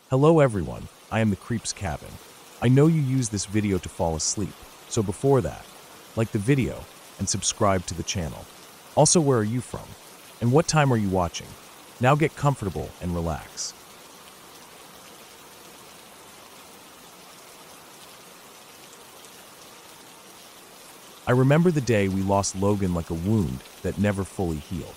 Hello everyone, I am the Creep's Cabin. I know you use this video to fall asleep, so before that, like the video and subscribe to the channel. Also, where are you from? And what time are you watching? Now get comfortable and relax. I remember the day we lost Logan like a wound that never fully healed.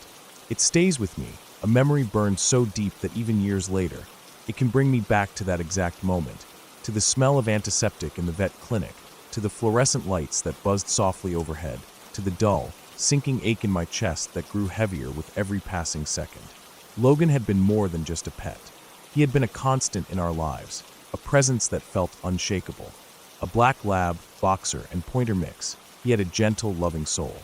It stays with me, a memory burned so deep that even years later, it can bring me back to that exact moment, to the smell of antiseptic in the vet clinic, to the fluorescent lights that buzzed softly overhead, to the dull, sinking ache in my chest that grew heavier with every passing second. Logan had been more than just a pet. He had been a constant in our lives, a presence that felt unshakable. A black lab, boxer, and pointer mix, he had a gentle, loving soul.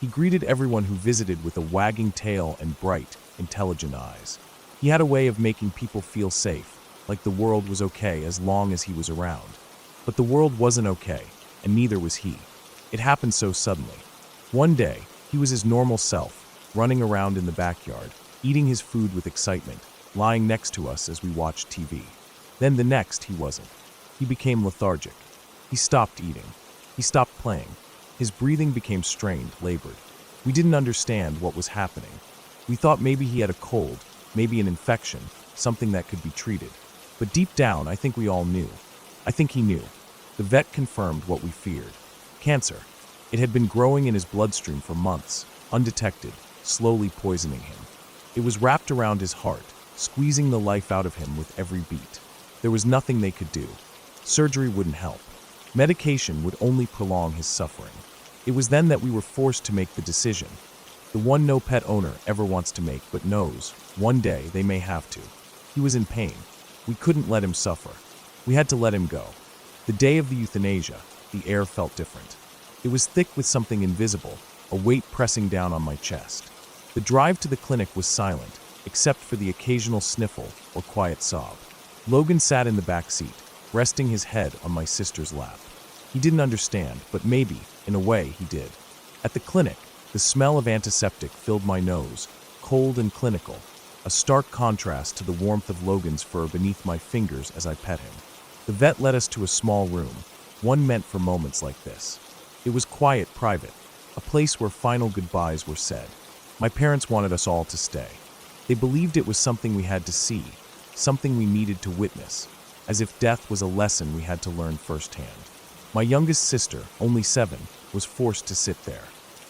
He greeted everyone who visited with a wagging tail and bright, intelligent eyes. He had a way of making people feel safe, like the world was okay as long as he was around. But the world wasn't okay, and neither was he. It happened so suddenly. One day, he was his normal self, running around in the backyard, eating his food with excitement, lying next to us as we watched TV. Then the next, he wasn't. He became lethargic. He stopped eating. He stopped playing. His breathing became strained, labored. We didn't understand what was happening. We thought maybe he had a cold, maybe an infection, something that could be treated. But deep down, I think we all knew. I think he knew. The vet confirmed what we feared. Cancer. It had been growing in his bloodstream for months, undetected, slowly poisoning him. It was wrapped around his heart, squeezing the life out of him with every beat. There was nothing they could do. Surgery wouldn't help. Medication would only prolong his suffering. It was then that we were forced to make the decision. The one no pet owner ever wants to make, but knows, one day they may have to. He was in pain. We couldn't let him suffer. We had to let him go. The day of the euthanasia, the air felt different. It was thick with something invisible, a weight pressing down on my chest. The drive to the clinic was silent, except for the occasional sniffle or quiet sob. Logan sat in the back seat, resting his head on my sister's lap. He didn't understand, but maybe, in a way, he did. At the clinic, the smell of antiseptic filled my nose, cold and clinical, a stark contrast to the warmth of Logan's fur beneath my fingers as I pet him. The vet led us to a small room, one meant for moments like this. It was quiet, private, a place where final goodbyes were said. My parents wanted us all to stay. They believed it was something we had to see, something we needed to witness, as if death was a lesson we had to learn firsthand. My youngest sister, only 7, was forced to sit there.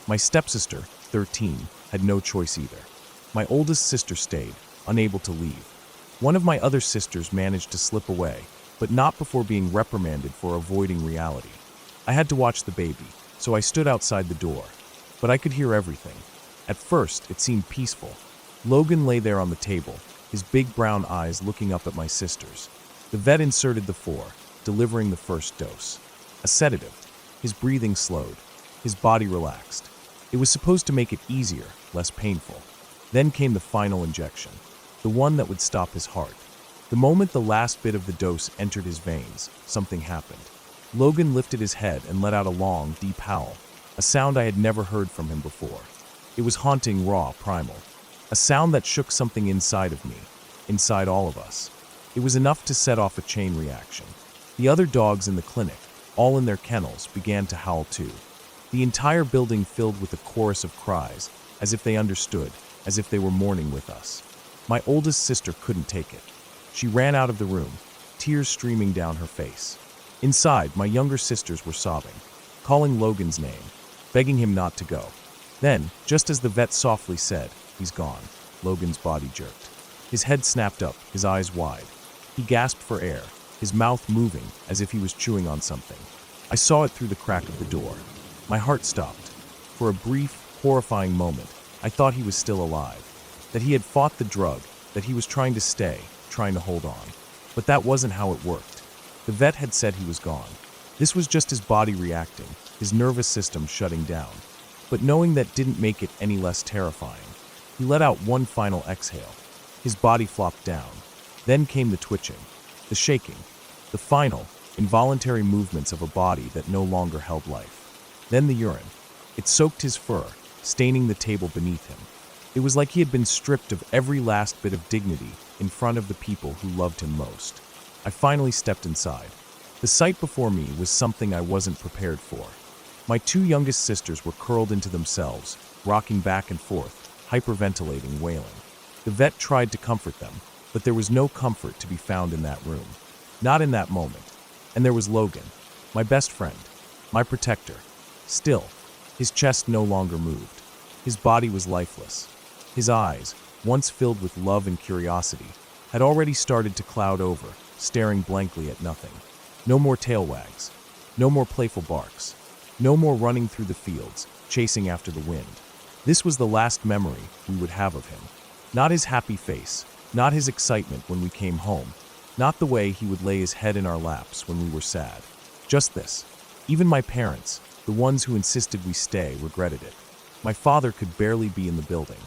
My stepsister, 13, had no choice either. My oldest sister stayed, unable to leave. One of my other sisters managed to slip away, but not before being reprimanded for avoiding reality. I had to watch the baby, so I stood outside the door. But I could hear everything. At first, it seemed peaceful. Logan lay there on the table, his big brown eyes looking up at my sisters. The vet inserted the 4, delivering the first dose. A sedative. His breathing slowed. His body relaxed. It was supposed to make it easier, less painful. Then came the final injection, the one that would stop his heart. The moment the last bit of the dose entered his veins, something happened. Logan lifted his head and let out a long, deep howl, a sound I had never heard from him before. It was haunting, raw, primal, a sound that shook something inside of me, inside all of us. It was enough to set off a chain reaction. The other dogs in the clinic, all in their kennels, began to howl too. The entire building filled with a chorus of cries, as if they understood, as if they were mourning with us. My oldest sister couldn't take it. She ran out of the room, tears streaming down her face. Inside, my younger sisters were sobbing, calling Logan's name, begging him not to go. Then, just as the vet softly said, "He's gone," Logan's body jerked. His head snapped up, his eyes wide. He gasped for air, his mouth moving as if he was chewing on something. I saw it through the crack of the door. My heart stopped. For a brief, horrifying moment, I thought he was still alive, that he had fought the drug, that he was trying to stay, trying to hold on. But that wasn't how it worked. The vet had said he was gone. This was just his body reacting, his nervous system shutting down. But knowing that didn't make it any less terrifying. He let out one final exhale. His body flopped down. Then came the twitching, the shaking, the final, involuntary movements of a body that no longer held life. Then the urine. It soaked his fur, staining the table beneath him. It was like he had been stripped of every last bit of dignity in front of the people who loved him most. I finally stepped inside. The sight before me was something I wasn't prepared for. My two youngest sisters were curled into themselves, rocking back and forth, hyperventilating, wailing. The vet tried to comfort them, but there was no comfort to be found in that room. Not in that moment. And there was Logan, my best friend, my protector. Still, his chest no longer moved. His body was lifeless. His eyes, once filled with love and curiosity, had already started to cloud over, staring blankly at nothing. No more tail wags. No more playful barks. No more running through the fields, chasing after the wind. This was the last memory we would have of him. Not his happy face, not his excitement when we came home, not the way he would lay his head in our laps when we were sad. Just this. Even my parents, the ones who insisted we stay, regretted it. My father could barely be in the building.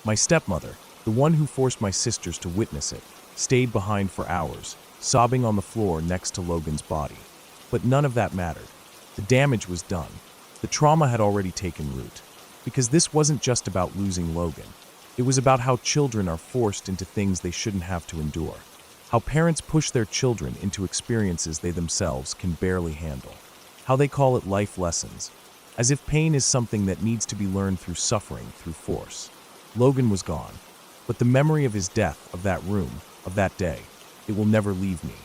My stepmother, the one who forced my sisters to witness it, stayed behind for hours, sobbing on the floor next to Logan's body. But none of that mattered. The damage was done. The trauma had already taken root. Because this wasn't just about losing Logan. It was about how children are forced into things they shouldn't have to endure. How parents push their children into experiences they themselves can barely handle. How they call it life lessons, as if pain is something that needs to be learned through suffering, through force. Logan was gone, but the memory of his death, of that room, of that day, it will never leave me.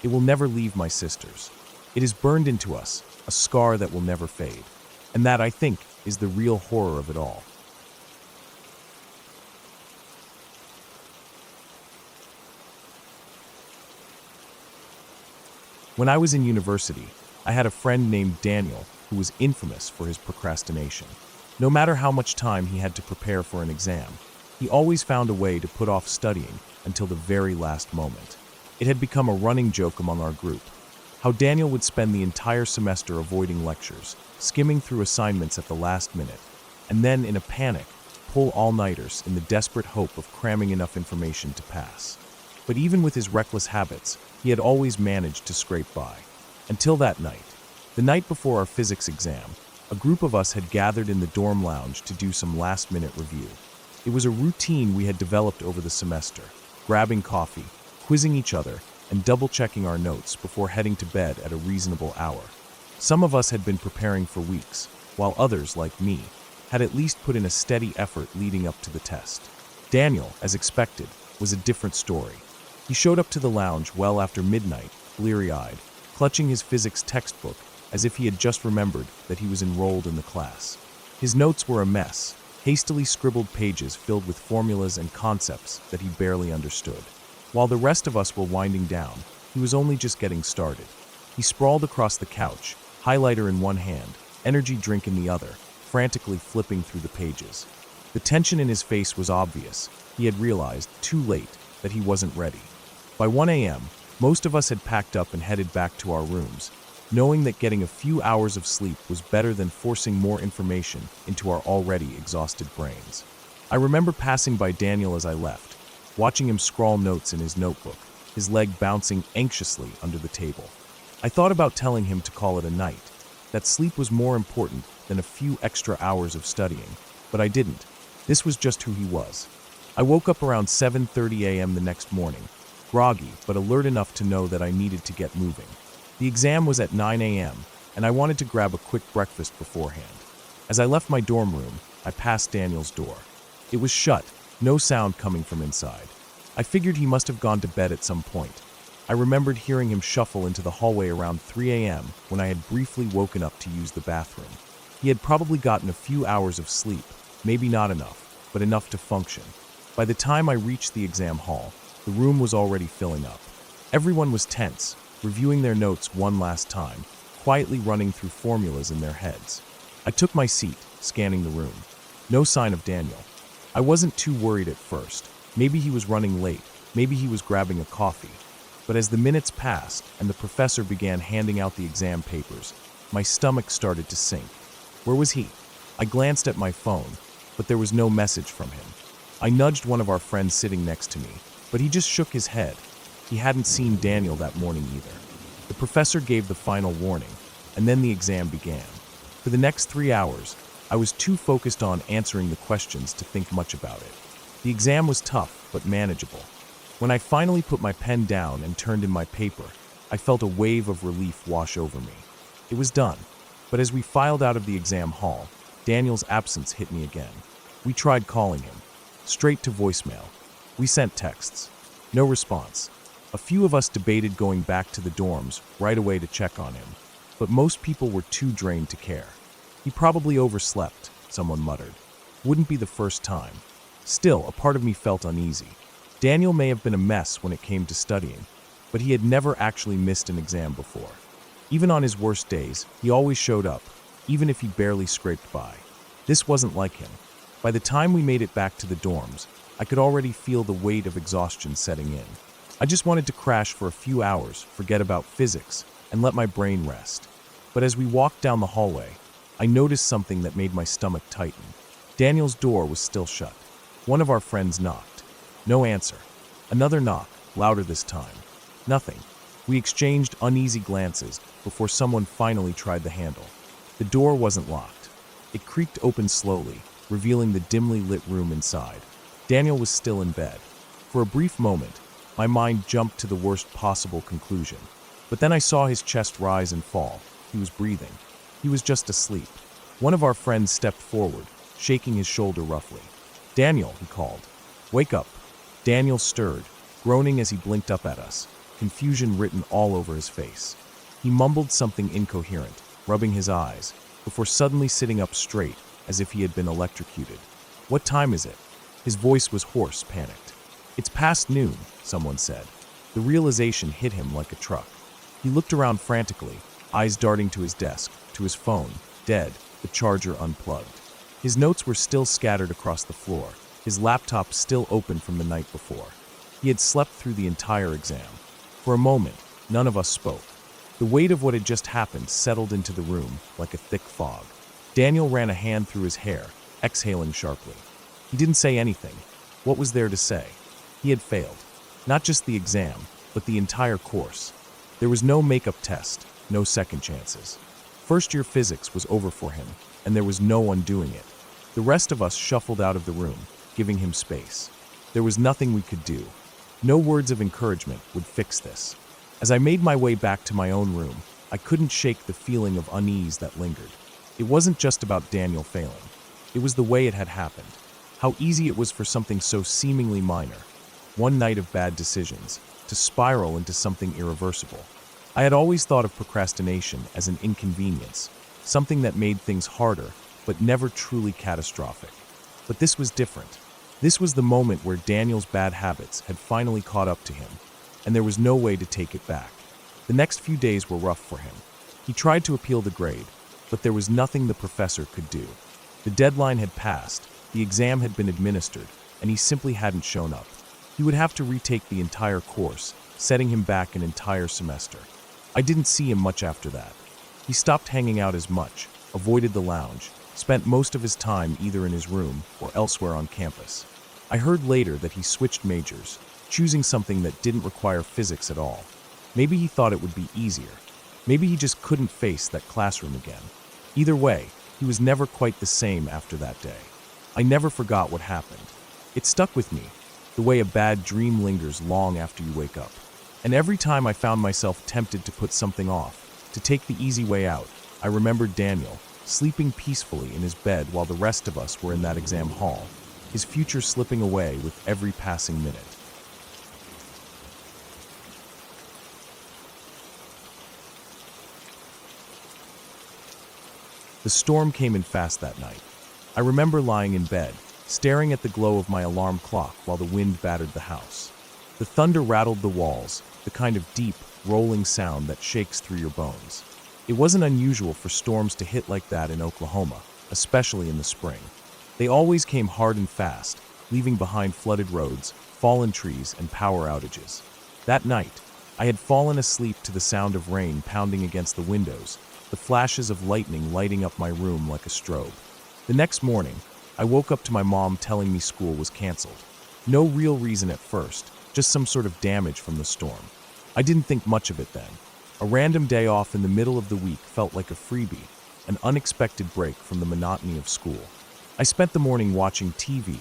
It will never leave my sisters. It is burned into us, a scar that will never fade. And that, I think, is the real horror of it all. When I was in university, I had a friend named Daniel who was infamous for his procrastination. No matter how much time he had to prepare for an exam, he always found a way to put off studying until the very last moment. It had become a running joke among our group, how Daniel would spend the entire semester avoiding lectures, skimming through assignments at the last minute, and then, in a panic, pull all-nighters in the desperate hope of cramming enough information to pass. But even with his reckless habits, he had always managed to scrape by. Until that night. The night before our physics exam, a group of us had gathered in the dorm lounge to do some last-minute review. It was a routine we had developed over the semester, grabbing coffee, quizzing each other, and double-checking our notes before heading to bed at a reasonable hour. Some of us had been preparing for weeks, while others, like me, had at least put in a steady effort leading up to the test. Daniel, as expected, was a different story. He showed up to the lounge well after midnight, bleary-eyed, clutching his physics textbook as if he had just remembered that he was enrolled in the class. His notes were a mess, hastily scribbled pages filled with formulas and concepts that he barely understood. While the rest of us were winding down, he was only just getting started. He sprawled across the couch, highlighter in one hand, energy drink in the other, frantically flipping through the pages. The tension in his face was obvious. He had realized, too late, that he wasn't ready. By 1 a.m., most of us had packed up and headed back to our rooms, knowing that getting a few hours of sleep was better than forcing more information into our already exhausted brains. I remember passing by Daniel as I left, watching him scrawl notes in his notebook, his leg bouncing anxiously under the table. I thought about telling him to call it a night, that sleep was more important than a few extra hours of studying, but I didn't. This was just who he was. I woke up around 7:30 a.m. the next morning, groggy but alert enough to know that I needed to get moving. The exam was at 9 a.m., and I wanted to grab a quick breakfast beforehand. As I left my dorm room, I passed Daniel's door. It was shut, no sound coming from inside. I figured he must have gone to bed at some point. I remembered hearing him shuffle into the hallway around 3 a.m. when I had briefly woken up to use the bathroom. He had probably gotten a few hours of sleep, maybe not enough, but enough to function. By the time I reached the exam hall, the room was already filling up. Everyone was tense, reviewing their notes one last time, quietly running through formulas in their heads. I took my seat, scanning the room. No sign of Daniel. I wasn't too worried at first. Maybe he was running late, maybe he was grabbing a coffee. But as the minutes passed and the professor began handing out the exam papers, my stomach started to sink. Where was he? I glanced at my phone, but there was no message from him. I nudged one of our friends sitting next to me, but he just shook his head. He hadn't seen Daniel that morning either. The professor gave the final warning, and then the exam began. For the next 3 hours, I was too focused on answering the questions to think much about it. The exam was tough, but manageable. When I finally put my pen down and turned in my paper, I felt a wave of relief wash over me. It was done. But as we filed out of the exam hall, Daniel's absence hit me again. We tried calling him. Straight to voicemail. We sent texts. No response. A few of us debated going back to the dorms right away to check on him, but most people were too drained to care. He probably overslept, someone muttered. Wouldn't be the first time. Still, a part of me felt uneasy. Daniel may have been a mess when it came to studying, but he had never actually missed an exam before. Even on his worst days, he always showed up, even if he barely scraped by. This wasn't like him. By the time we made it back to the dorms, I could already feel the weight of exhaustion setting in. I just wanted to crash for a few hours, forget about physics, and let my brain rest. But as we walked down the hallway, I noticed something that made my stomach tighten. Daniel's door was still shut. One of our friends knocked. No answer. Another knock, louder this time. Nothing. We exchanged uneasy glances before someone finally tried the handle. The door wasn't locked. It creaked open slowly, revealing the dimly lit room inside. Daniel was still in bed. For a brief moment, my mind jumped to the worst possible conclusion. But then I saw his chest rise and fall. He was breathing. He was just asleep. One of our friends stepped forward, shaking his shoulder roughly. "Daniel," he called. "Wake up." Daniel stirred, groaning as he blinked up at us, confusion written all over his face. He mumbled something incoherent, rubbing his eyes, before suddenly sitting up straight, as if he had been electrocuted. "What time is it?" His voice was hoarse, panicked. "It's past noon," someone said. The realization hit him like a truck. He looked around frantically, eyes darting to his desk, to his phone, dead, the charger unplugged. His notes were still scattered across the floor, his laptop still open from the night before. He had slept through the entire exam. For a moment, none of us spoke. The weight of what had just happened settled into the room like a thick fog. Daniel ran a hand through his hair, exhaling sharply. He didn't say anything. What was there to say? He had failed. Not just the exam, but the entire course. There was no makeup test, no second chances. First-year physics was over for him, and there was no undoing it. The rest of us shuffled out of the room, giving him space. There was nothing we could do. No words of encouragement would fix this. As I made my way back to my own room, I couldn't shake the feeling of unease that lingered. It wasn't just about Daniel failing. It was the way it had happened. How easy it was for something so seemingly minor, one night of bad decisions, to spiral into something irreversible. I had always thought of procrastination as an inconvenience, something that made things harder, but never truly catastrophic. But this was different. This was the moment where Daniel's bad habits had finally caught up to him, and there was no way to take it back. The next few days were rough for him. He tried to appeal the grade, but there was nothing the professor could do. The deadline had passed, the exam had been administered, and he simply hadn't shown up. He would have to retake the entire course, setting him back an entire semester. I didn't see him much after that. He stopped hanging out as much, avoided the lounge, spent most of his time either in his room or elsewhere on campus. I heard later that he switched majors, choosing something that didn't require physics at all. Maybe he thought it would be easier. Maybe he just couldn't face that classroom again. Either way, he was never quite the same after that day. I never forgot what happened. It stuck with me, the way a bad dream lingers long after you wake up. And every time I found myself tempted to put something off, to take the easy way out, I remembered Daniel, sleeping peacefully in his bed while the rest of us were in that exam hall, his future slipping away with every passing minute. The storm came in fast that night. I remember lying in bed, staring at the glow of my alarm clock while the wind battered the house. The thunder rattled the walls, the kind of deep, rolling sound that shakes through your bones. It wasn't unusual for storms to hit like that in Oklahoma, especially in the spring. They always came hard and fast, leaving behind flooded roads, fallen trees, and power outages. That night, I had fallen asleep to the sound of rain pounding against the windows, the flashes of lightning lighting up my room like a strobe. The next morning, I woke up to my mom telling me school was canceled. No real reason at first, just some sort of damage from the storm. I didn't think much of it then. A random day off in the middle of the week felt like a freebie, an unexpected break from the monotony of school. I spent the morning watching TV,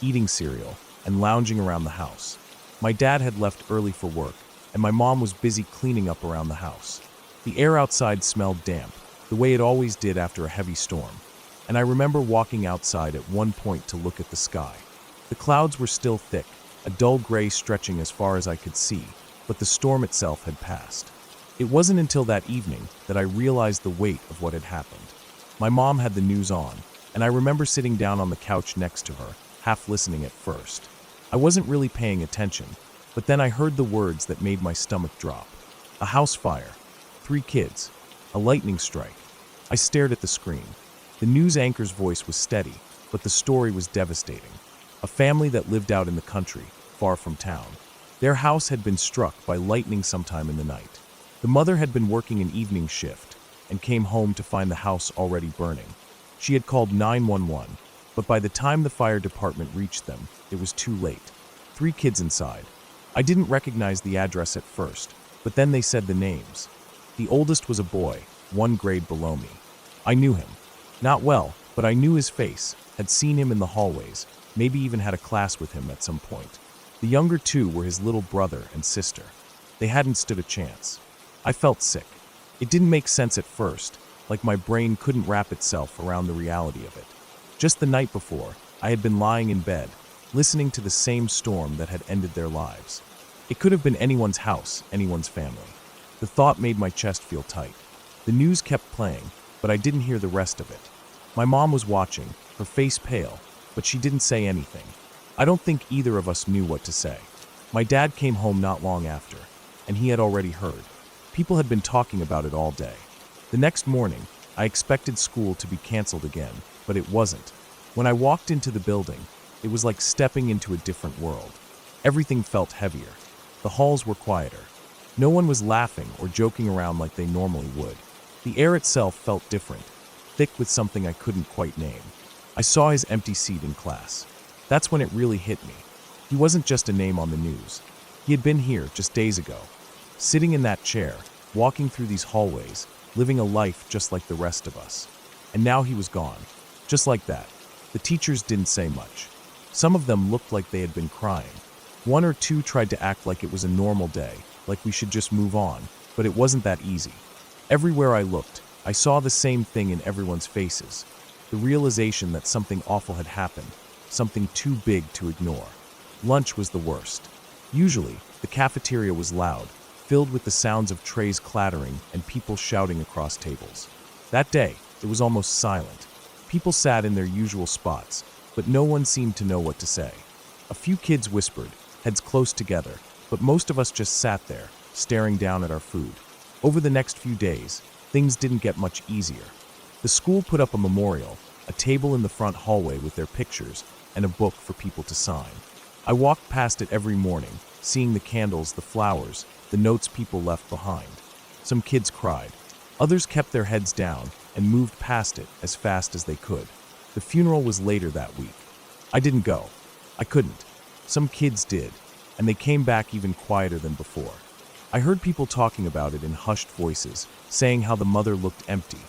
eating cereal, and lounging around the house. My dad had left early for work, and my mom was busy cleaning up around the house. The air outside smelled damp, the way it always did after a heavy storm, and I remember walking outside at one point to look at the sky. The clouds were still thick, a dull gray stretching as far as I could see, but the storm itself had passed. It wasn't until that evening that I realized the weight of what had happened. My mom had the news on, and I remember sitting down on the couch next to her, half listening at first. I wasn't really paying attention, but then I heard the words that made my stomach drop. A house fire, 3 kids, a lightning strike. I stared at the screen. The news anchor's voice was steady, but the story was devastating. A family that lived out in the country, far from town. Their house had been struck by lightning sometime in the night. The mother had been working an evening shift and came home to find the house already burning. She had called 911, but by the time the fire department reached them, it was too late. 3 kids inside. I didn't recognize the address at first, but then they said the names. The oldest was a boy, 1 grade below me. I knew him. Not well, but I knew his face, had seen him in the hallways, maybe even had a class with him at some point. The younger 2 were his little brother and sister. They hadn't stood a chance. I felt sick. It didn't make sense at first, like my brain couldn't wrap itself around the reality of it. Just the night before, I had been lying in bed, listening to the same storm that had ended their lives. It could have been anyone's house, anyone's family. The thought made my chest feel tight. The news kept playing, but I didn't hear the rest of it. My mom was watching, her face pale, but she didn't say anything. I don't think either of us knew what to say. My dad came home not long after, and he had already heard. People had been talking about it all day. The next morning, I expected school to be canceled again, but it wasn't. When I walked into the building, it was like stepping into a different world. Everything felt heavier. The halls were quieter. No one was laughing or joking around like they normally would. The air itself felt different, thick with something I couldn't quite name. I saw his empty seat in class. That's when it really hit me. He wasn't just a name on the news. He had been here just days ago, sitting in that chair, walking through these hallways, living a life just like the rest of us. And now he was gone. Just like that. The teachers didn't say much. Some of them looked like they had been crying. 1 or 2 tried to act like it was a normal day, like we should just move on, but it wasn't that easy. Everywhere I looked, I saw the same thing in everyone's faces. The realization that something awful had happened, something too big to ignore. Lunch was the worst. Usually, the cafeteria was loud, filled with the sounds of trays clattering and people shouting across tables. That day, it was almost silent. People sat in their usual spots, but no one seemed to know what to say. A few kids whispered, heads close together, but most of us just sat there, staring down at our food. Over the next few days, things didn't get much easier. The school put up a memorial, a table in the front hallway with their pictures, and a book for people to sign. I walked past it every morning, seeing the candles, the flowers, the notes people left behind. Some kids cried. Others kept their heads down and moved past it as fast as they could. The funeral was later that week. I didn't go. I couldn't. Some kids did, and they came back even quieter than before. I heard people talking about it in hushed voices, saying how the mother looked empty,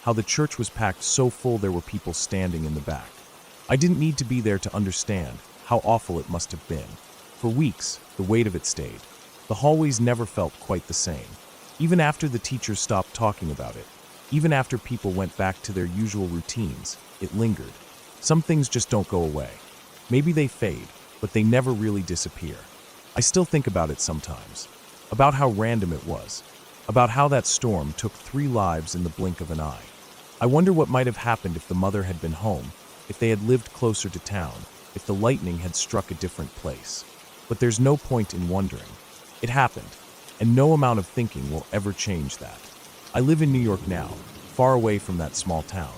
how the church was packed so full there were people standing in the back. I didn't need to be there to understand how awful it must have been. For weeks, the weight of it stayed. The hallways never felt quite the same. Even after the teachers stopped talking about it, even after people went back to their usual routines, it lingered. Some things just don't go away. Maybe they fade, but they never really disappear. I still think about it sometimes. About how random it was. About how that storm took 3 lives in the blink of an eye. I wonder what might have happened if the mother had been home, if they had lived closer to town, if the lightning had struck a different place. But there's no point in wondering. It happened, and no amount of thinking will ever change that. I live in New York now, far away from that small town.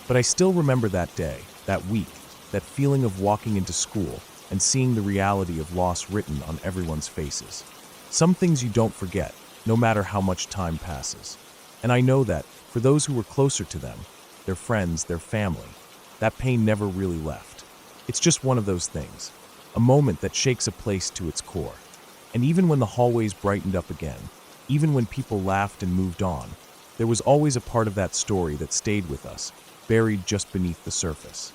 But I still remember that day, that week, that feeling of walking into school and seeing the reality of loss written on everyone's faces. Some things you don't forget, no matter how much time passes. And I know that, for those who were closer to them, their friends, their family, that pain never really left. It's just one of those things, a moment that shakes a place to its core. And even when the hallways brightened up again, even when people laughed and moved on, there was always a part of that story that stayed with us, buried just beneath the surface.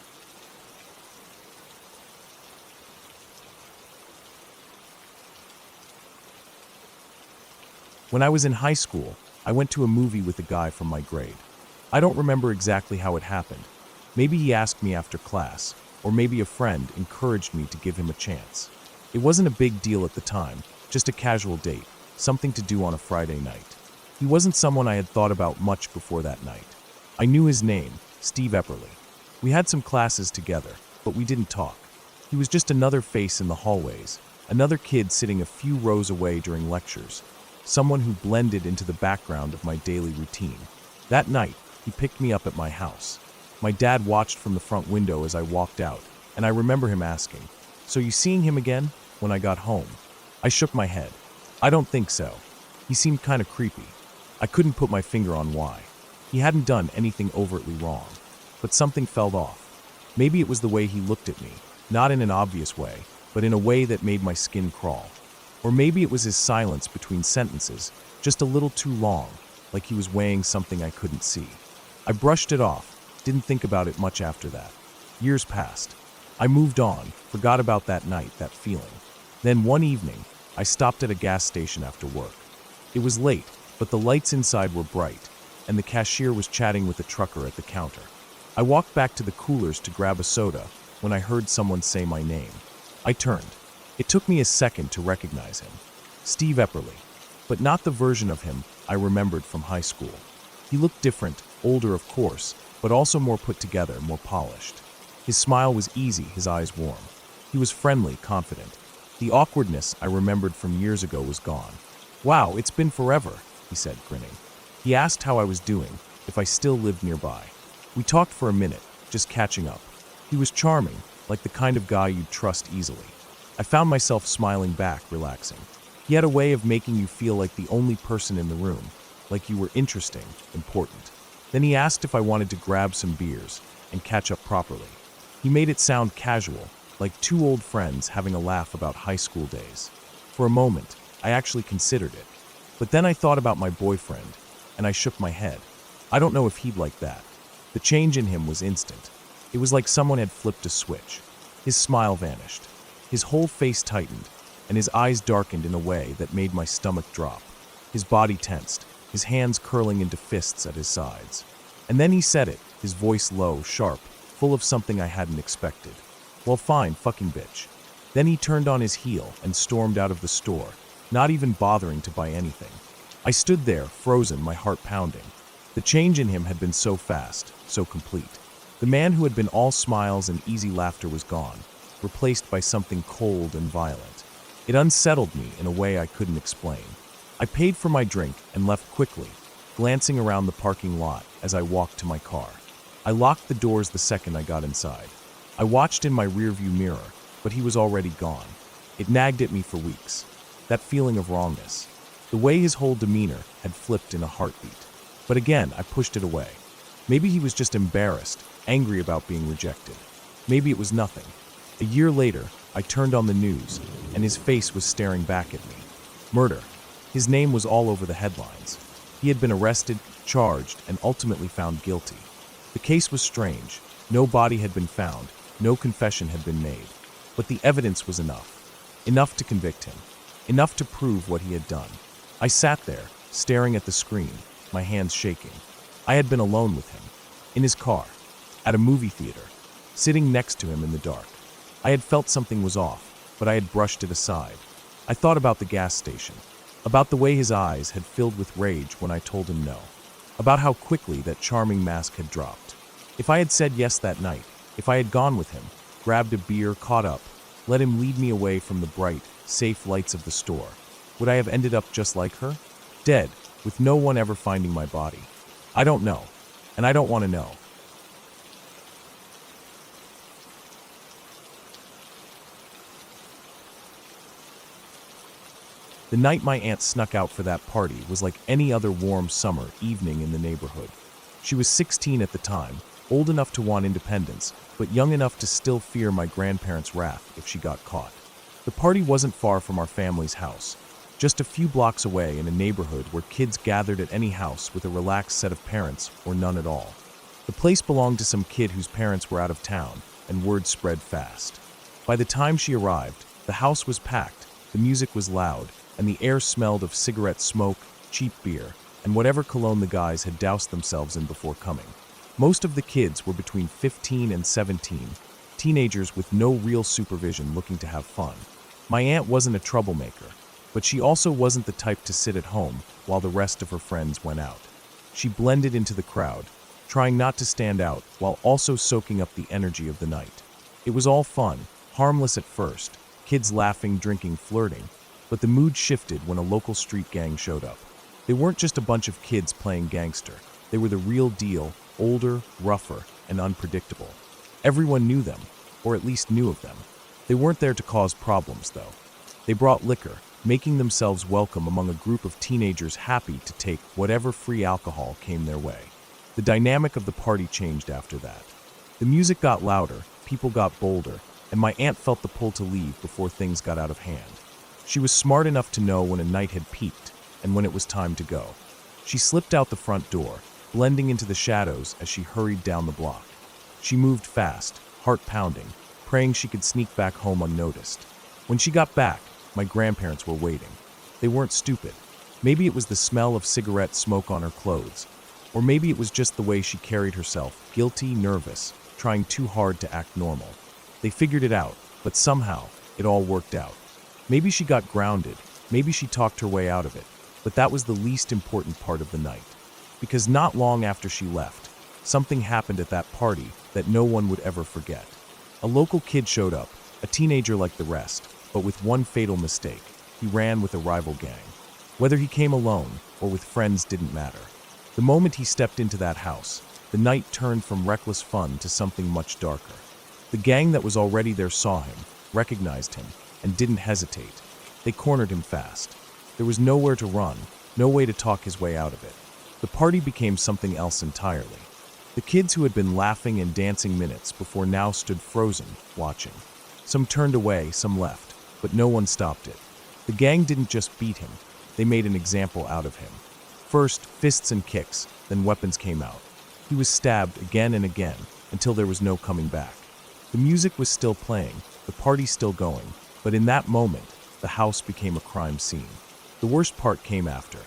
When I was in high school, I went to a movie with a guy from my grade. I don't remember exactly how it happened. Maybe he asked me after class, or maybe a friend encouraged me to give him a chance. It wasn't a big deal at the time, just a casual date, something to do on a Friday night. He wasn't someone I had thought about much before that night. I knew his name, Steve Epperly. We had some classes together, but we didn't talk. He was just another face in the hallways, another kid sitting a few rows away during lectures, someone who blended into the background of my daily routine. That night, he picked me up at my house. My dad watched from the front window as I walked out, and I remember him asking, "So you seeing him again?" when I got home. I shook my head. I don't think so. He seemed kind of creepy. I couldn't put my finger on why. He hadn't done anything overtly wrong, but something felt off. Maybe it was the way he looked at me, not in an obvious way, but in a way that made my skin crawl. Or maybe it was his silence between sentences, just a little too long, like he was weighing something I couldn't see. I brushed it off, didn't think about it much after that. Years passed. I moved on, forgot about that night, that feeling. Then one evening, I stopped at a gas station after work. It was late, but the lights inside were bright, and the cashier was chatting with a trucker at the counter. I walked back to the coolers to grab a soda when I heard someone say my name. I turned. It took me a second to recognize him. Steve Epperly, but not the version of him I remembered from high school. He looked different, older of course, but also more put together, more polished. His smile was easy, his eyes warm. He was friendly, confident. The awkwardness I remembered from years ago was gone. "Wow, it's been forever," he said, grinning. He asked how I was doing, if I still lived nearby. We talked for a minute, just catching up. He was charming, like the kind of guy you'd trust easily. I found myself smiling back, relaxing. He had a way of making you feel like the only person in the room, like you were interesting, important. Then he asked if I wanted to grab some beers and catch up properly. He made it sound casual, like two old friends having a laugh about high school days. For a moment, I actually considered it. But then I thought about my boyfriend, and I shook my head. I don't know if he'd like that. The change in him was instant. It was like someone had flipped a switch. His smile vanished. His whole face tightened, and his eyes darkened in a way that made my stomach drop. His body tensed, his hands curling into fists at his sides. And then he said it, his voice low, sharp, full of something I hadn't expected. "Well, fine, fucking bitch." Then he turned on his heel and stormed out of the store, not even bothering to buy anything. I stood there, frozen, my heart pounding. The change in him had been so fast, so complete. The man who had been all smiles and easy laughter was gone, replaced by something cold and violent. It unsettled me in a way I couldn't explain. I paid for my drink and left quickly, glancing around the parking lot as I walked to my car. I locked the doors the second I got inside. I watched in my rearview mirror, but he was already gone. It nagged at me for weeks. That feeling of wrongness. The way his whole demeanor had flipped in a heartbeat. But again, I pushed it away. Maybe he was just embarrassed, angry about being rejected. Maybe it was nothing. A year later, I turned on the news, and his face was staring back at me. Murder. His name was all over the headlines. He had been arrested, charged, and ultimately found guilty. The case was strange. No body had been found, no confession had been made. But the evidence was enough. Enough to convict him. Enough to prove what he had done. I sat there, staring at the screen, my hands shaking. I had been alone with him. In his car. At a movie theater. Sitting next to him in the dark. I had felt something was off, but I had brushed it aside. I thought about the gas station. About the way his eyes had filled with rage when I told him no. About how quickly that charming mask had dropped. If I had said yes that night, if I had gone with him, grabbed a beer, caught up, let him lead me away from the bright, safe lights of the store, would I have ended up just like her? Dead, with no one ever finding my body. I don't know, and I don't want to know. The night my aunt snuck out for that party was like any other warm summer evening in the neighborhood. She was 16 at the time, old enough to want independence, but young enough to still fear my grandparents' wrath if she got caught. The party wasn't far from our family's house, just a few blocks away in a neighborhood where kids gathered at any house with a relaxed set of parents or none at all. The place belonged to some kid whose parents were out of town, and word spread fast. By the time she arrived, the house was packed, the music was loud, and the air smelled of cigarette smoke, cheap beer, and whatever cologne the guys had doused themselves in before coming. Most of the kids were between 15 and 17, teenagers with no real supervision looking to have fun. My aunt wasn't a troublemaker, but she also wasn't the type to sit at home while the rest of her friends went out. She blended into the crowd, trying not to stand out while also soaking up the energy of the night. It was all fun, harmless at first, kids laughing, drinking, flirting, but the mood shifted when a local street gang showed up. They weren't just a bunch of kids playing gangster. They were the real deal, older, rougher, and unpredictable. Everyone knew them, or at least knew of them. They weren't there to cause problems, though. They brought liquor, making themselves welcome among a group of teenagers happy to take whatever free alcohol came their way. The dynamic of the party changed after that. The music got louder, people got bolder, and my aunt felt the pull to leave before things got out of hand. She was smart enough to know when a night had peaked and when it was time to go. She slipped out the front door, blending into the shadows as she hurried down the block. She moved fast, heart pounding, praying she could sneak back home unnoticed. When she got back, my grandparents were waiting. They weren't stupid. Maybe it was the smell of cigarette smoke on her clothes, or maybe it was just the way she carried herself, guilty, nervous, trying too hard to act normal. They figured it out, but somehow, it all worked out. Maybe she got grounded, maybe she talked her way out of it, but that was the least important part of the night. Because not long after she left, something happened at that party that no one would ever forget. A local kid showed up, a teenager like the rest, but with one fatal mistake. He ran with a rival gang. Whether he came alone or with friends didn't matter. The moment he stepped into that house, the night turned from reckless fun to something much darker. The gang that was already there saw him, recognized him, and didn't hesitate. They cornered him fast. There was nowhere to run, no way to talk his way out of it. The party became something else entirely. The kids who had been laughing and dancing minutes before now stood frozen, watching. Some turned away, some left, but no one stopped it. The gang didn't just beat him, they made an example out of him. First, fists and kicks, then weapons came out. He was stabbed again and again until there was no coming back. The music was still playing, the party still going, but in that moment, the house became a crime scene. The worst part came after.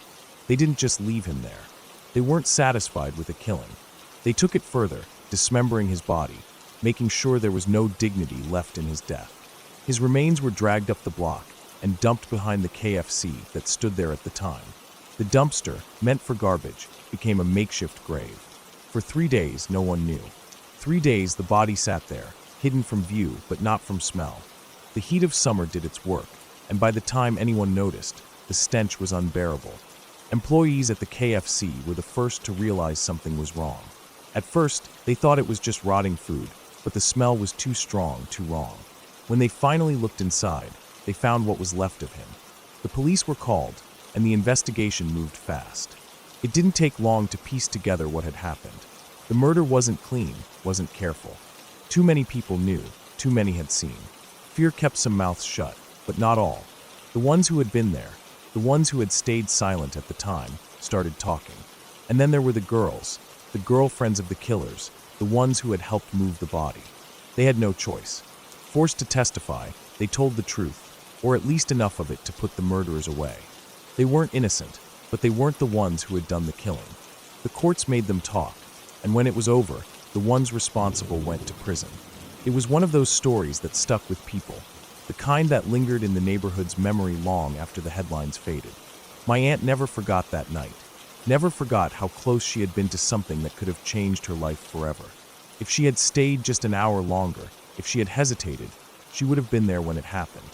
They didn't just leave him there. They weren't satisfied with the killing. They took it further, dismembering his body, making sure there was no dignity left in his death. His remains were dragged up the block and dumped behind the KFC that stood there at the time. The dumpster, meant for garbage, became a makeshift grave. For 3 days, no one knew. 3 days, the body sat there, hidden from view but not from smell. The heat of summer did its work, and by the time anyone noticed, the stench was unbearable. Employees at the KFC were the first to realize something was wrong. At first, they thought it was just rotting food, but the smell was too strong, too wrong. When they finally looked inside, they found what was left of him. The police were called, and the investigation moved fast. It didn't take long to piece together what had happened. The murder wasn't clean, wasn't careful. Too many people knew, too many had seen. Fear kept some mouths shut, but not all. The ones who had been there, the ones who had stayed silent at the time, started talking. And then there were the girls, the girlfriends of the killers, the ones who had helped move the body. They had no choice. Forced to testify, they told the truth, or at least enough of it to put the murderers away. They weren't innocent, but they weren't the ones who had done the killing. The courts made them talk, and when it was over, the ones responsible went to prison. It was one of those stories that stuck with people, the kind that lingered in the neighborhood's memory long after the headlines faded. My aunt never forgot that night, never forgot how close she had been to something that could have changed her life forever. If she had stayed just an hour longer, if she had hesitated, she would have been there when it happened.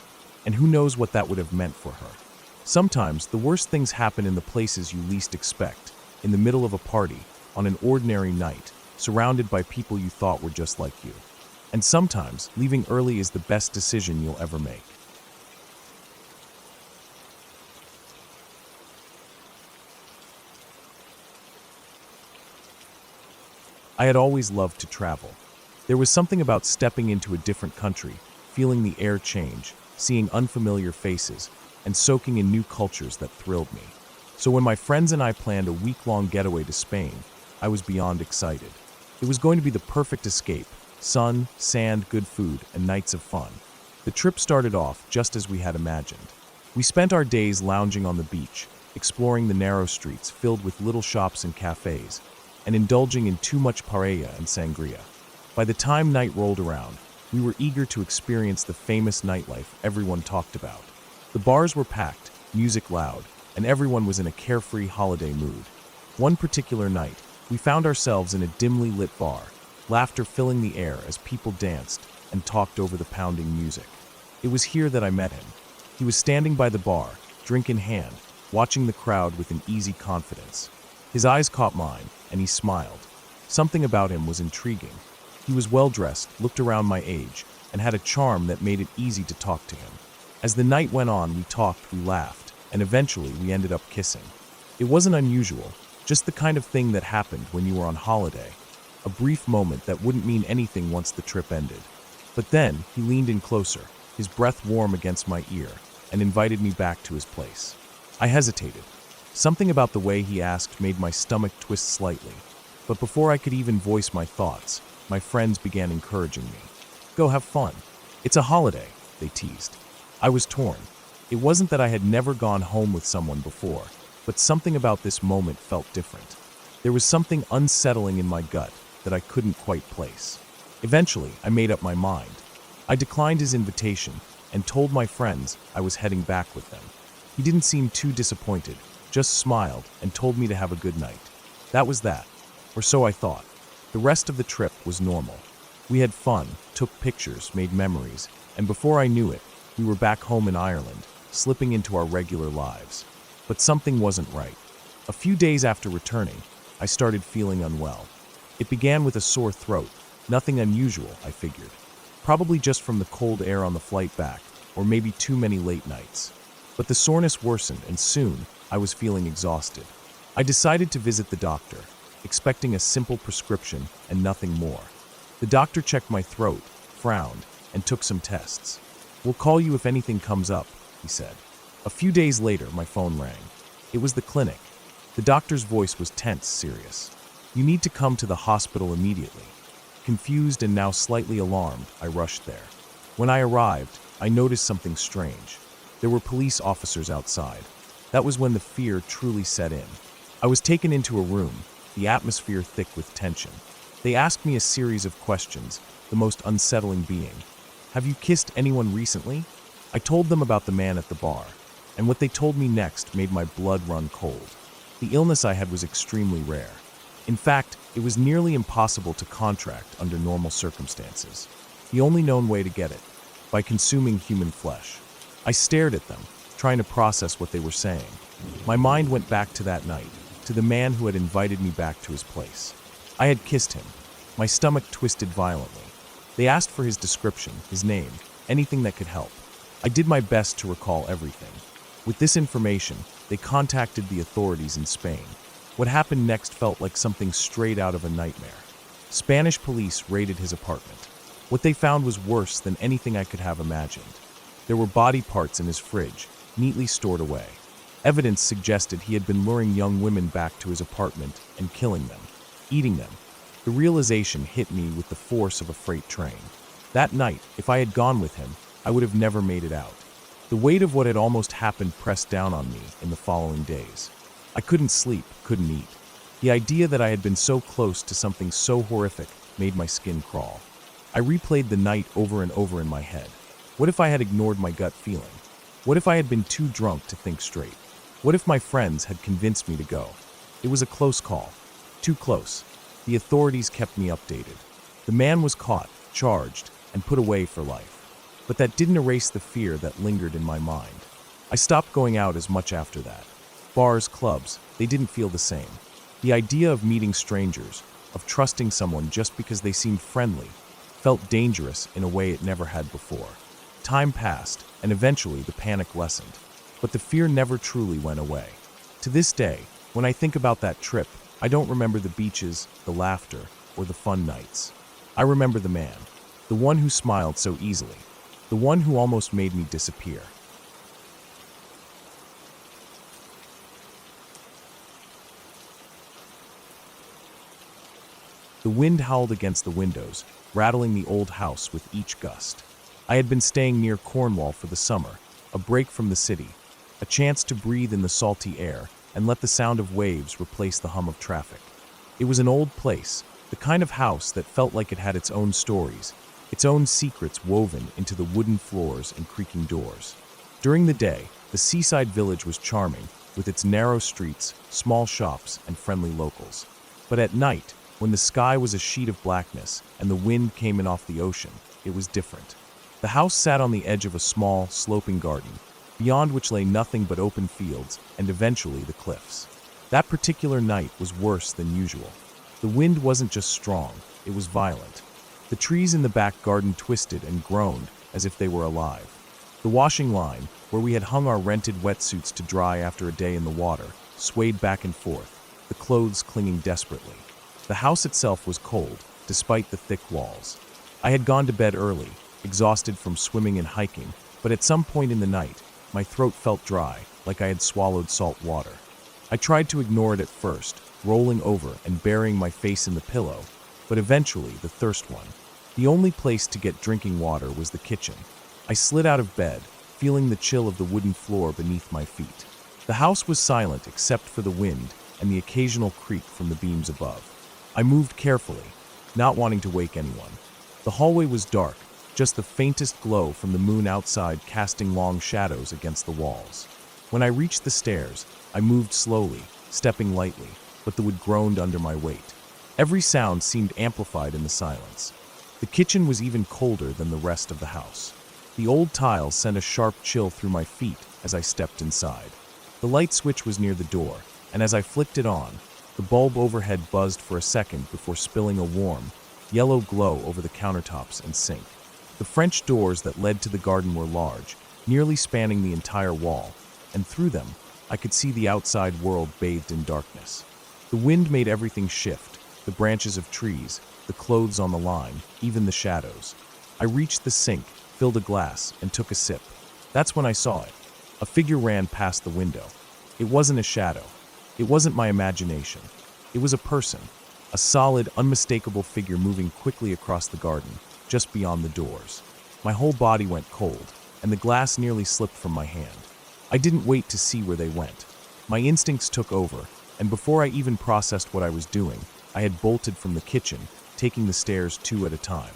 And who knows what that would have meant for her. Sometimes, the worst things happen in the places you least expect, in the middle of a party, on an ordinary night, surrounded by people you thought were just like you. And sometimes, leaving early is the best decision you'll ever make. I had always loved to travel. There was something about stepping into a different country, feeling the air change, seeing unfamiliar faces, and soaking in new cultures that thrilled me. So when my friends and I planned a week-long getaway to Spain, I was beyond excited. It was going to be the perfect escape: sun, sand, good food, and nights of fun. The trip started off just as we had imagined. We spent our days lounging on the beach, exploring the narrow streets filled with little shops and cafes, and indulging in too much paella and sangria. By the time night rolled around, we were eager to experience the famous nightlife everyone talked about. The bars were packed, music loud, and everyone was in a carefree holiday mood. One particular night, we found ourselves in a dimly lit bar, laughter filling the air as people danced and talked over the pounding music. It was here that I met him. He was standing by the bar, drink in hand, watching the crowd with an easy confidence. His eyes caught mine, and he smiled. Something about him was intriguing. He was well-dressed, looked around my age, and had a charm that made it easy to talk to him. As the night went on, we talked, we laughed, and eventually we ended up kissing. It wasn't unusual, just the kind of thing that happened when you were on holiday. A brief moment that wouldn't mean anything once the trip ended. But then, he leaned in closer, his breath warm against my ear, and invited me back to his place. I hesitated. Something about the way he asked made my stomach twist slightly. But before I could even voice my thoughts, my friends began encouraging me. Go have fun. It's a holiday, they teased. I was torn. It wasn't that I had never gone home with someone before, but something about this moment felt different. There was something unsettling in my gut that I couldn't quite place. Eventually, I made up my mind. I declined his invitation and told my friends I was heading back with them. He didn't seem too disappointed, just smiled and told me to have a good night. That was that, or so I thought. The rest of the trip was normal. We had fun, took pictures, made memories, and before I knew it, we were back home in Ireland, slipping into our regular lives. But something wasn't right. A few days after returning, I started feeling unwell. It began with a sore throat, nothing unusual, I figured. Probably just from the cold air on the flight back, or maybe too many late nights. But the soreness worsened, and soon, I was feeling exhausted. I decided to visit the doctor, expecting a simple prescription and nothing more. The doctor checked my throat, frowned, and took some tests. We'll call you if anything comes up, he said. A few days later, my phone rang. It was the clinic. The doctor's voice was tense, serious. You need to come to the hospital immediately. Confused and now slightly alarmed, I rushed there. When I arrived, I noticed something strange. There were police officers outside. That was when the fear truly set in. I was taken into a room, the atmosphere thick with tension. They asked me a series of questions, the most unsettling being. Have you kissed anyone recently? I told them about the man at the bar, and what they told me next made my blood run cold. The illness I had was extremely rare. In fact, it was nearly impossible to contract under normal circumstances. The only known way to get it, by consuming human flesh. I stared at them, trying to process what they were saying. My mind went back to that night, to the man who had invited me back to his place. I had kissed him. My stomach twisted violently. They asked for his description, his name, anything that could help. I did my best to recall everything. With this information, they contacted the authorities in Spain. What happened next felt like something straight out of a nightmare. Spanish police raided his apartment. What they found was worse than anything I could have imagined. There were body parts in his fridge, neatly stored away. Evidence suggested he had been luring young women back to his apartment and killing them, eating them. The realization hit me with the force of a freight train. That night, if I had gone with him, I would have never made it out. The weight of what had almost happened pressed down on me in the following days. I couldn't sleep, couldn't eat. The idea that I had been so close to something so horrific made my skin crawl. I replayed the night over and over in my head. What if I had ignored my gut feeling? What if I had been too drunk to think straight? What if my friends had convinced me to go? It was a close call. Too close. The authorities kept me updated. The man was caught, charged, and put away for life. But that didn't erase the fear that lingered in my mind. I stopped going out as much after that. Bars, clubs, they didn't feel the same. The idea of meeting strangers, of trusting someone just because they seemed friendly, felt dangerous in a way it never had before. Time passed, and eventually the panic lessened. But the fear never truly went away. To this day, when I think about that trip, I don't remember the beaches, the laughter, or the fun nights. I remember the man, the one who smiled so easily, the one who almost made me disappear. The wind howled against the windows, rattling the old house with each gust. I had been staying near Cornwall for the summer, a break from the city, a chance to breathe in the salty air and let the sound of waves replace the hum of traffic. It was an old place, the kind of house that felt like it had its own stories, its own secrets woven into the wooden floors and creaking doors. During the day, the seaside village was charming, with its narrow streets, small shops, and friendly locals. But at night, when the sky was a sheet of blackness and the wind came in off the ocean, it was different. The house sat on the edge of a small, sloping garden, beyond which lay nothing but open fields and eventually the cliffs. That particular night was worse than usual. The wind wasn't just strong, it was violent. The trees in the back garden twisted and groaned as if they were alive. The washing line, where we had hung our rented wetsuits to dry after a day in the water, swayed back and forth, the clothes clinging desperately. The house itself was cold, despite the thick walls. I had gone to bed early, exhausted from swimming and hiking, but at some point in the night, my throat felt dry, like I had swallowed salt water. I tried to ignore it at first, rolling over and burying my face in the pillow, but eventually the thirst won. The only place to get drinking water was the kitchen. I slid out of bed, feeling the chill of the wooden floor beneath my feet. The house was silent except for the wind and the occasional creak from the beams above. I moved carefully, not wanting to wake anyone. The hallway was dark, just the faintest glow from the moon outside casting long shadows against the walls. When I reached the stairs, I moved slowly, stepping lightly, but the wood groaned under my weight. Every sound seemed amplified in the silence. The kitchen was even colder than the rest of the house. The old tiles sent a sharp chill through my feet as I stepped inside. The light switch was near the door, and as I flicked it on, the bulb overhead buzzed for a second before spilling a warm, yellow glow over the countertops and sink. The French doors that led to the garden were large, nearly spanning the entire wall, and through them, I could see the outside world bathed in darkness. The wind made everything shift, the branches of trees, the clothes on the line, even the shadows. I reached the sink, filled a glass, and took a sip. That's when I saw it. A figure ran past the window. It wasn't a shadow. It wasn't my imagination. It was a person, a solid, unmistakable figure moving quickly across the garden, just beyond the doors. My whole body went cold, and the glass nearly slipped from my hand. I didn't wait to see where they went. My instincts took over, and before I even processed what I was doing, I had bolted from the kitchen, taking the stairs 2 at a time.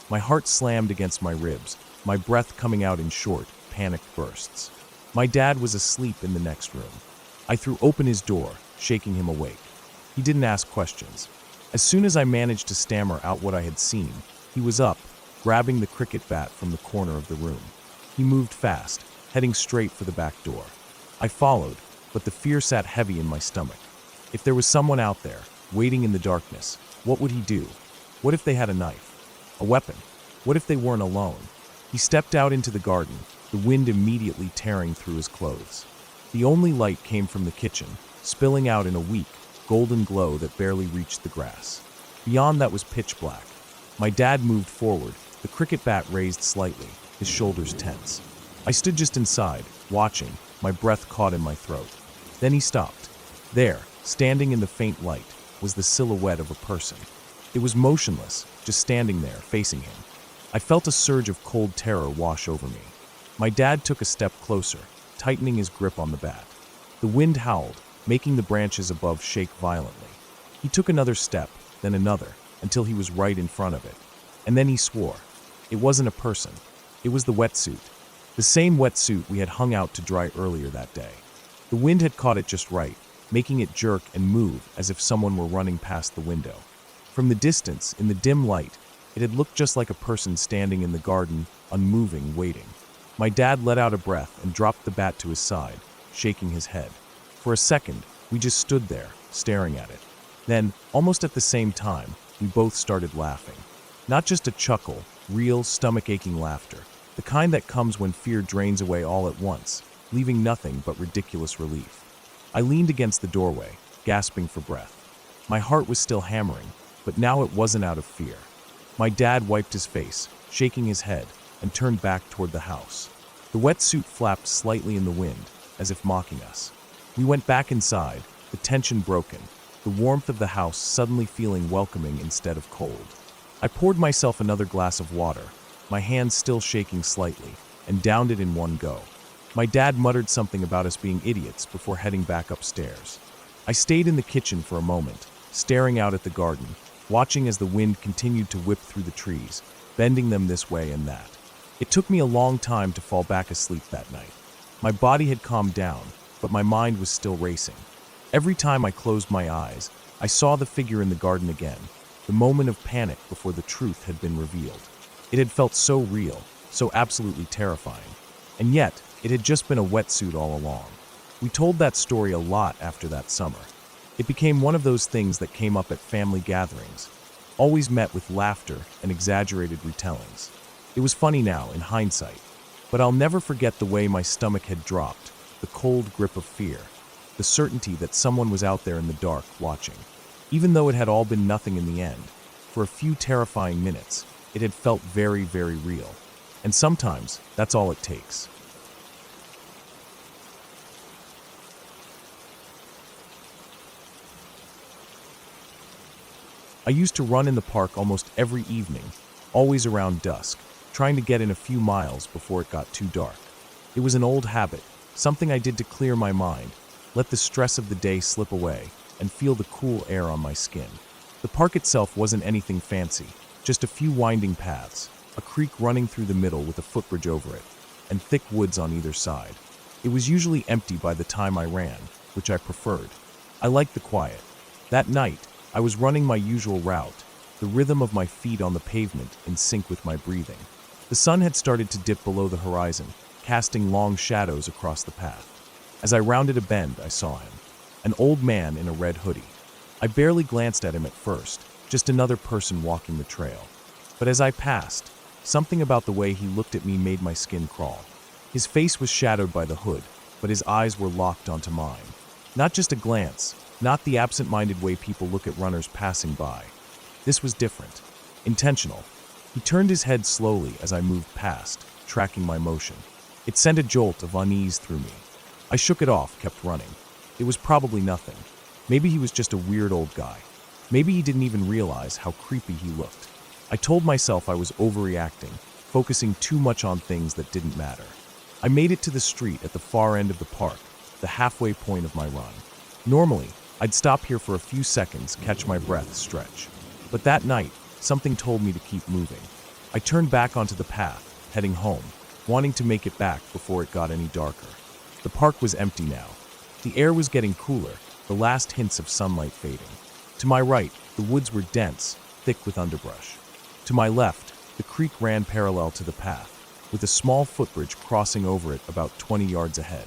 My heart slammed against my ribs, my breath coming out in short, panicked bursts. My dad was asleep in the next room. I threw open his door, shaking him awake. He didn't ask questions. As soon as I managed to stammer out what I had seen, he was up, grabbing the cricket bat from the corner of the room. He moved fast, heading straight for the back door. I followed, but the fear sat heavy in my stomach. If there was someone out there, waiting in the darkness, what would he do? What if they had a knife? A weapon? What if they weren't alone? He stepped out into the garden, the wind immediately tearing through his clothes. The only light came from the kitchen, spilling out in a weak, golden glow that barely reached the grass. Beyond that was pitch black. My dad moved forward, the cricket bat raised slightly, his shoulders tense. I stood just inside, watching, my breath caught in my throat. Then he stopped. There, standing in the faint light, was the silhouette of a person. It was motionless, just standing there, facing him. I felt a surge of cold terror wash over me. My dad took a step closer, tightening his grip on the bat. The wind howled, making the branches above shake violently. He took another step, then another, until he was right in front of it. And then he swore. It wasn't a person. It was the wetsuit. The same wetsuit we had hung out to dry earlier that day. The wind had caught it just right, making it jerk and move as if someone were running past the window. From the distance, in the dim light, it had looked just like a person standing in the garden, unmoving, waiting. My dad let out a breath and dropped the bat to his side, shaking his head. For a second, we just stood there, staring at it. Then, almost at the same time, we both started laughing. Not just a chuckle, real, stomach-aching laughter. The kind that comes when fear drains away all at once, leaving nothing but ridiculous relief. I leaned against the doorway, gasping for breath. My heart was still hammering, but now it wasn't out of fear. My dad wiped his face, shaking his head, and turned back toward the house. The wetsuit flapped slightly in the wind, as if mocking us. We went back inside, the tension broken, the warmth of the house suddenly feeling welcoming instead of cold. I poured myself another glass of water, my hands still shaking slightly, and downed it in one go. My dad muttered something about us being idiots before heading back upstairs. I stayed in the kitchen for a moment, staring out at the garden, watching as the wind continued to whip through the trees, bending them this way and that. It took me a long time to fall back asleep that night. My body had calmed down, but my mind was still racing. Every time I closed my eyes, I saw the figure in the garden again, the moment of panic before the truth had been revealed. It had felt so real, so absolutely terrifying. And yet, it had just been a wetsuit all along. We told that story a lot after that summer. It became one of those things that came up at family gatherings, always met with laughter and exaggerated retellings. It was funny now, in hindsight, but I'll never forget the way my stomach had dropped, the cold grip of fear, the certainty that someone was out there in the dark watching. Even though it had all been nothing in the end, for a few terrifying minutes, it had felt very, very real. And sometimes, that's all it takes. I used to run in the park almost every evening, always around dusk, trying to get in a few miles before it got too dark. It was an old habit, something I did to clear my mind, let the stress of the day slip away, and feel the cool air on my skin. The park itself wasn't anything fancy, just a few winding paths, a creek running through the middle with a footbridge over it, and thick woods on either side. It was usually empty by the time I ran, which I preferred. I liked the quiet. That night, I was running my usual route, the rhythm of my feet on the pavement in sync with my breathing. The sun had started to dip below the horizon, casting long shadows across the path. As I rounded a bend, I saw him, an old man in a red hoodie. I barely glanced at him at first, just another person walking the trail. But as I passed, something about the way he looked at me made my skin crawl. His face was shadowed by the hood, but his eyes were locked onto mine. Not just a glance, not the absent-minded way people look at runners passing by. This was different, intentional. He turned his head slowly as I moved past, tracking my motion. It sent a jolt of unease through me. I shook it off, kept running. It was probably nothing. Maybe he was just a weird old guy. Maybe he didn't even realize how creepy he looked. I told myself I was overreacting, focusing too much on things that didn't matter. I made it to the street at the far end of the park, the halfway point of my run. Normally, I'd stop here for a few seconds, catch my breath, stretch. But that night, something told me to keep moving. I turned back onto the path, heading home, wanting to make it back before it got any darker. The park was empty now. The air was getting cooler, the last hints of sunlight fading. To my right, the woods were dense, thick with underbrush. To my left, the creek ran parallel to the path, with a small footbridge crossing over it about 20 yards ahead.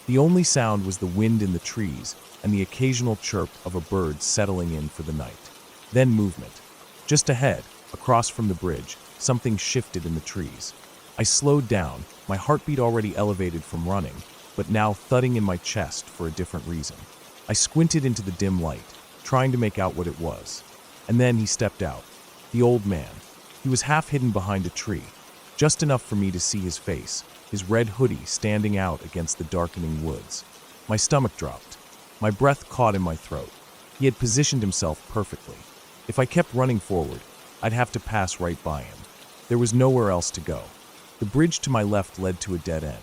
The only sound was the wind in the trees and the occasional chirp of a bird settling in for the night. Then movement. Just ahead, across from the bridge, something shifted in the trees. I slowed down, my heartbeat already elevated from running, but now thudding in my chest for a different reason. I squinted into the dim light, trying to make out what it was. And then he stepped out. The old man. He was half hidden behind a tree, just enough for me to see his face, his red hoodie standing out against the darkening woods. My stomach dropped. My breath caught in my throat. He had positioned himself perfectly. If I kept running forward, I'd have to pass right by him. There was nowhere else to go. The bridge to my left led to a dead end.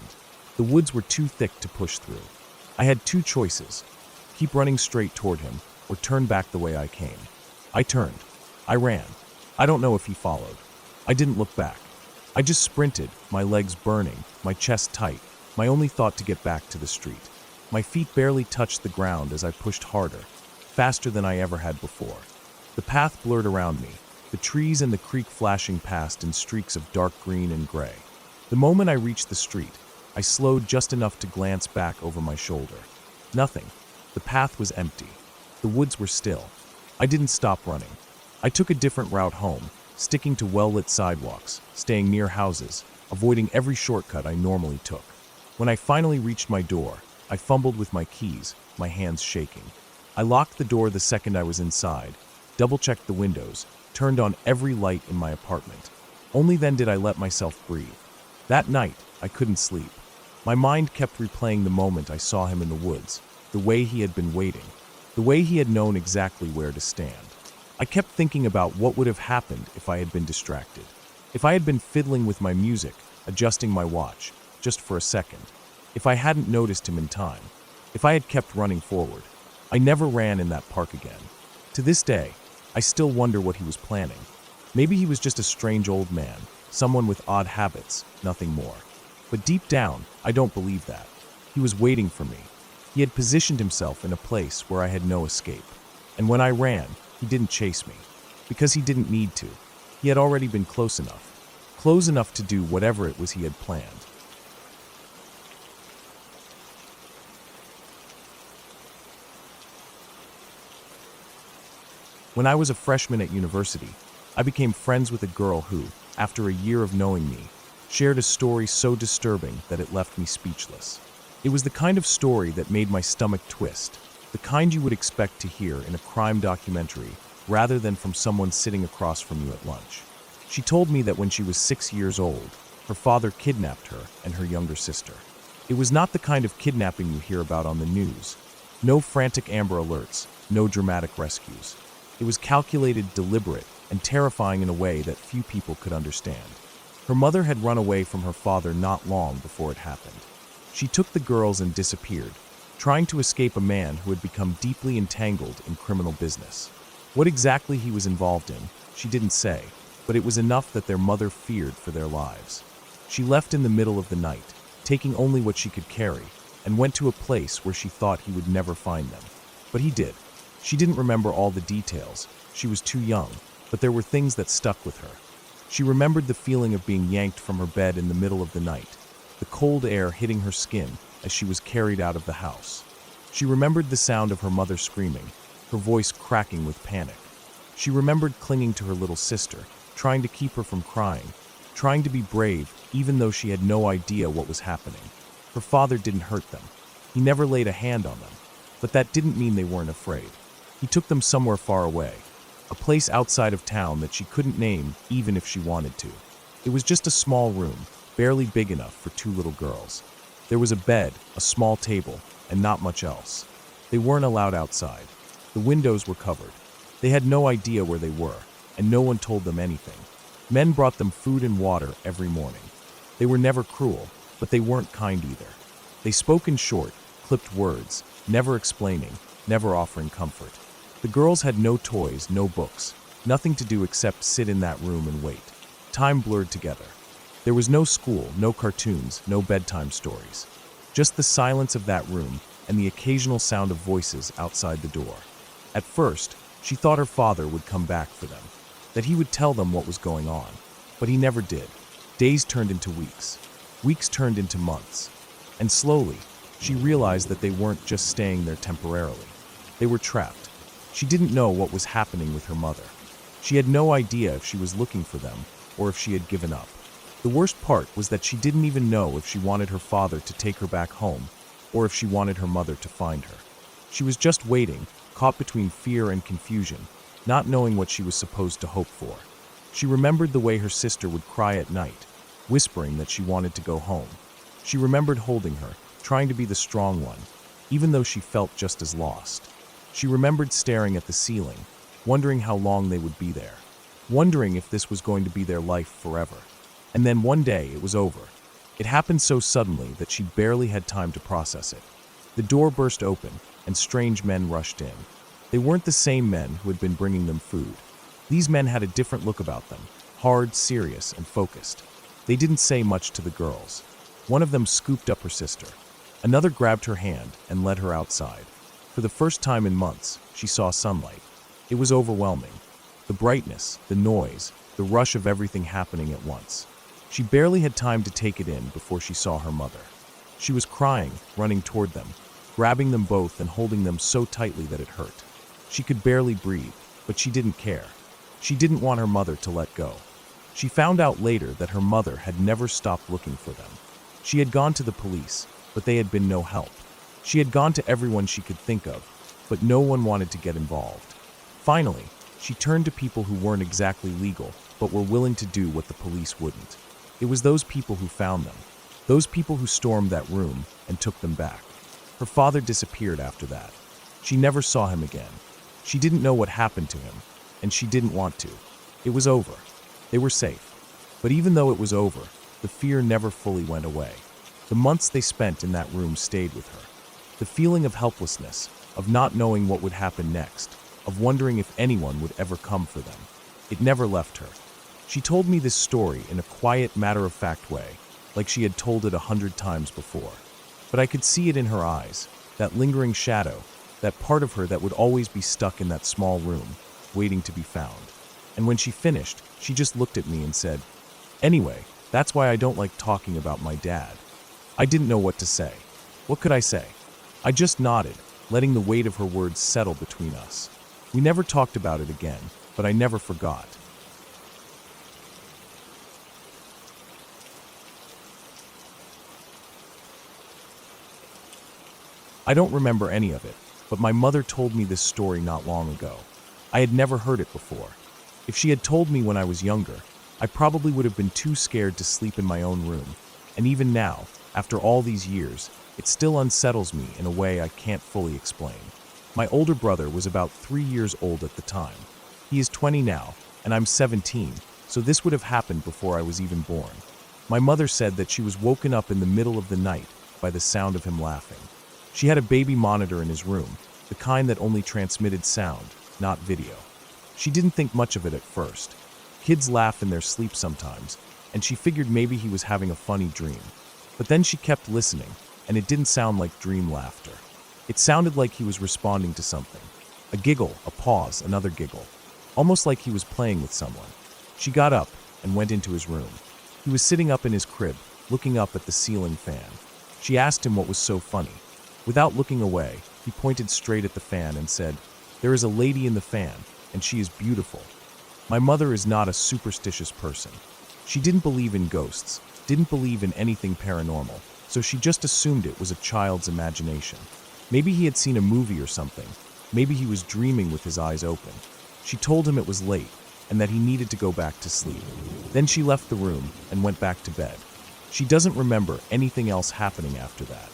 The woods were too thick to push through. I had two choices: keep running straight toward him, or turn back the way I came. I turned. I ran. I don't know if he followed. I didn't look back. I just sprinted, my legs burning, my chest tight, my only thought to get back to the street. My feet barely touched the ground as I pushed harder, faster than I ever had before. The path blurred around me, the trees and the creek flashing past in streaks of dark green and gray. The moment I reached the street, I slowed just enough to glance back over my shoulder. Nothing. The path was empty. The woods were still. I didn't stop running. I took a different route home, sticking to well-lit sidewalks, staying near houses, avoiding every shortcut I normally took. When I finally reached my door, I fumbled with my keys, my hands shaking. I locked the door the second I was inside, double-checked the windows, turned on every light in my apartment. Only then did I let myself breathe. That night, I couldn't sleep. My mind kept replaying the moment I saw him in the woods, the way he had been waiting, the way he had known exactly where to stand. I kept thinking about what would have happened if I had been distracted. If I had been fiddling with my music, adjusting my watch, just for a second. if I hadn't noticed him in time, if I had kept running forward. I never ran in that park again. To this day, I still wonder what he was planning. Maybe he was just a strange old man, someone with odd habits, nothing more. But deep down, I don't believe that. He was waiting for me. He had positioned himself in a place where I had no escape. And when I ran, he didn't chase me. Because he didn't need to. He had already been close enough to do whatever it was he had planned. When I was a freshman at university, I became friends with a girl who, after a year of knowing me, shared a story so disturbing that it left me speechless. It was the kind of story that made my stomach twist, the kind you would expect to hear in a crime documentary rather than from someone sitting across from you at lunch. She told me that when she was 6 years old, her father kidnapped her and her younger sister. It was not the kind of kidnapping you hear about on the news. No frantic Amber Alerts, no dramatic rescues. It was calculated, deliberate, and terrifying in a way that few people could understand. Her mother had run away from her father not long before it happened. She took the girls and disappeared, trying to escape a man who had become deeply entangled in criminal business. What exactly he was involved in, she didn't say, but it was enough that their mother feared for their lives. She left in the middle of the night, taking only what she could carry, and went to a place where she thought he would never find them. But he did. She didn't remember all the details. She was too young, but there were things that stuck with her. She remembered the feeling of being yanked from her bed in the middle of the night, the cold air hitting her skin as she was carried out of the house. She remembered the sound of her mother screaming, her voice cracking with panic. She remembered clinging to her little sister, trying to keep her from crying, trying to be brave even though she had no idea what was happening. Her father didn't hurt them. He never laid a hand on them, but that didn't mean they weren't afraid. He took them somewhere far away, a place outside of town that she couldn't name even if she wanted to. It was just a small room, barely big enough for 2 little girls. There was a bed, a small table, and not much else. They weren't allowed outside. The windows were covered. They had no idea where they were, and no one told them anything. Men brought them food and water every morning. They were never cruel, but they weren't kind either. They spoke in short, clipped words, never explaining, never offering comfort. The girls had no toys, no books, nothing to do except sit in that room and wait. Time blurred together. There was no school, no cartoons, no bedtime stories. Just the silence of that room and the occasional sound of voices outside the door. At first, she thought her father would come back for them, that he would tell them what was going on. But he never did. Days turned into weeks. Weeks turned into months. And slowly, she realized that they weren't just staying there temporarily. They were trapped. She didn't know what was happening with her mother. She had no idea if she was looking for them or if she had given up. The worst part was that she didn't even know if she wanted her father to take her back home or if she wanted her mother to find her. She was just waiting, caught between fear and confusion, not knowing what she was supposed to hope for. She remembered the way her sister would cry at night, whispering that she wanted to go home. She remembered holding her, trying to be the strong one, even though she felt just as lost. She remembered staring at the ceiling, wondering how long they would be there, wondering if this was going to be their life forever. And then one day it was over. It happened so suddenly that she barely had time to process it. The door burst open, and strange men rushed in. They weren't the same men who had been bringing them food. These men had a different look about them, hard, serious, and focused. They didn't say much to the girls. One of them scooped up her sister. Another grabbed her hand and led her outside. For the first time in months, she saw sunlight. It was overwhelming. The brightness, the noise, the rush of everything happening at once. She barely had time to take it in before she saw her mother. She was crying, running toward them, grabbing them both and holding them so tightly that it hurt. She could barely breathe, but she didn't care. She didn't want her mother to let go. She found out later that her mother had never stopped looking for them. She had gone to the police, but they had been no help. She had gone to everyone she could think of, but no one wanted to get involved. Finally, she turned to people who weren't exactly legal, but were willing to do what the police wouldn't. It was those people who found them, those people who stormed that room and took them back. Her father disappeared after that. She never saw him again. She didn't know what happened to him, and she didn't want to. It was over. They were safe. But even though it was over, the fear never fully went away. The months they spent in that room stayed with her. The feeling of helplessness, of not knowing what would happen next, of wondering if anyone would ever come for them. It never left her. She told me this story in a quiet, matter-of-fact way, like she had told it 100 times before. But I could see it in her eyes, that lingering shadow, that part of her that would always be stuck in that small room, waiting to be found. And when she finished, she just looked at me and said, "Anyway, that's why I don't like talking about my dad." I didn't know what to say. What could I say? I just nodded, letting the weight of her words settle between us. We never talked about it again, but I never forgot. I don't remember any of it, but my mother told me this story not long ago. I had never heard it before. If she had told me when I was younger, I probably would have been too scared to sleep in my own room. And even now, after all these years, it still unsettles me in a way I can't fully explain. My older brother was about 3 years old at the time. He is 20 now, and I'm 17, so this would have happened before I was even born. My mother said that she was woken up in the middle of the night by the sound of him laughing. She had a baby monitor in his room, the kind that only transmitted sound, not video. She didn't think much of it at first. Kids laugh in their sleep sometimes, and she figured maybe he was having a funny dream. But then she kept listening, and it didn't sound like dream laughter. It sounded like he was responding to something. A giggle, a pause, another giggle. Almost like he was playing with someone. She got up and went into his room. He was sitting up in his crib, looking up at the ceiling fan. She asked him what was so funny. Without looking away, he pointed straight at the fan and said, "There is a lady in the fan, and she is beautiful." My mother is not a superstitious person. She didn't believe in ghosts, didn't believe in anything paranormal, so she just assumed it was a child's imagination. Maybe he had seen a movie or something. Maybe he was dreaming with his eyes open. She told him it was late and that he needed to go back to sleep. Then she left the room and went back to bed. She doesn't remember anything else happening after that.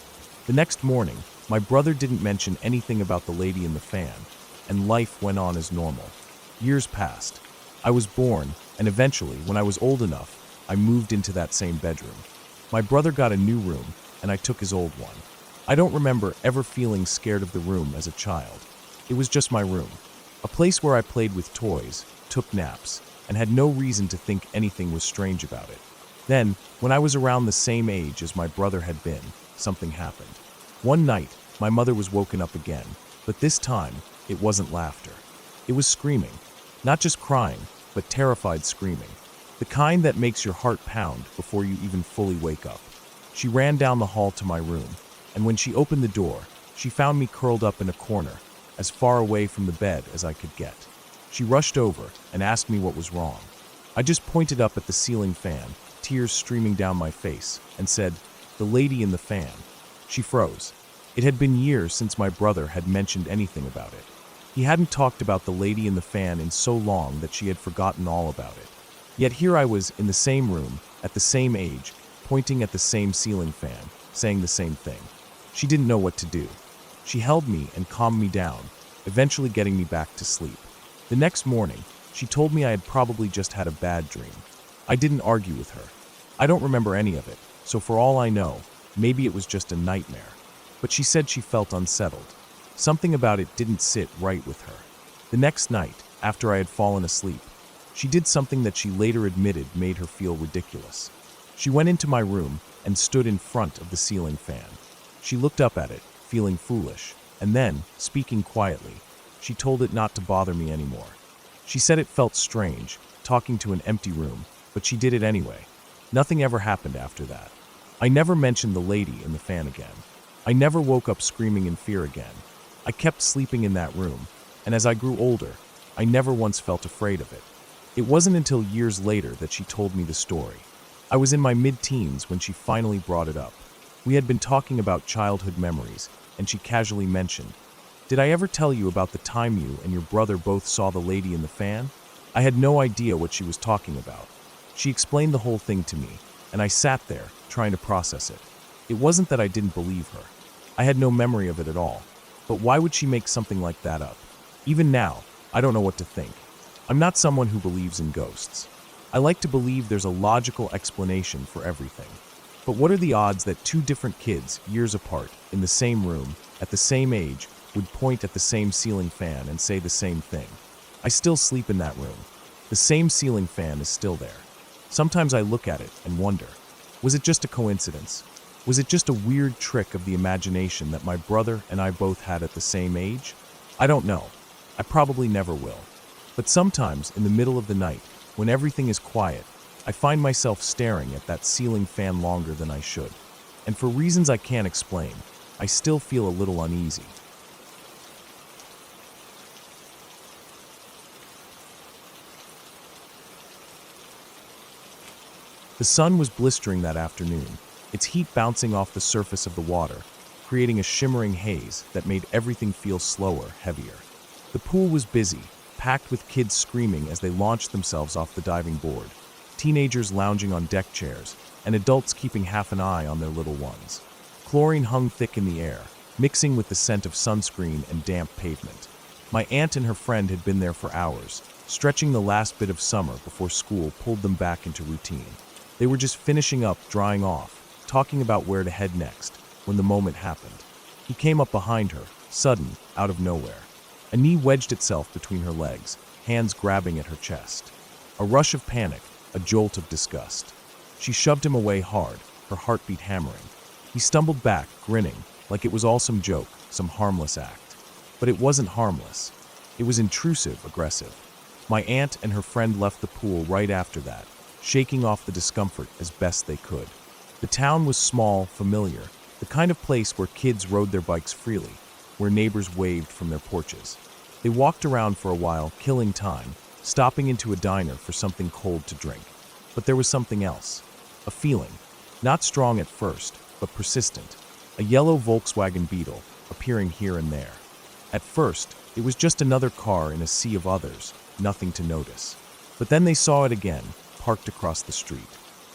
The next morning, my brother didn't mention anything about the lady in the fan, and life went on as normal. Years passed. I was born, and eventually, when I was old enough, I moved into that same bedroom. My brother got a new room, and I took his old one. I don't remember ever feeling scared of the room as a child. It was just my room, a place where I played with toys, took naps, and had no reason to think anything was strange about it. Then, when I was around the same age as my brother had been, something happened. One night, my mother was woken up again, but this time, it wasn't laughter. It was screaming. Not just crying, but terrified screaming. The kind that makes your heart pound before you even fully wake up. She ran down the hall to my room, and when she opened the door, she found me curled up in a corner, as far away from the bed as I could get. She rushed over and asked me what was wrong. I just pointed up at the ceiling fan, tears streaming down my face, and said, "The lady in the fan." She froze. It had been years since my brother had mentioned anything about it. He hadn't talked about the lady in the fan in so long that she had forgotten all about it. Yet here I was in the same room, at the same age, pointing at the same ceiling fan, saying the same thing. She didn't know what to do. She held me and calmed me down, eventually getting me back to sleep. The next morning, she told me I had probably just had a bad dream. I didn't argue with her. I don't remember any of it, so for all I know, maybe it was just a nightmare. But she said she felt unsettled. Something about it didn't sit right with her. The next night, after I had fallen asleep, she did something that she later admitted made her feel ridiculous. She went into my room and stood in front of the ceiling fan. She looked up at it, feeling foolish, and then, speaking quietly, she told it not to bother me anymore. She said it felt strange, talking to an empty room, but she did it anyway. Nothing ever happened after that. I never mentioned the lady in the fan again. I never woke up screaming in fear again. I kept sleeping in that room, and as I grew older, I never once felt afraid of it. It wasn't until years later that she told me the story. I was in my mid-teens when she finally brought it up. We had been talking about childhood memories, and she casually mentioned, "Did I ever tell you about the time you and your brother both saw the lady in the fan?" I had no idea what she was talking about. She explained the whole thing to me, and I sat there, trying to process it. It wasn't that I didn't believe her. I had no memory of it at all. But why would she make something like that up? Even now, I don't know what to think. I'm not someone who believes in ghosts. I like to believe there's a logical explanation for everything. But what are the odds that two different kids, years apart, in the same room, at the same age, would point at the same ceiling fan and say the same thing? I still sleep in that room. The same ceiling fan is still there. Sometimes I look at it and wonder, was it just a coincidence? Was it just a weird trick of the imagination that my brother and I both had at the same age? I don't know. I probably never will. But sometimes, in the middle of the night, when everything is quiet, I find myself staring at that ceiling fan longer than I should. And for reasons I can't explain, I still feel a little uneasy. The sun was blistering that afternoon, its heat bouncing off the surface of the water, creating a shimmering haze that made everything feel slower, heavier. The pool was busy, packed with kids screaming as they launched themselves off the diving board, teenagers lounging on deck chairs, and adults keeping half an eye on their little ones. Chlorine hung thick in the air, mixing with the scent of sunscreen and damp pavement. My aunt and her friend had been there for hours, stretching the last bit of summer before school pulled them back into routine. They were just finishing up, drying off, talking about where to head next, when the moment happened. He came up behind her, sudden, out of nowhere. A knee wedged itself between her legs, hands grabbing at her chest. A rush of panic, a jolt of disgust. She shoved him away hard, her heartbeat hammering. He stumbled back, grinning, like it was all some joke, some harmless act. But it wasn't harmless. It was intrusive, aggressive. My aunt and her friend left the pool right after that, shaking off the discomfort as best they could. The town was small, familiar, the kind of place where kids rode their bikes freely, where neighbors waved from their porches. They walked around for a while, killing time, stopping into a diner for something cold to drink. But there was something else. A feeling, not strong at first, but persistent. A yellow Volkswagen Beetle, appearing here and there. At first, it was just another car in a sea of others, nothing to notice. But then they saw it again, parked across the street.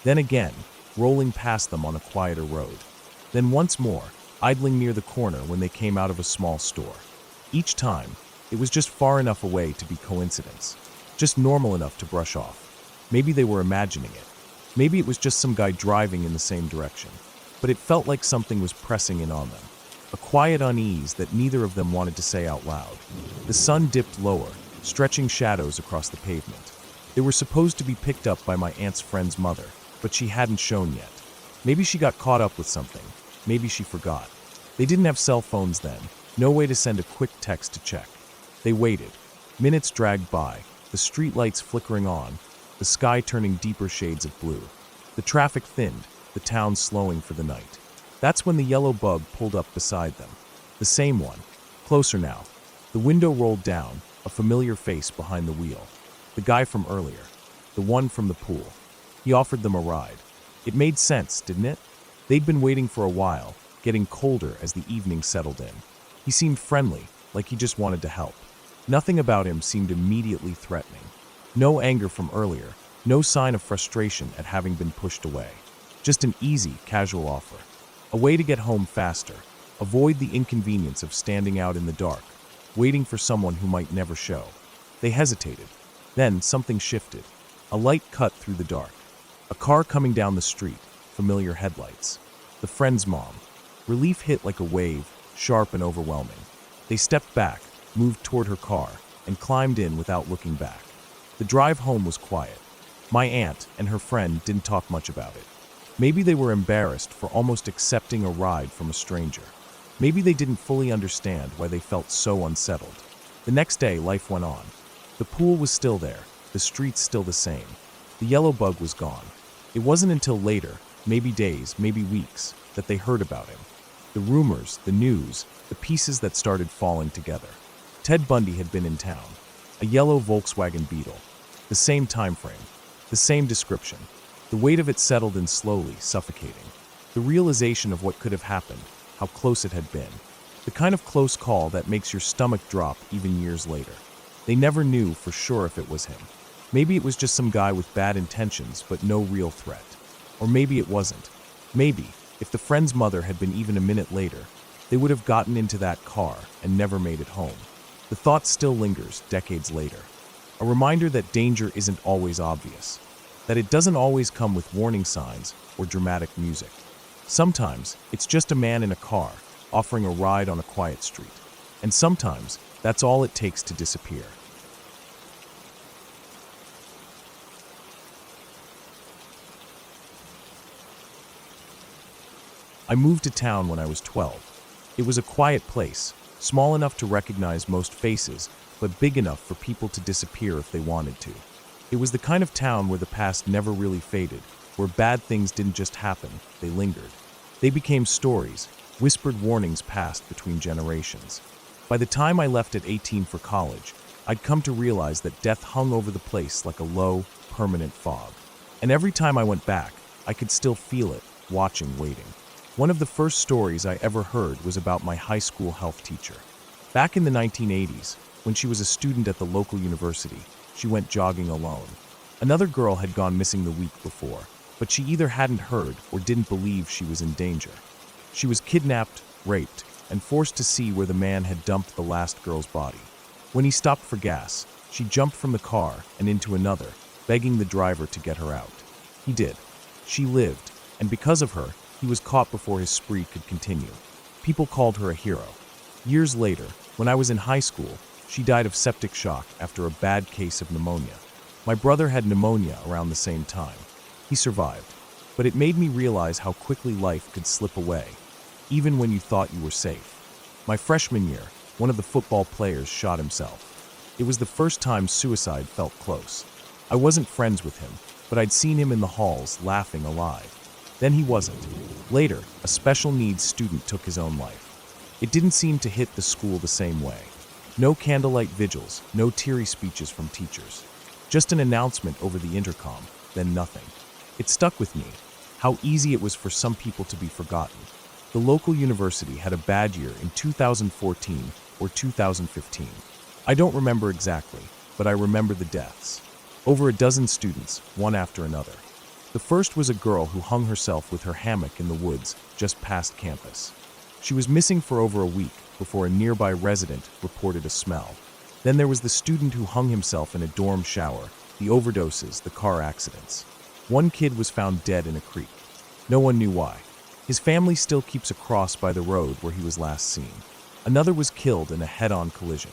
Then again, rolling past them on a quieter road. Then once more, idling near the corner when they came out of a small store. Each time, it was just far enough away to be coincidence. Just normal enough to brush off. Maybe they were imagining it. Maybe it was just some guy driving in the same direction. But it felt like something was pressing in on them. A quiet unease that neither of them wanted to say out loud. The sun dipped lower, stretching shadows across the pavement. They were supposed to be picked up by my aunt's friend's mother, but she hadn't shown yet. Maybe she got caught up with something. Maybe she forgot. They didn't have cell phones then, no way to send a quick text to check. They waited. Minutes dragged by, the streetlights flickering on, the sky turning deeper shades of blue. The traffic thinned, the town slowing for the night. That's when the yellow bug pulled up beside them. The same one. Closer now. The window rolled down, a familiar face behind the wheel. The guy from earlier. The one from the pool. He offered them a ride. It made sense, didn't it? They'd been waiting for a while, getting colder as the evening settled in. He seemed friendly, like he just wanted to help. Nothing about him seemed immediately threatening. No anger from earlier, no sign of frustration at having been pushed away. Just an easy, casual offer. A way to get home faster, avoid the inconvenience of standing out in the dark, waiting for someone who might never show. They hesitated. Then something shifted. A light cut through the dark. A car coming down the street, familiar headlights. The friend's mom. Relief hit like a wave, sharp and overwhelming. They stepped back, moved toward her car, and climbed in without looking back. The drive home was quiet. My aunt and her friend didn't talk much about it. Maybe they were embarrassed for almost accepting a ride from a stranger. Maybe they didn't fully understand why they felt so unsettled. The next day, life went on. The pool was still there, the streets still the same. The yellow bug was gone. It wasn't until later, maybe days, maybe weeks, that they heard about him. The rumors, the news, the pieces that started falling together. Ted Bundy had been in town. A yellow Volkswagen Beetle. The same time frame. The same description. The weight of it settled in slowly, suffocating. The realization of what could have happened, how close it had been. The kind of close call that makes your stomach drop even years later. They never knew for sure if it was him. Maybe it was just some guy with bad intentions but no real threat. Or maybe it wasn't. Maybe, if the friend's mother had been even a minute later, they would have gotten into that car and never made it home. The thought still lingers decades later. A reminder that danger isn't always obvious. that it doesn't always come with warning signs or dramatic music. Sometimes it's just a man in a car offering a ride on a quiet street. And sometimes that's all it takes to disappear. I moved to town when I was 12. It was a quiet place, small enough to recognize most faces, but big enough for people to disappear if they wanted to. It was the kind of town where the past never really faded, where bad things didn't just happen, they lingered. They became stories, whispered warnings passed between generations. By the time I left at 18 for college, I'd come to realize that death hung over the place like a low, permanent fog. And every time I went back, I could still feel it, watching, waiting. One of the first stories I ever heard was about my high school health teacher. Back in the 1980s, when she was a student at the local university, she went jogging alone. Another girl had gone missing the week before, but she either hadn't heard or didn't believe she was in danger. She was kidnapped, raped, and forced to see where the man had dumped the last girl's body. When he stopped for gas, she jumped from the car and into another, begging the driver to get her out. He did. She lived, and because of her, he was caught before his spree could continue. People called her a hero. Years later, when I was in high school, she died of septic shock after a bad case of pneumonia. My brother had pneumonia around the same time. He survived, but it made me realize how quickly life could slip away, even when you thought you were safe. My freshman year, one of the football players shot himself. It was the first time suicide felt close. I wasn't friends with him, but I'd seen him in the halls laughing alive. Then he wasn't. Later, a special needs student took his own life. It didn't seem to hit the school the same way. No candlelight vigils, no teary speeches from teachers. Just an announcement over the intercom, then nothing. It stuck with me, how easy it was for some people to be forgotten. The local university had a bad year in 2014 or 2015. I don't remember exactly, but I remember the deaths. Over a dozen students, one after another. The first was a girl who hung herself with her hammock in the woods just past campus. She was missing for over a week before a nearby resident reported a smell. Then there was the student who hung himself in a dorm shower, the overdoses, the car accidents. One kid was found dead in a creek. No one knew why. His family still keeps a cross by the road where he was last seen. Another was killed in a head-on collision.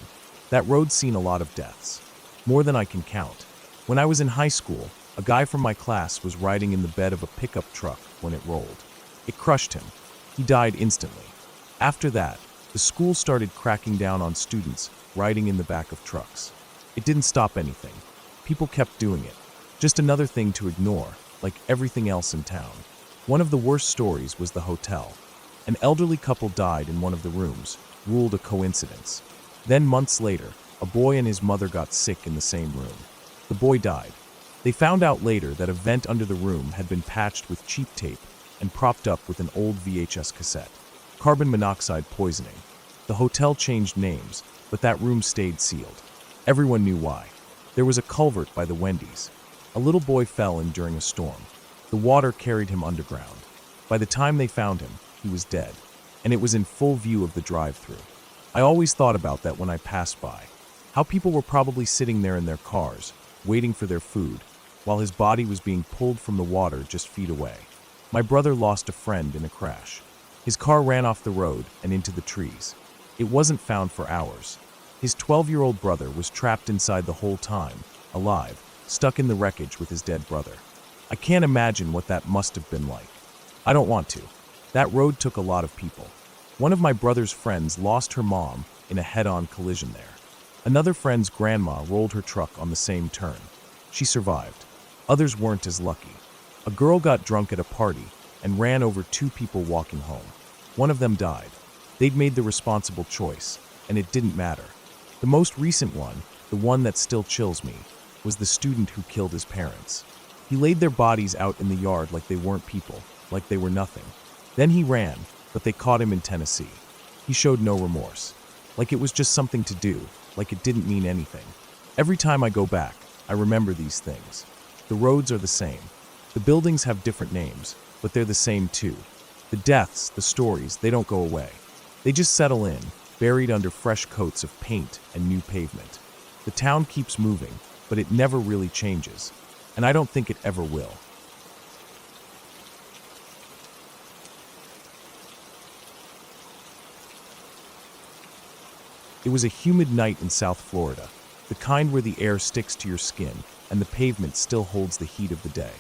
That road's seen a lot of deaths. More than I can count. When I was in high school, a guy from my class was riding in the bed of a pickup truck when it rolled. It crushed him. He died instantly. After that, the school started cracking down on students riding in the back of trucks. It didn't stop anything. People kept doing it. Just another thing to ignore, like everything else in town. One of the worst stories was the hotel. An elderly couple died in one of the rooms, ruled a coincidence. Then months later, a boy and his mother got sick in the same room. The boy died. They found out later that a vent under the room had been patched with cheap tape and propped up with an old VHS cassette. Carbon monoxide poisoning. The hotel changed names, but that room stayed sealed. Everyone knew why. There was a culvert by the Wendy's. A little boy fell in during a storm. The water carried him underground. By the time they found him, he was dead, and it was in full view of the drive-thru. I always thought about that when I passed by. How people were probably sitting there in their cars, waiting for their food, while his body was being pulled from the water just feet away. My brother lost a friend in a crash. His car ran off the road and into the trees. It wasn't found for hours. His 12-year-old brother was trapped inside the whole time, alive, stuck in the wreckage with his dead brother. I can't imagine what that must have been like. I don't want to. That road took a lot of people. One of my brother's friends lost her mom in a head-on collision there. Another friend's grandma rolled her truck on the same turn. She survived. Others weren't as lucky. A girl got drunk at a party and ran over two people walking home. One of them died. They'd made the responsible choice, and it didn't matter. The most recent one, the one that still chills me, was the student who killed his parents. He laid their bodies out in the yard like they weren't people, like they were nothing. Then he ran, but they caught him in Tennessee. He showed no remorse. Like it was just something to do, like it didn't mean anything. Every time I go back, I remember these things. The roads are the same. The buildings have different names, but they're the same too. The deaths, the stories, they don't go away. They just settle in, buried under fresh coats of paint and new pavement. The town keeps moving, but it never really changes. and I don't think it ever will. It was a humid night in South Florida, the kind where the air sticks to your skin and the pavement still holds the heat of the day.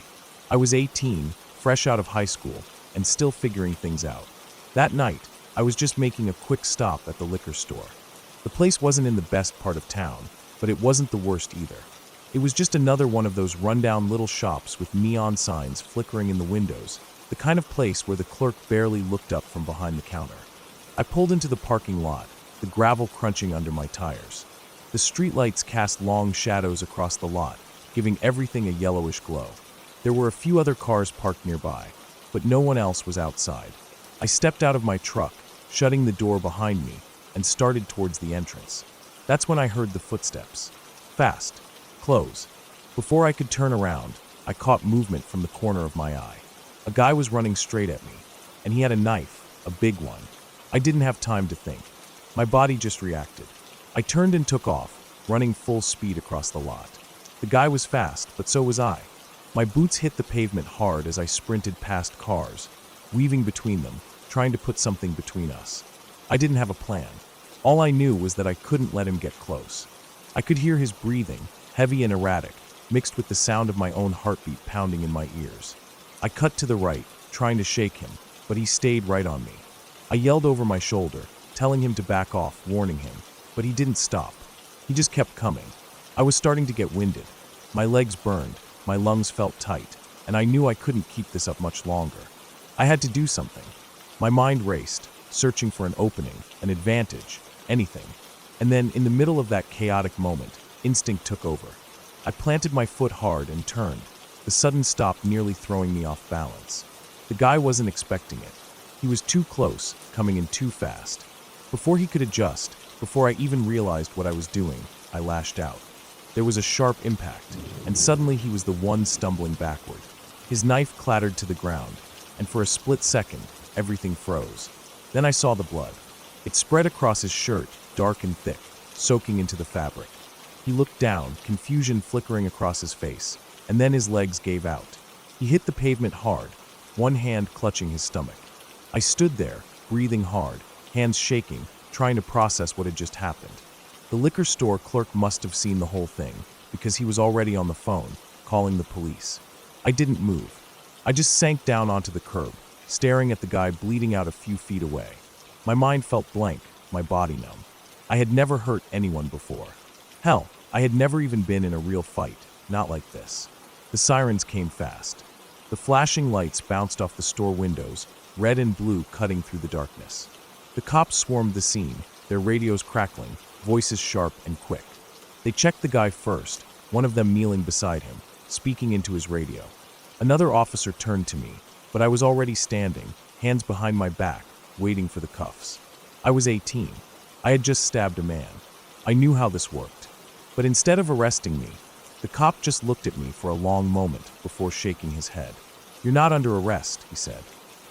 I was 18, fresh out of high school, and still figuring things out. That night, I was just making a quick stop at the liquor store. The place wasn't in the best part of town, but it wasn't the worst either. It was just another one of those rundown little shops with neon signs flickering in the windows, the kind of place where the clerk barely looked up from behind the counter. I pulled into the parking lot, the gravel crunching under my tires. The streetlights cast long shadows across the lot, giving everything a yellowish glow. There were a few other cars parked nearby, but no one else was outside. I stepped out of my truck, shutting the door behind me, and started towards the entrance. That's when I heard the footsteps. Fast. Close. Before I could turn around, I caught movement from the corner of my eye. A guy was running straight at me, and he had a knife, a big one. I didn't have time to think. My body just reacted. I turned and took off, running full speed across the lot. The guy was fast, but so was I. My boots hit the pavement hard as I sprinted past cars, weaving between them, trying to put something between us. I didn't have a plan. All I knew was that I couldn't let him get close. I could hear his breathing, heavy and erratic, mixed with the sound of my own heartbeat pounding in my ears. I cut to the right, trying to shake him, but he stayed right on me. I yelled over my shoulder, telling him to back off, warning him, but he didn't stop. He just kept coming. I was starting to get winded. My legs burned, my lungs felt tight, and I knew I couldn't keep this up much longer. I had to do something. My mind raced, searching for an opening, an advantage, anything. And then, in the middle of that chaotic moment, instinct took over. I planted my foot hard and turned, the sudden stop nearly throwing me off balance. The guy wasn't expecting it. He was too close, coming in too fast. Before he could adjust, before I even realized what I was doing, I lashed out. There was a sharp impact, and suddenly he was the one stumbling backward. His knife clattered to the ground, and for a split second, everything froze. Then I saw the blood. It spread across his shirt, dark and thick, soaking into the fabric. He looked down, confusion flickering across his face, and then his legs gave out. He hit the pavement hard, one hand clutching his stomach. I stood there, breathing hard, hands shaking, trying to process what had just happened. The liquor store clerk must have seen the whole thing, because he was already on the phone, calling the police. I didn't move. I just sank down onto the curb, staring at the guy bleeding out a few feet away. My mind felt blank, my body numb. I had never hurt anyone before. Hell, I had never even been in a real fight, not like this. The sirens came fast. The flashing lights bounced off the store windows, red and blue cutting through the darkness. The cops swarmed the scene, their radios crackling, voices sharp and quick. They checked the guy first, one of them kneeling beside him, speaking into his radio. Another officer turned to me, but I was already standing, hands behind my back, waiting for the cuffs. I was 18. I had just stabbed a man. I knew how this worked. But instead of arresting me, the cop just looked at me for a long moment before shaking his head. "You're not under arrest," he said.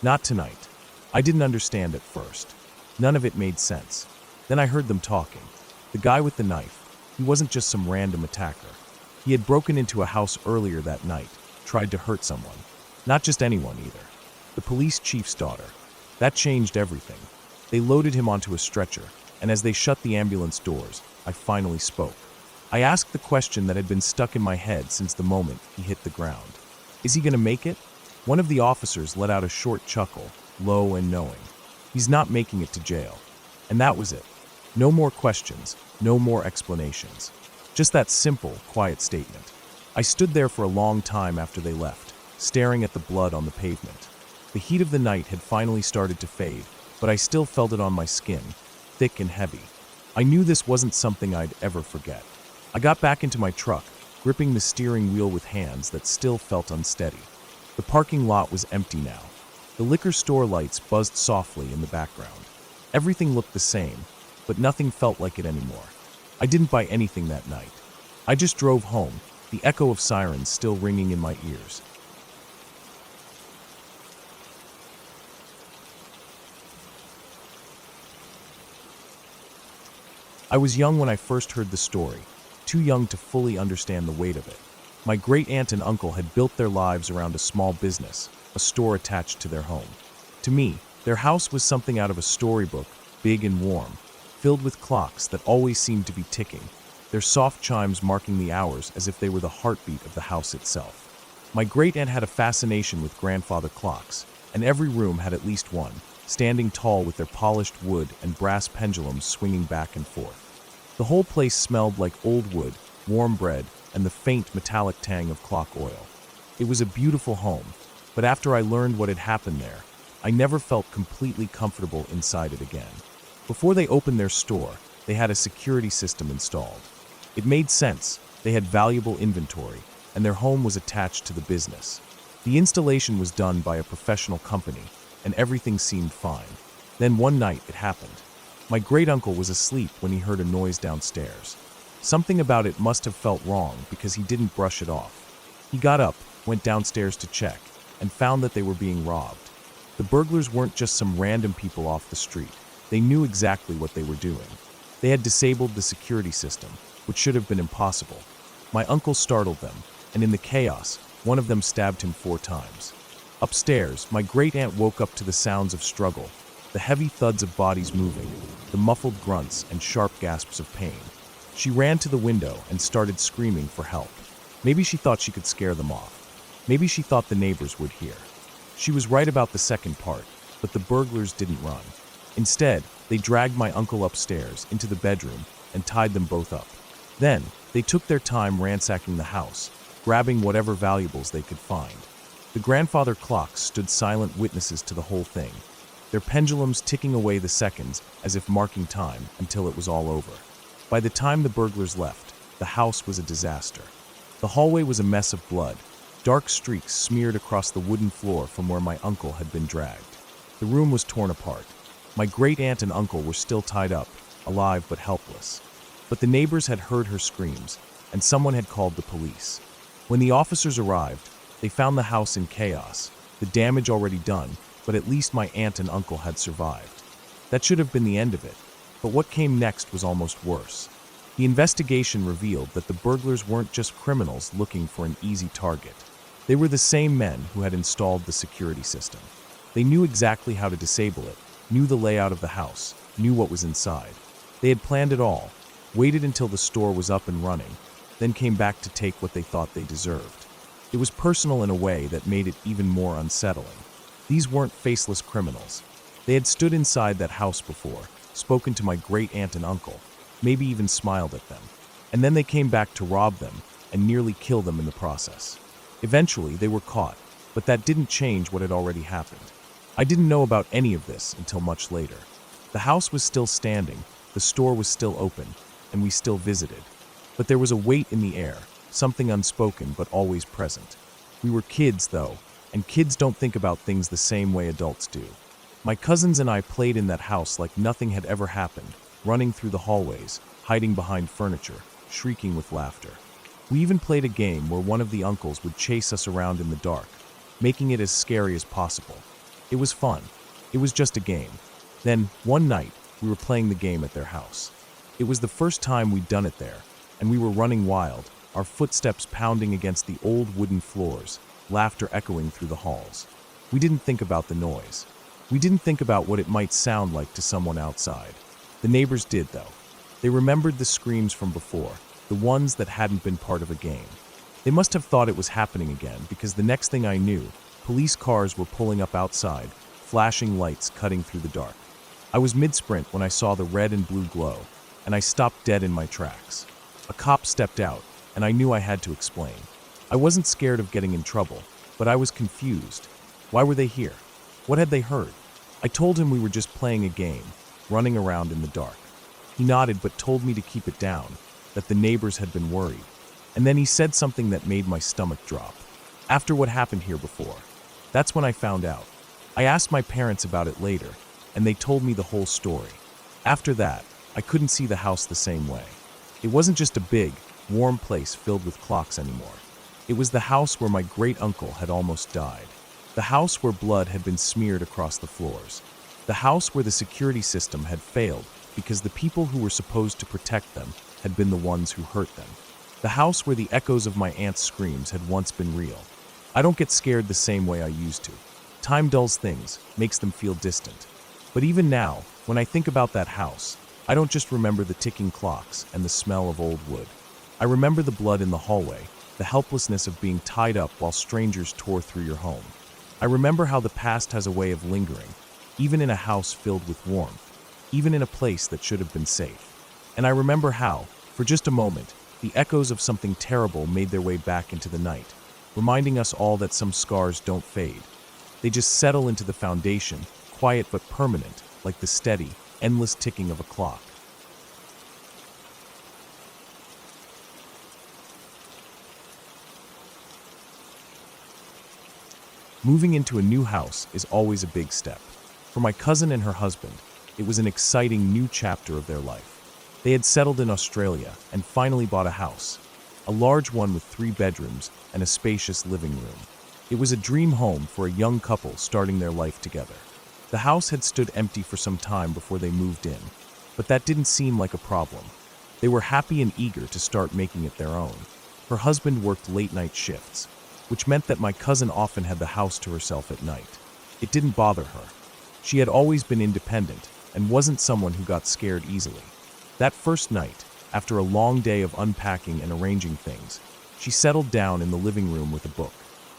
"Not tonight." I didn't understand at first. None of it made sense. Then I heard them talking. The guy with the knife, he wasn't just some random attacker. He had broken into a house earlier that night, tried to hurt someone. Not just anyone either. The police chief's daughter. That changed everything. They loaded him onto a stretcher, and as they shut the ambulance doors, I finally spoke. I asked the question that had been stuck in my head since the moment he hit the ground. "Is he gonna make it?" One of the officers let out a short chuckle, low and knowing. "He's not making it to jail." And that was it. No more questions, no more explanations. Just that simple, quiet statement. I stood there for a long time after they left, staring at the blood on the pavement. The heat of the night had finally started to fade, but I still felt it on my skin, thick and heavy. I knew this wasn't something I'd ever forget. I got back into my truck, gripping the steering wheel with hands that still felt unsteady. The parking lot was empty now. The liquor store lights buzzed softly in the background. Everything looked the same, but nothing felt like it anymore. I didn't buy anything that night. I just drove home, the echo of sirens still ringing in my ears. I was young when I first heard the story, too young to fully understand the weight of it. My great aunt and uncle had built their lives around a small business, a store attached to their home. To me, their house was something out of a storybook, big and warm, filled with clocks that always seemed to be ticking, their soft chimes marking the hours as if they were the heartbeat of the house itself. My great aunt had a fascination with grandfather clocks, and every room had at least one, standing tall with their polished wood and brass pendulums swinging back and forth. The whole place smelled like old wood, warm bread, and the faint metallic tang of clock oil. It was a beautiful home, but after I learned what had happened there, I never felt completely comfortable inside it again. Before they opened their store, they had a security system installed. It made sense. They had valuable inventory, and their home was attached to the business. The installation was done by a professional company, and everything seemed fine. Then one night it happened. My great-uncle was asleep when he heard a noise downstairs. Something about it must have felt wrong because he didn't brush it off. He got up, went downstairs to check, and found that they were being robbed. The burglars weren't just some random people off the street. They knew exactly what they were doing. They had disabled the security system, which should have been impossible. My uncle startled them, and in the chaos, one of them stabbed him 4 times. Upstairs, my great-aunt woke up to the sounds of struggle, the heavy thuds of bodies moving, the muffled grunts and sharp gasps of pain. She ran to the window and started screaming for help. Maybe she thought she could scare them off. Maybe she thought the neighbors would hear. She was right about the second part, but the burglars didn't run. Instead, they dragged my uncle upstairs into the bedroom and tied them both up. Then, they took their time ransacking the house, grabbing whatever valuables they could find. The grandfather clocks stood silent witnesses to the whole thing, their pendulums ticking away the seconds as if marking time until it was all over. By the time the burglars left, the house was a disaster. The hallway was a mess of blood, dark streaks smeared across the wooden floor from where my uncle had been dragged. The room was torn apart. My great-aunt and uncle were still tied up, alive but helpless. But the neighbors had heard her screams, and someone had called the police. When the officers arrived, they found the house in chaos, the damage already done, but at least my aunt and uncle had survived. That should have been the end of it, but what came next was almost worse. The investigation revealed that the burglars weren't just criminals looking for an easy target. They were the same men who had installed the security system. They knew exactly how to disable it, knew the layout of the house, knew what was inside. They had planned it all, waited until the store was up and running, then came back to take what they thought they deserved. It was personal in a way that made it even more unsettling. These weren't faceless criminals. They had stood inside that house before, spoken to my great-aunt and uncle, maybe even smiled at them. And then they came back to rob them and nearly kill them in the process. Eventually, they were caught, but that didn't change what had already happened. I didn't know about any of this until much later. The house was still standing, the store was still open, and we still visited. But there was a weight in the air, something unspoken but always present. We were kids, though, and kids don't think about things the same way adults do. My cousins and I played in that house like nothing had ever happened, running through the hallways, hiding behind furniture, shrieking with laughter. We even played a game where one of the uncles would chase us around in the dark, making it as scary as possible. It was fun. It was just a game. Then, one night, we were playing the game at their house. It was the first time we'd done it there, and we were running wild, our footsteps pounding against the old wooden floors, laughter echoing through the halls. We didn't think about the noise. We didn't think about what it might sound like to someone outside. The neighbors did, though. They remembered the screams from before, the ones that hadn't been part of a game. They must have thought it was happening again, because the next thing I knew, police cars were pulling up outside, flashing lights cutting through the dark. I was mid-sprint when I saw the red and blue glow, and I stopped dead in my tracks. A cop stepped out, and I knew I had to explain. I wasn't scared of getting in trouble, but I was confused. Why were they here? What had they heard? I told him we were just playing a game, running around in the dark. He nodded but told me to keep it down, that the neighbors had been worried. And then he said something that made my stomach drop. After what happened here before. That's when I found out. I asked my parents about it later, and they told me the whole story. After that, I couldn't see the house the same way. It wasn't just a big, warm place filled with clocks anymore. It was the house where my great-uncle had almost died. The house where blood had been smeared across the floors. The house where the security system had failed because the people who were supposed to protect them had been the ones who hurt them. The house where the echoes of my aunt's screams had once been real. I don't get scared the same way I used to. Time dulls things, makes them feel distant. But even now, when I think about that house, I don't just remember the ticking clocks and the smell of old wood. I remember the blood in the hallway, the helplessness of being tied up while strangers tore through your home. I remember how the past has a way of lingering, even in a house filled with warmth, even in a place that should have been safe. And I remember how, for just a moment, the echoes of something terrible made their way back into the night, reminding us all that some scars don't fade. They just settle into the foundation, quiet but permanent, like the steady, endless ticking of a clock. Moving into a new house is always a big step. For my cousin and her husband, it was an exciting new chapter of their life. They had settled in Australia and finally bought a house, a large one with 3 bedrooms and a spacious living room. It was a dream home for a young couple starting their life together. The house had stood empty for some time before they moved in, but that didn't seem like a problem. They were happy and eager to start making it their own. Her husband worked late-night shifts, which meant that my cousin often had the house to herself at night. It didn't bother her. She had always been independent and wasn't someone who got scared easily. That first night, after a long day of unpacking and arranging things, she settled down in the living room with a book.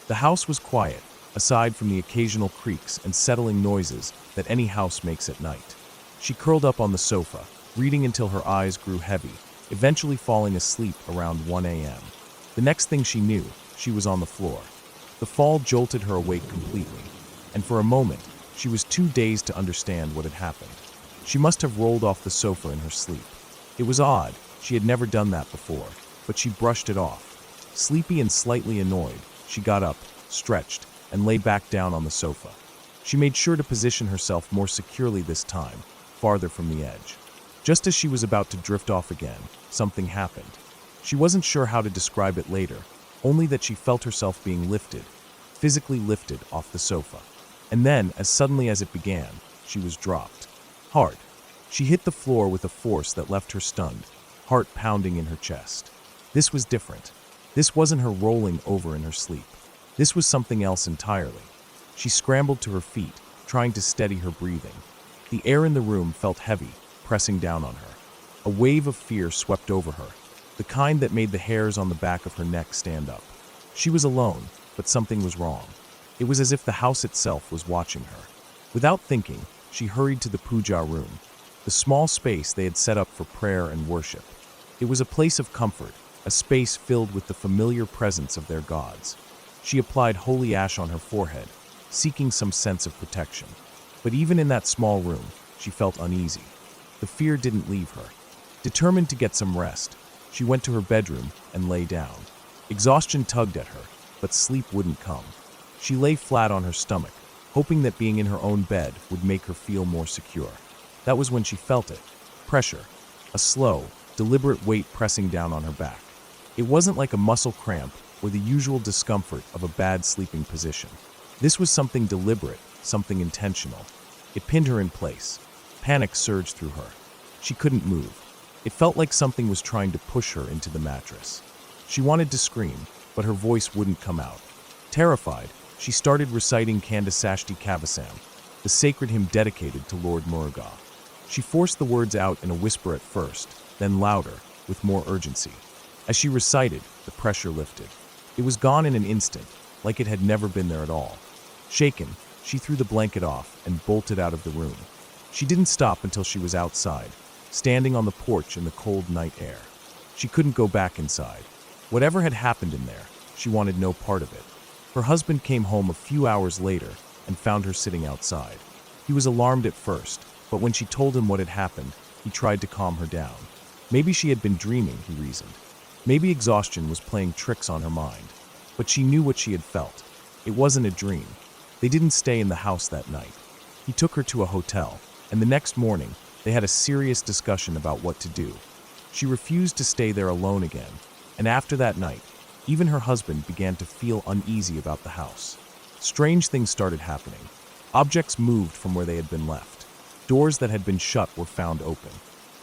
The house was quiet, aside from the occasional creaks and settling noises that any house makes at night. She curled up on the sofa, reading until her eyes grew heavy, eventually falling asleep around 1 a.m. The next thing she knew, she was on the floor. The fall jolted her awake completely, and for a moment, she was too dazed to understand what had happened. She must have rolled off the sofa in her sleep. It was odd, she had never done that before, but she brushed it off. Sleepy and slightly annoyed, she got up, stretched, and lay back down on the sofa. She made sure to position herself more securely this time, farther from the edge. Just as she was about to drift off again, something happened. She wasn't sure how to describe it later, only that she felt herself being lifted, physically lifted off the sofa. And then, as suddenly as it began, she was dropped. Hard. She hit the floor with a force that left her stunned, heart pounding in her chest. This was different. This wasn't her rolling over in her sleep. This was something else entirely. She scrambled to her feet, trying to steady her breathing. The air in the room felt heavy, pressing down on her. A wave of fear swept over her, the kind that made the hairs on the back of her neck stand up. She was alone, but something was wrong. It was as if the house itself was watching her. Without thinking, she hurried to the puja room, the small space they had set up for prayer and worship. It was a place of comfort, a space filled with the familiar presence of their gods. She applied holy ash on her forehead, seeking some sense of protection. But even in that small room, she felt uneasy. The fear didn't leave her. Determined to get some rest, she went to her bedroom and lay down. Exhaustion tugged at her, but sleep wouldn't come. She lay flat on her stomach, hoping that being in her own bed would make her feel more secure. That was when she felt it. Pressure. A slow, deliberate weight pressing down on her back. It wasn't like a muscle cramp or the usual discomfort of a bad sleeping position. This was something deliberate, something intentional. It pinned her in place. Panic surged through her. She couldn't move. It felt like something was trying to push her into the mattress. She wanted to scream, but her voice wouldn't come out. Terrified, she started reciting Kandasashti Kavasam, the sacred hymn dedicated to Lord Muruga. She forced the words out in a whisper at first, then louder, with more urgency. As she recited, the pressure lifted. It was gone in an instant, like it had never been there at all. Shaken, she threw the blanket off and bolted out of the room. She didn't stop until she was outside, standing on the porch in the cold night air. She couldn't go back inside. Whatever had happened in there, she wanted no part of it. Her husband came home a few hours later and found her sitting outside. He was alarmed at first, but when she told him what had happened, he tried to calm her down. Maybe she had been dreaming, he reasoned. Maybe exhaustion was playing tricks on her mind. But she knew what she had felt. It wasn't a dream. They didn't stay in the house that night. He took her to a hotel, and the next morning, they had a serious discussion about what to do. She refused to stay there alone again, and after that night, even her husband began to feel uneasy about the house. Strange things started happening. Objects moved from where they had been left. Doors that had been shut were found open.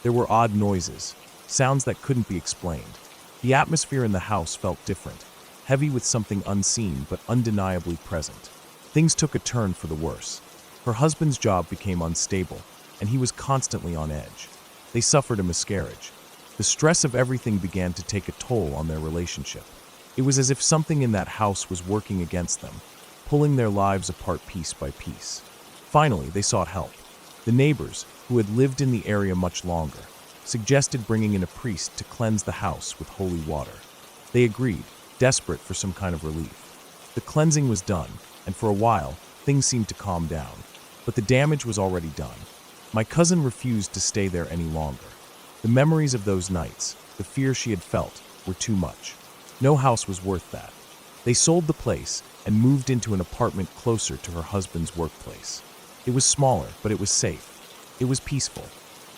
There were odd noises, sounds that couldn't be explained. The atmosphere in the house felt different, heavy with something unseen but undeniably present. Things took a turn for the worse. Her husband's job became unstable, and he was constantly on edge. They suffered a miscarriage. The stress of everything began to take a toll on their relationship. It was as if something in that house was working against them, pulling their lives apart piece by piece. Finally, they sought help. The neighbors, who had lived in the area much longer, suggested bringing in a priest to cleanse the house with holy water. They agreed, desperate for some kind of relief. The cleansing was done, and for a while, things seemed to calm down. But the damage was already done. My cousin refused to stay there any longer. The memories of those nights, the fear she had felt, were too much. No house was worth that. They sold the place and moved into an apartment closer to her husband's workplace. It was smaller, but it was safe. It was peaceful.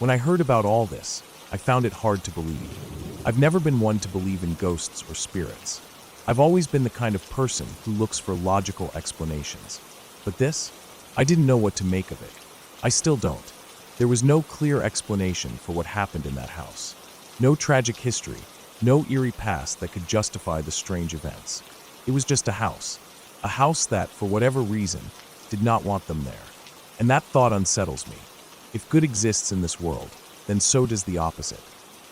When I heard about all this, I found it hard to believe. I've never been one to believe in ghosts or spirits. I've always been the kind of person who looks for logical explanations. But this? I didn't know what to make of it. I still don't. There was no clear explanation for what happened in that house. No tragic history, no eerie past that could justify the strange events. It was just a house that, for whatever reason, did not want them there. And that thought unsettles me. If good exists in this world, then so does the opposite.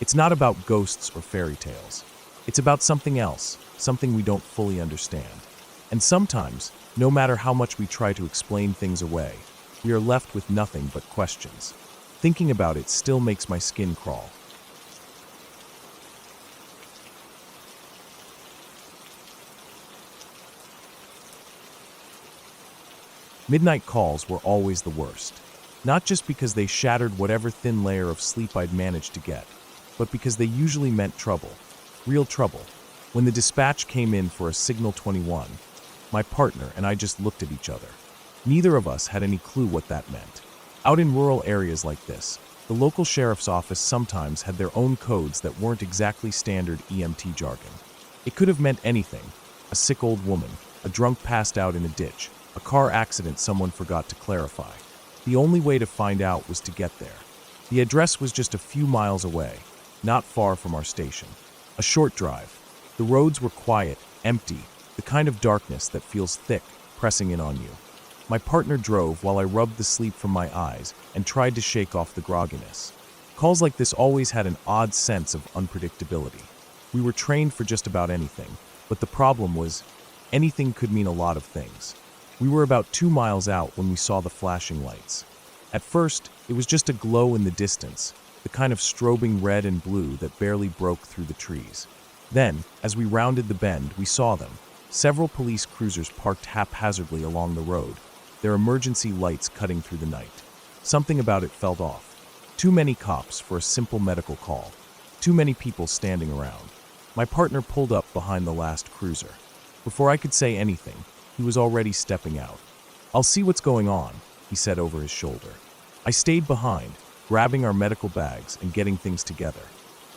It's not about ghosts or fairy tales. It's about something else, something we don't fully understand. And sometimes, no matter how much we try to explain things away, we are left with nothing but questions. Thinking about it still makes my skin crawl. Midnight calls were always the worst. Not just because they shattered whatever thin layer of sleep I'd managed to get, but because they usually meant trouble. Real trouble. When the dispatch came in for a Signal 21, my partner and I just looked at each other. Neither of us had any clue what that meant. Out in rural areas like this, the local sheriff's office sometimes had their own codes that weren't exactly standard EMT jargon. It could have meant anything: a sick old woman, a drunk passed out in a ditch, a car accident someone forgot to clarify. The only way to find out was to get there. The address was just a few miles away, not far from our station. A short drive. The roads were quiet, empty, the kind of darkness that feels thick, pressing in on you. My partner drove while I rubbed the sleep from my eyes and tried to shake off the grogginess. Calls like this always had an odd sense of unpredictability. We were trained for just about anything, but the problem was, anything could mean a lot of things. We were about 2 miles out when we saw the flashing lights. At first, it was just a glow in the distance, the kind of strobing red and blue that barely broke through the trees. Then, as we rounded the bend, we saw them. Several police cruisers parked haphazardly along the road, their emergency lights cutting through the night. Something about it felt off. Too many cops for a simple medical call. Too many people standing around. My partner pulled up behind the last cruiser. Before I could say anything, he was already stepping out. "I'll see what's going on," he said over his shoulder. I stayed behind, grabbing our medical bags and getting things together.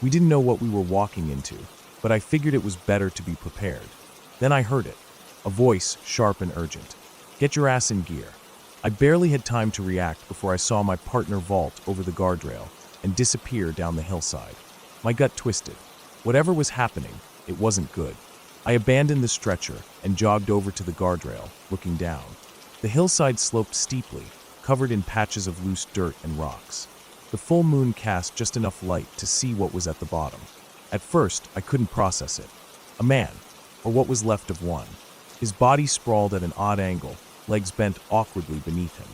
We didn't know what we were walking into, but I figured it was better to be prepared. Then I heard it. A voice, sharp and urgent. "Get your ass in gear." I barely had time to react before I saw my partner vault over the guardrail and disappear down the hillside. My gut twisted. Whatever was happening, it wasn't good. I abandoned the stretcher and jogged over to the guardrail, looking down. The hillside sloped steeply, covered in patches of loose dirt and rocks. The full moon cast just enough light to see what was at the bottom. At first, I couldn't process it. A man, or what was left of one. His body sprawled at an odd angle, legs bent awkwardly beneath him.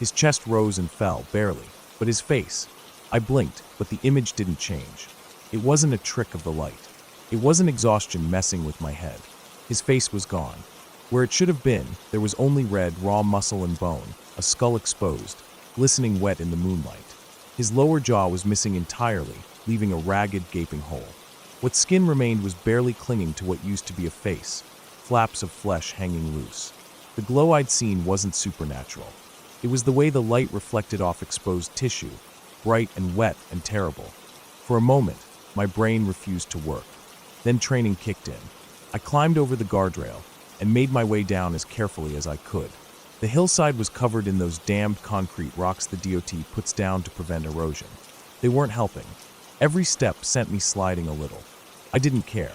His chest rose and fell, barely, but his face. I blinked, but the image didn't change. It wasn't a trick of the light. It wasn't exhaustion messing with my head. His face was gone. Where it should have been, there was only red, raw muscle and bone, a skull exposed, glistening wet in the moonlight. His lower jaw was missing entirely, leaving a ragged, gaping hole. What skin remained was barely clinging to what used to be a face, flaps of flesh hanging loose. The glow I'd seen wasn't supernatural. It was the way the light reflected off exposed tissue, bright and wet and terrible. For a moment, my brain refused to work. Then training kicked in. I climbed over the guardrail and made my way down as carefully as I could. The hillside was covered in those damned concrete rocks the DOT puts down to prevent erosion. They weren't helping. Every step sent me sliding a little. I didn't care.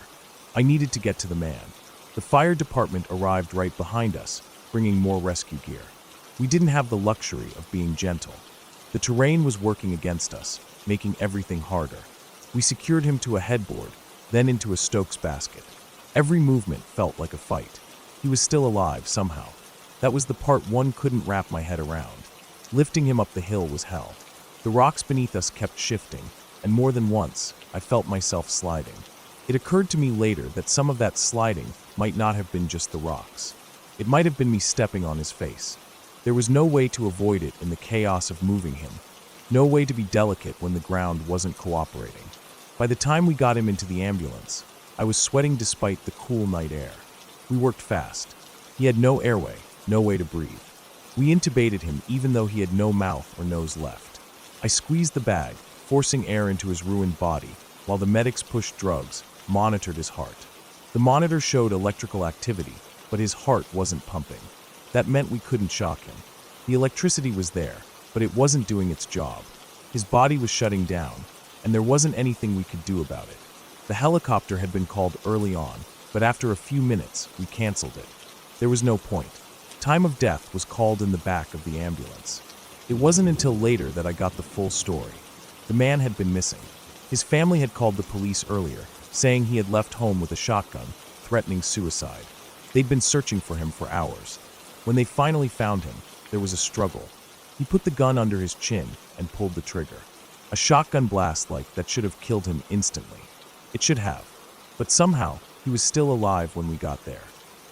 I needed to get to the man. The fire department arrived right behind us, bringing more rescue gear. We didn't have the luxury of being gentle. The terrain was working against us, making everything harder. We secured him to a headboard, then into a Stokes basket. Every movement felt like a fight. He was still alive somehow. That was the part one couldn't wrap my head around. Lifting him up the hill was hell. The rocks beneath us kept shifting, and more than once, I felt myself sliding. It occurred to me later that some of that sliding might not have been just the rocks. It might have been me stepping on his face. There was no way to avoid it in the chaos of moving him. No way to be delicate when the ground wasn't cooperating. By the time we got him into the ambulance, I was sweating despite the cool night air. We worked fast. He had no airway, no way to breathe. We intubated him even though he had no mouth or nose left. I squeezed the bag, forcing air into his ruined body, while the medics pushed drugs, monitored his heart. The monitor showed electrical activity, but his heart wasn't pumping. That meant we couldn't shock him. The electricity was there, but it wasn't doing its job. His body was shutting down, and there wasn't anything we could do about it. The helicopter had been called early on, but after a few minutes, we canceled it. There was no point. Time of death was called in the back of the ambulance. It wasn't until later that I got the full story. The man had been missing. His family had called the police earlier, saying he had left home with a shotgun, threatening suicide. They'd been searching for him for hours. When they finally found him, there was a struggle. He put the gun under his chin and pulled the trigger. A shotgun blast that should have killed him instantly. It should have. But somehow, he was still alive when we got there.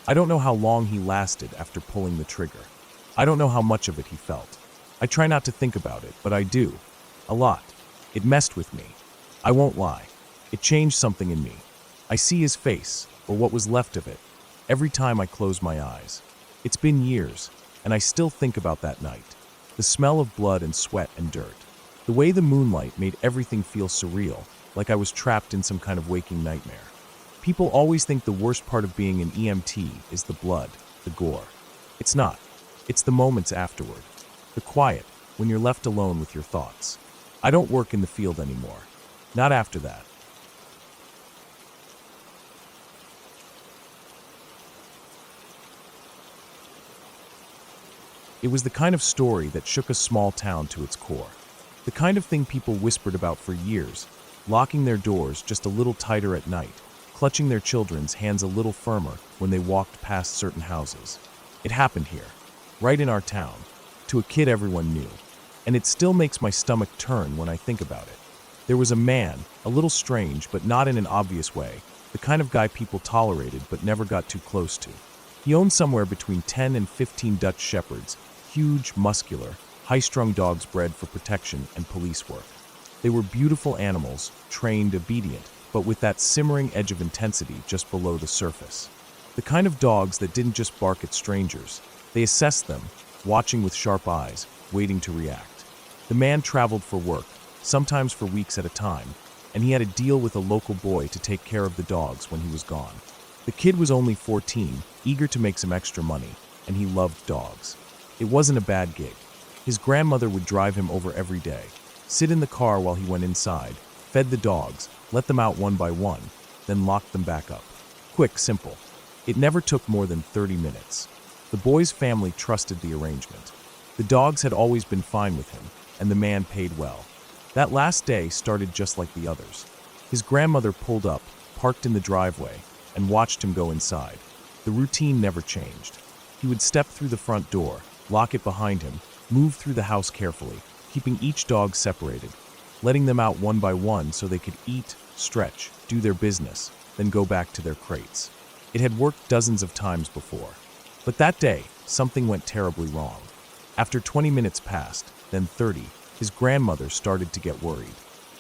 I don't know how long he lasted after pulling the trigger. I don't know how much of it he felt. I try not to think about it, but I do. A lot. It messed with me. I won't lie. It changed something in me. I see his face, or what was left of it, every time I close my eyes. It's been years, and I still think about that night. The smell of blood and sweat and dirt. The way the moonlight made everything feel surreal, like I was trapped in some kind of waking nightmare. People always think the worst part of being an EMT is the blood, the gore. It's not. It's the moments afterward. The quiet, when you're left alone with your thoughts. I don't work in the field anymore. Not after that. It was the kind of story that shook a small town to its core. The kind of thing people whispered about for years, locking their doors just a little tighter at night, clutching their children's hands a little firmer when they walked past certain houses. It happened here, right in our town, to a kid everyone knew, and it still makes my stomach turn when I think about it. There was a man, a little strange but not in an obvious way, the kind of guy people tolerated but never got too close to. He owned somewhere between 10 and 15 Dutch Shepherds, huge, muscular, high-strung dogs bred for protection and police work. They were beautiful animals, trained, obedient, but with that simmering edge of intensity just below the surface. The kind of dogs that didn't just bark at strangers. They assessed them, watching with sharp eyes, waiting to react. The man traveled for work, sometimes for weeks at a time, and he had a deal with a local boy to take care of the dogs when he was gone. The kid was only 14, eager to make some extra money, and he loved dogs. It wasn't a bad gig. His grandmother would drive him over every day, sit in the car while he went inside, fed the dogs, let them out one by one, then locked them back up. Quick, simple. It never took more than 30 minutes. The boy's family trusted the arrangement. The dogs had always been fine with him, and the man paid well. That last day started just like the others. His grandmother pulled up, parked in the driveway, and watched him go inside. The routine never changed. He would step through the front door, lock it behind him, move through the house carefully, keeping each dog separated, letting them out one by one so they could eat, stretch, do their business, then go back to their crates. It had worked dozens of times before. But that day, something went terribly wrong. After 20 minutes passed, then 30, his grandmother started to get worried.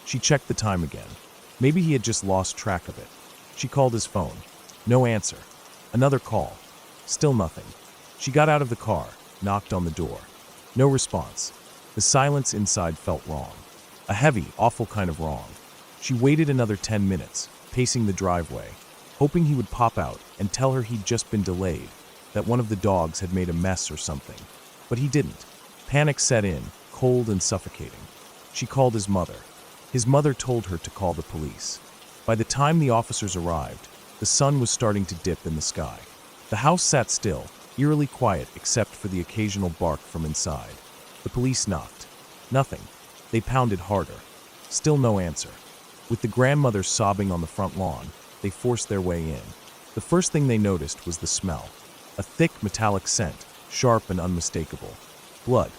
She checked the time again. Maybe he had just lost track of it. She called his phone. No answer. Another call. Still nothing. She got out of the car, knocked on the door. No response. The silence inside felt wrong. A heavy, awful kind of wrong. She waited another 10 minutes, pacing the driveway, hoping he would pop out and tell her he'd just been delayed, that one of the dogs had made a mess or something. But he didn't. Panic set in, cold and suffocating. She called his mother. His mother told her to call the police. By the time the officers arrived, the sun was starting to dip in the sky. The house sat still, eerily quiet except for the occasional bark from inside. The police knocked. Nothing. They pounded harder. Still no answer. With the grandmother sobbing on the front lawn, they forced their way in. The first thing they noticed was the smell. A thick metallic scent, sharp and unmistakable. Blood.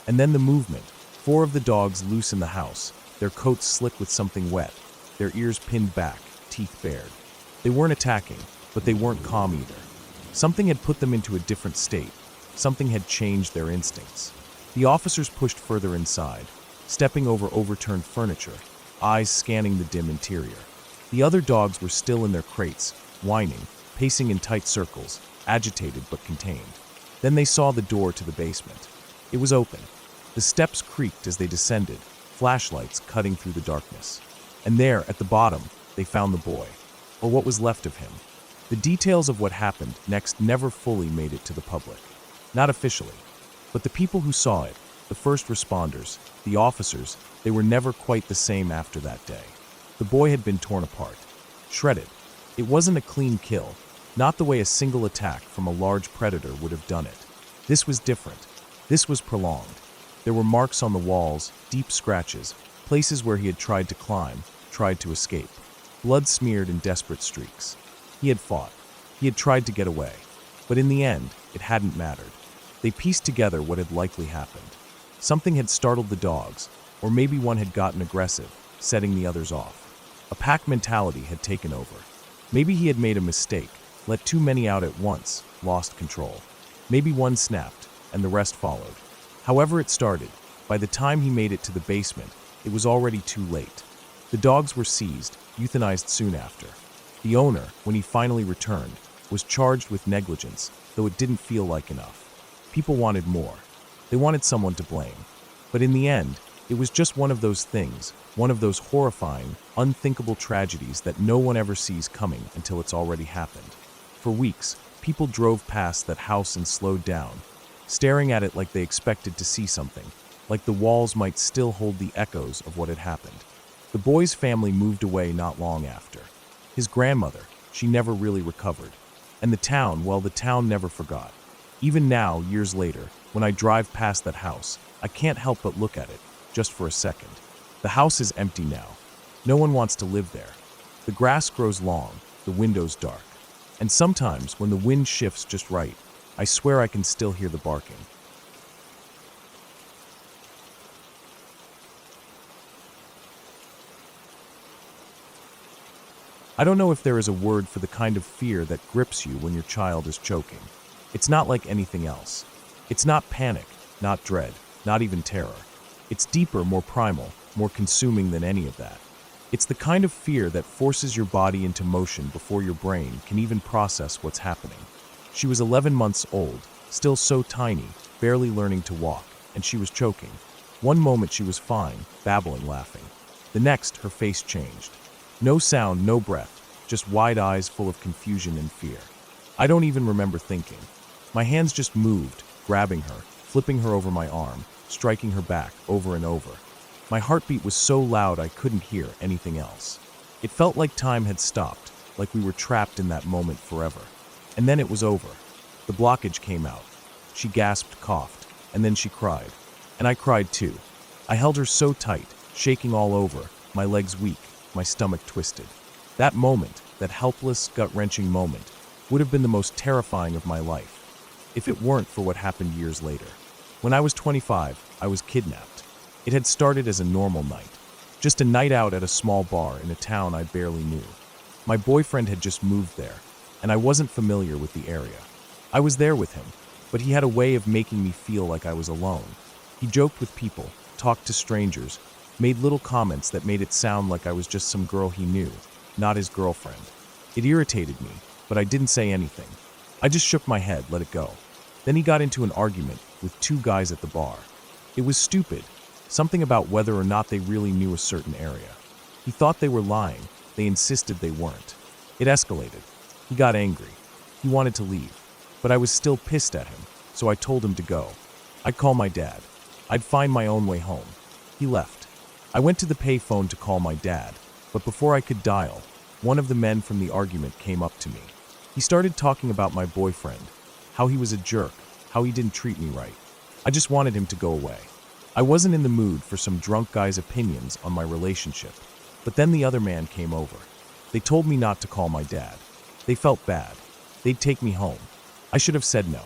And then the movement. 4 of the dogs loose in the house, their coats slick with something wet, their ears pinned back, teeth bared. They weren't attacking, but they weren't calm either. Something had put them into a different state. Something had changed their instincts. The officers pushed further inside, stepping over overturned furniture, eyes scanning the dim interior. The other dogs were still in their crates, whining, pacing in tight circles, agitated but contained. Then they saw the door to the basement. It was open. The steps creaked as they descended, flashlights cutting through the darkness. And there, at the bottom, they found the boy, or what was left of him. The details of what happened next never fully made it to the public. Not officially. But the people who saw it, the first responders, the officers, they were never quite the same after that day. The boy had been torn apart, shredded. It wasn't a clean kill, not the way a single attack from a large predator would have done it. This was different. This was prolonged. There were marks on the walls, deep scratches, places where he had tried to climb, tried to escape. Blood smeared in desperate streaks. He had fought. He had tried to get away. But in the end, it hadn't mattered. They pieced together what had likely happened. Something had startled the dogs, or maybe one had gotten aggressive, setting the others off. A pack mentality had taken over. Maybe he had made a mistake, let too many out at once, lost control. Maybe one snapped, and the rest followed. However it started, by the time he made it to the basement, it was already too late. The dogs were seized, euthanized soon after. The owner, when he finally returned, was charged with negligence, though it didn't feel like enough. People wanted more. They wanted someone to blame. But in the end, it was just one of those things, one of those horrifying, unthinkable tragedies that no one ever sees coming until it's already happened. For weeks, people drove past that house and slowed down, staring at it like they expected to see something, like the walls might still hold the echoes of what had happened. The boy's family moved away not long after. His grandmother, she never really recovered. And the town, well, the town never forgot. Even now, years later, when I drive past that house, I can't help but look at it, just for a second. The house is empty now. No one wants to live there. The grass grows long, the windows dark. And sometimes, when the wind shifts just right, I swear I can still hear the barking. I don't know if there is a word for the kind of fear that grips you when your child is choking. It's not like anything else. It's not panic, not dread, not even terror. It's deeper, more primal, more consuming than any of that. It's the kind of fear that forces your body into motion before your brain can even process what's happening. She was 11 months old, still so tiny, barely learning to walk, and she was choking. One moment she was fine, babbling, laughing. The next, her face changed. No sound, no breath, just wide eyes full of confusion and fear. I don't even remember thinking. My hands just moved, grabbing her, flipping her over my arm, striking her back over and over. My heartbeat was so loud I couldn't hear anything else. It felt like time had stopped, like we were trapped in that moment forever. And then it was over. The blockage came out. She gasped, coughed, and then she cried. And I cried too. I held her so tight, shaking all over, my legs weak, my stomach twisted. That moment, that helpless, gut-wrenching moment, would have been the most terrifying of my life, if it weren't for what happened years later. When I was 25, I was kidnapped. It had started as a normal night, just a night out at a small bar in a town I barely knew. My boyfriend had just moved there, and I wasn't familiar with the area. I was there with him, but he had a way of making me feel like I was alone. He joked with people, talked to strangers, made little comments that made it sound like I was just some girl he knew, not his girlfriend. It irritated me, but I didn't say anything. I just shook my head, let it go. Then he got into an argument with 2 guys at the bar. It was stupid, something about whether or not they really knew a certain area. He thought they were lying, they insisted they weren't. It escalated. He got angry. He wanted to leave, but I was still pissed at him, so I told him to go. I'd call my dad. I'd find my own way home. He left. I went to the pay phone to call my dad, but before I could dial, one of the men from the argument came up to me. He started talking about my boyfriend, how he was a jerk, how he didn't treat me right. I just wanted him to go away. I wasn't in the mood for some drunk guy's opinions on my relationship. But then the other man came over. They told me not to call my dad. They felt bad. They'd take me home. I should have said no.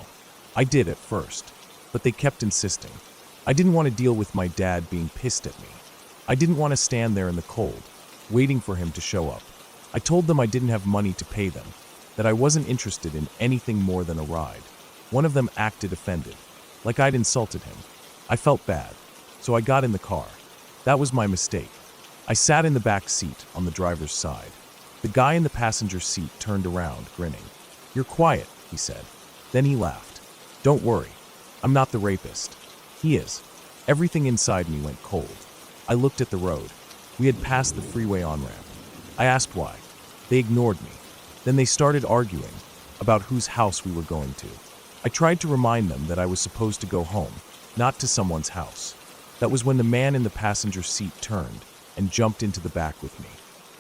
I did at first, but they kept insisting. I didn't want to deal with my dad being pissed at me. I didn't want to stand there in the cold, waiting for him to show up. I told them I didn't have money to pay them, that I wasn't interested in anything more than a ride. One of them acted offended, like I'd insulted him. I felt bad, so I got in the car. That was my mistake. I sat in the back seat on the driver's side. The guy in the passenger seat turned around, grinning. "You're quiet," he said. Then he laughed. "Don't worry, I'm not the rapist." He is. Everything inside me went cold. I looked at the road. We had passed the freeway on-ramp. I asked why. They ignored me. Then they started arguing about whose house we were going to. I tried to remind them that I was supposed to go home, not to someone's house. That was when the man in the passenger seat turned and jumped into the back with me.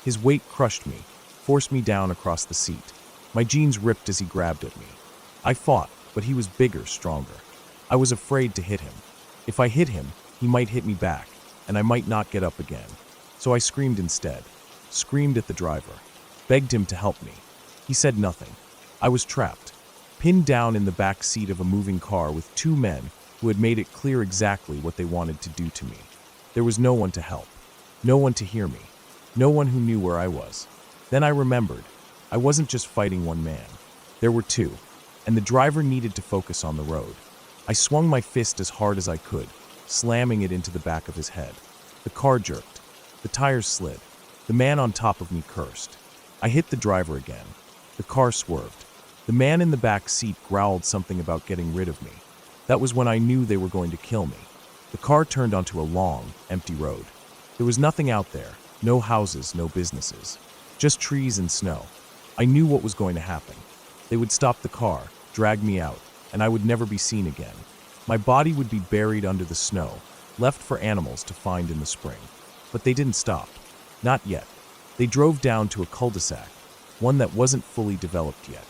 His weight crushed me, forced me down across the seat. My jeans ripped as he grabbed at me. I fought, but he was bigger, stronger. I was afraid to hit him. If I hit him, he might hit me back, and I might not get up again. So I screamed instead. Screamed at the driver. Begged him to help me. He said nothing. I was trapped, pinned down in the back seat of a moving car with two men who had made it clear exactly what they wanted to do to me. There was no one to help, no one to hear me, no one who knew where I was. Then I remembered, I wasn't just fighting one man. There were two, and the driver needed to focus on the road. I swung my fist as hard as I could, slamming it into the back of his head. The car jerked. The tires slid. The man on top of me cursed. I hit the driver again. The car swerved. The man in the back seat growled something about getting rid of me. That was when I knew they were going to kill me. The car turned onto a long, empty road. There was nothing out there, no houses, no businesses, just trees and snow. I knew what was going to happen. They would stop the car, drag me out, and I would never be seen again. My body would be buried under the snow, left for animals to find in the spring. But they didn't stop. Not yet. They drove down to a cul-de-sac, one that wasn't fully developed yet.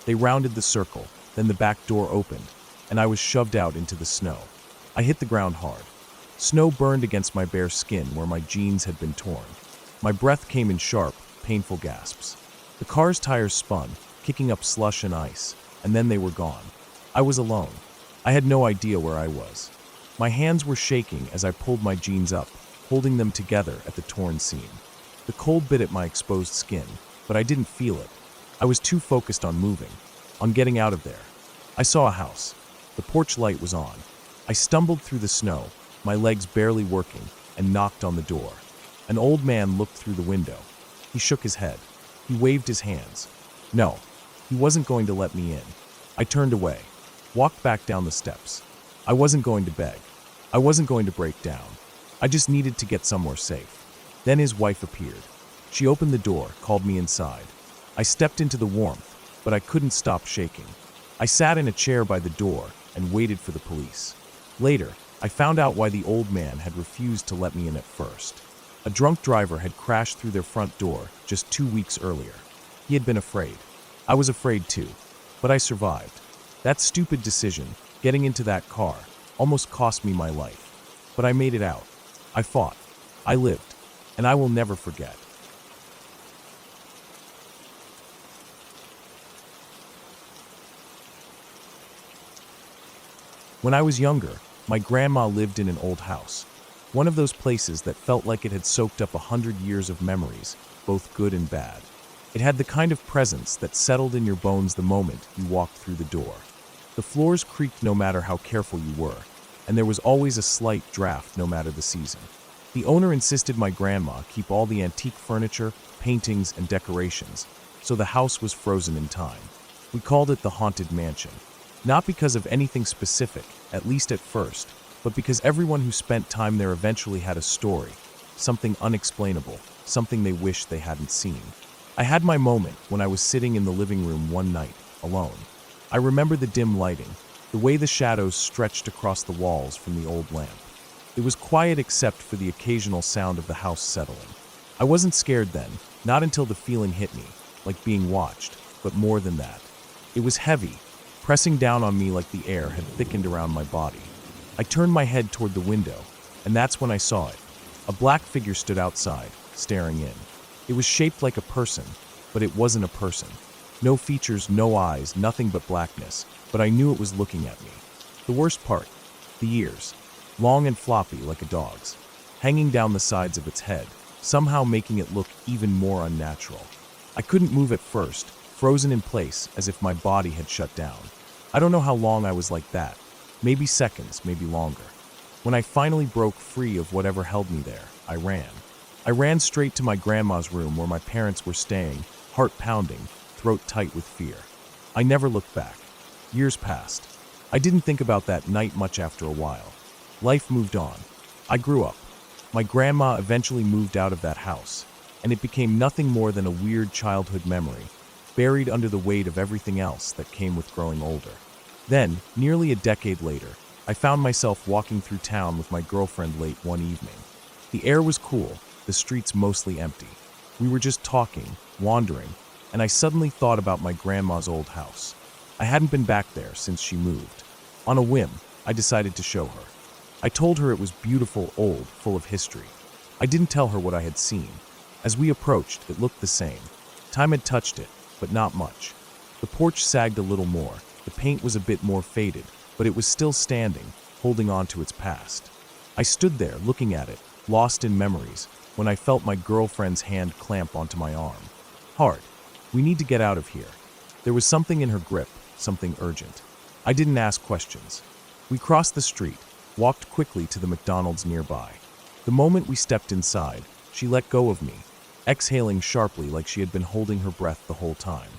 They rounded the circle, then the back door opened, and I was shoved out into the snow. I hit the ground hard. Snow burned against my bare skin where my jeans had been torn. My breath came in sharp, painful gasps. The car's tires spun, kicking up slush and ice, and then they were gone. I was alone. I had no idea where I was. My hands were shaking as I pulled my jeans up, holding them together at the torn seam. The cold bit at my exposed skin, but I didn't feel it. I was too focused on moving, on getting out of there. I saw a house. The porch light was on. I stumbled through the snow, my legs barely working, and knocked on the door. An old man looked through the window. He shook his head. He waved his hands. No, he wasn't going to let me in. I turned away, walked back down the steps. I wasn't going to beg. I wasn't going to break down. I just needed to get somewhere safe. Then his wife appeared. She opened the door, called me inside. I stepped into the warmth, but I couldn't stop shaking. I sat in a chair by the door and waited for the police. Later, I found out why the old man had refused to let me in at first. A drunk driver had crashed through their front door just 2 weeks earlier. He had been afraid. I was afraid too, but I survived. That stupid decision, getting into that car, almost cost me my life. But I made it out. I fought. I lived. And I will never forget. When I was younger, my grandma lived in an old house. One of those places that felt like it had soaked up 100 years of memories, both good and bad. It had the kind of presence that settled in your bones the moment you walked through the door. The floors creaked no matter how careful you were, and there was always a slight draft no matter the season. The owner insisted my grandma keep all the antique furniture, paintings, and decorations, so the house was frozen in time. We called it the Haunted Mansion. Not because of anything specific, at least at first, but because everyone who spent time there eventually had a story, something unexplainable, something they wished they hadn't seen. I had my moment when I was sitting in the living room one night, alone. I remember the dim lighting, the way the shadows stretched across the walls from the old lamp. It was quiet except for the occasional sound of the house settling. I wasn't scared then, Not until the feeling hit me, like being watched, but more than that. It was heavy, pressing down on me like the air had thickened around my body. I turned my head toward the window, and that's when I saw it. A black figure stood outside, staring in. It was shaped like a person, but it wasn't a person. No features, no eyes, nothing but blackness, but I knew it was looking at me. The worst part, the ears, long and floppy like a dog's, hanging down the sides of its head, somehow making it look even more unnatural. I couldn't move at first, frozen in place as if my body had shut down. I don't know how long I was like that, maybe seconds, maybe longer. When I finally broke free of whatever held me there, I ran. I ran straight to my grandma's room where my parents were staying, heart pounding, throat tight with fear. I never looked back. Years passed. I didn't think about that night much after a while. Life moved on. I grew up. My grandma eventually moved out of that house, and it became nothing more than a weird childhood memory, buried under the weight of everything else that came with growing older. Then, nearly a decade later, I found myself walking through town with my girlfriend late one evening. The air was cool, the streets mostly empty. We were just talking, wandering, and I suddenly thought about my grandma's old house. I hadn't been back there since she moved. On a whim, I decided to show her. I told her it was beautiful, old, full of history. I didn't tell her what I had seen. As we approached, it looked the same. Time had touched it, but not much. The porch sagged a little more, the paint was a bit more faded, but it was still standing, holding on to its past. I stood there, looking at it, lost in memories, when I felt my girlfriend's hand clamp onto my arm. Hard. We need to get out of here. There was something in her grip, something urgent. I didn't ask questions. We crossed the street, walked quickly to the McDonald's nearby. The moment we stepped inside, she let go of me, exhaling sharply like she had been holding her breath the whole time.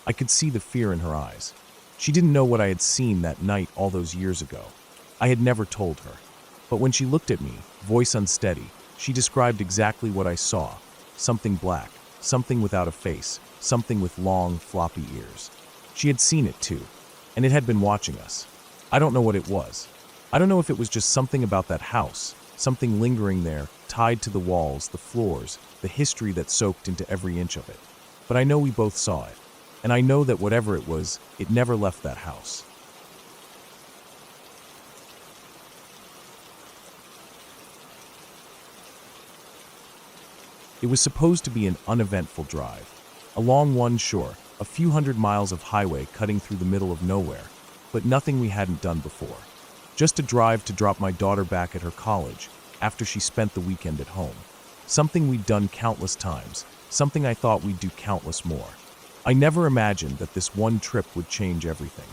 I could see the fear in her eyes. She didn't know what I had seen that night all those years ago. I had never told her. But when she looked at me, voice unsteady, she described exactly what I saw. Something black, something without a face, something with long, floppy ears. She had seen it too, and it had been watching us. I don't know what it was. I don't know if it was just something about that house, something lingering there, tied to the walls, the floors, the history that soaked into every inch of it. But I know we both saw it, and I know that whatever it was, it never left that house. It was supposed to be an uneventful drive. A long one, sure, a few hundred miles of highway cutting through the middle of nowhere, but nothing we hadn't done before. Just a drive to drop my daughter back at her college after she spent the weekend at home. Something we'd done countless times, something I thought we'd do countless more. I never imagined that this one trip would change everything.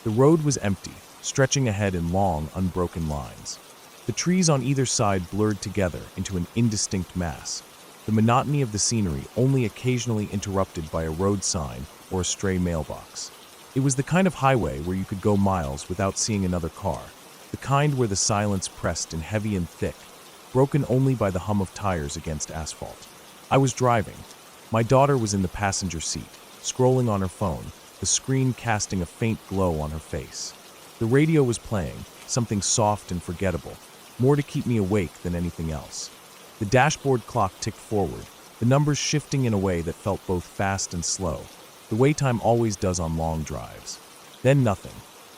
The road was empty, stretching ahead in long, unbroken lines. The trees on either side blurred together into an indistinct mass, the monotony of the scenery only occasionally interrupted by a road sign or a stray mailbox. It was the kind of highway where you could go miles without seeing another car, the kind where the silence pressed in heavy and thick, broken only by the hum of tires against asphalt. I was driving. My daughter was in the passenger seat, scrolling on her phone, the screen casting a faint glow on her face. The radio was playing, something soft and forgettable, more to keep me awake than anything else. The dashboard clock ticked forward, the numbers shifting in a way that felt both fast and slow, the way time always does on long drives. Then nothing.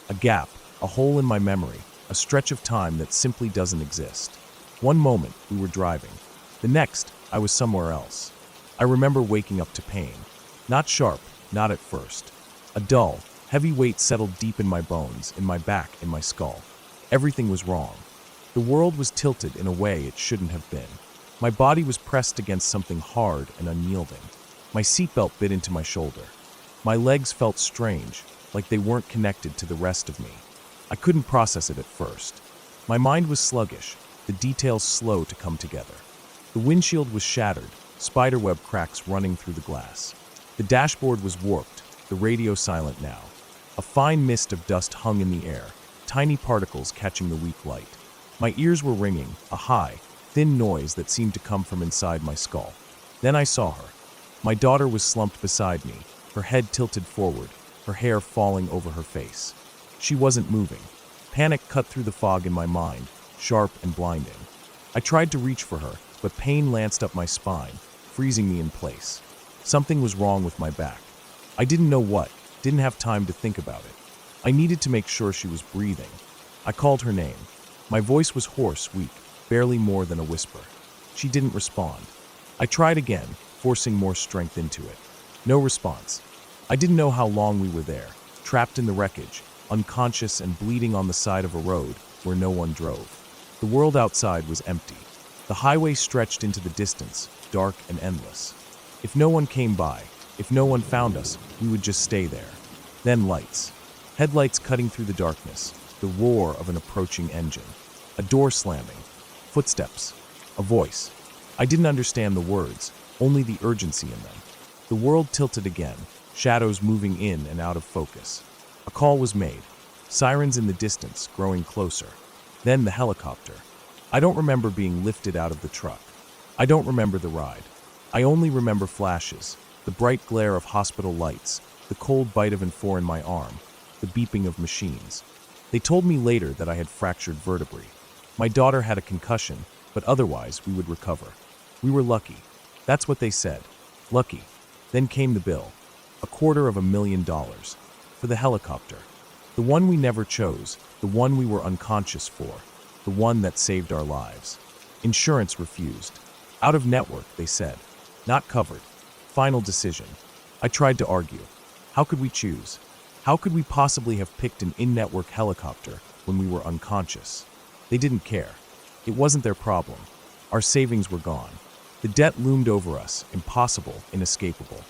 A gap, a hole in my memory, a stretch of time that simply doesn't exist. One moment, we were driving. The next, I was somewhere else. I remember waking up to pain. Not sharp, not at first. A dull, heavy weight settled deep in my bones, in my back, in my skull. Everything was wrong. The world was tilted in a way it shouldn't have been. My body was pressed against something hard and unyielding. My seatbelt bit into my shoulder. My legs felt strange, like they weren't connected to the rest of me. I couldn't process it at first. My mind was sluggish, the details slow to come together. The windshield was shattered, spiderweb cracks running through the glass. The dashboard was warped, the radio silent now. A fine mist of dust hung in the air, tiny particles catching the weak light. My ears were ringing, a high, thin noise that seemed to come from inside my skull. Then I saw her. My daughter was slumped beside me, her head tilted forward, her hair falling over her face. She wasn't moving. Panic cut through the fog in my mind, sharp and blinding. I tried to reach for her, but pain lanced up my spine, freezing me in place. Something was wrong with my back. I didn't know what, didn't have time to think about it. I needed to make sure she was breathing. I called her name. My voice was hoarse, weak, barely more than a whisper. She didn't respond. I tried again, forcing more strength into it. No response. I didn't know how long we were there, trapped in the wreckage, unconscious and bleeding on the side of a road where no one drove. The world outside was empty. The highway stretched into the distance, dark and endless. If no one came by, if no one found us, we would just stay there. Then lights. Headlights cutting through the darkness, the roar of an approaching engine. A door slamming. Footsteps. A voice. I didn't understand the words, only the urgency in them. The world tilted again, shadows moving in and out of focus. A call was made. Sirens in the distance, growing closer. Then the helicopter. I don't remember being lifted out of the truck. I don't remember the ride. I only remember flashes, the bright glare of hospital lights, the cold bite of N4 in my arm, the beeping of machines. They told me later that I had fractured vertebrae. My daughter had a concussion, but otherwise we would recover. We were lucky. That's what they said. Lucky. Then came the bill. $250,000. For the helicopter. The one we never chose, the one we were unconscious for, the one that saved our lives. Insurance refused. Out of network, they said. Not covered. Final decision. I tried to argue. How could we choose? How could we possibly have picked an in-network helicopter when we were unconscious? They didn't care. It wasn't their problem. Our savings were gone. The debt loomed over us, impossible, inescapable.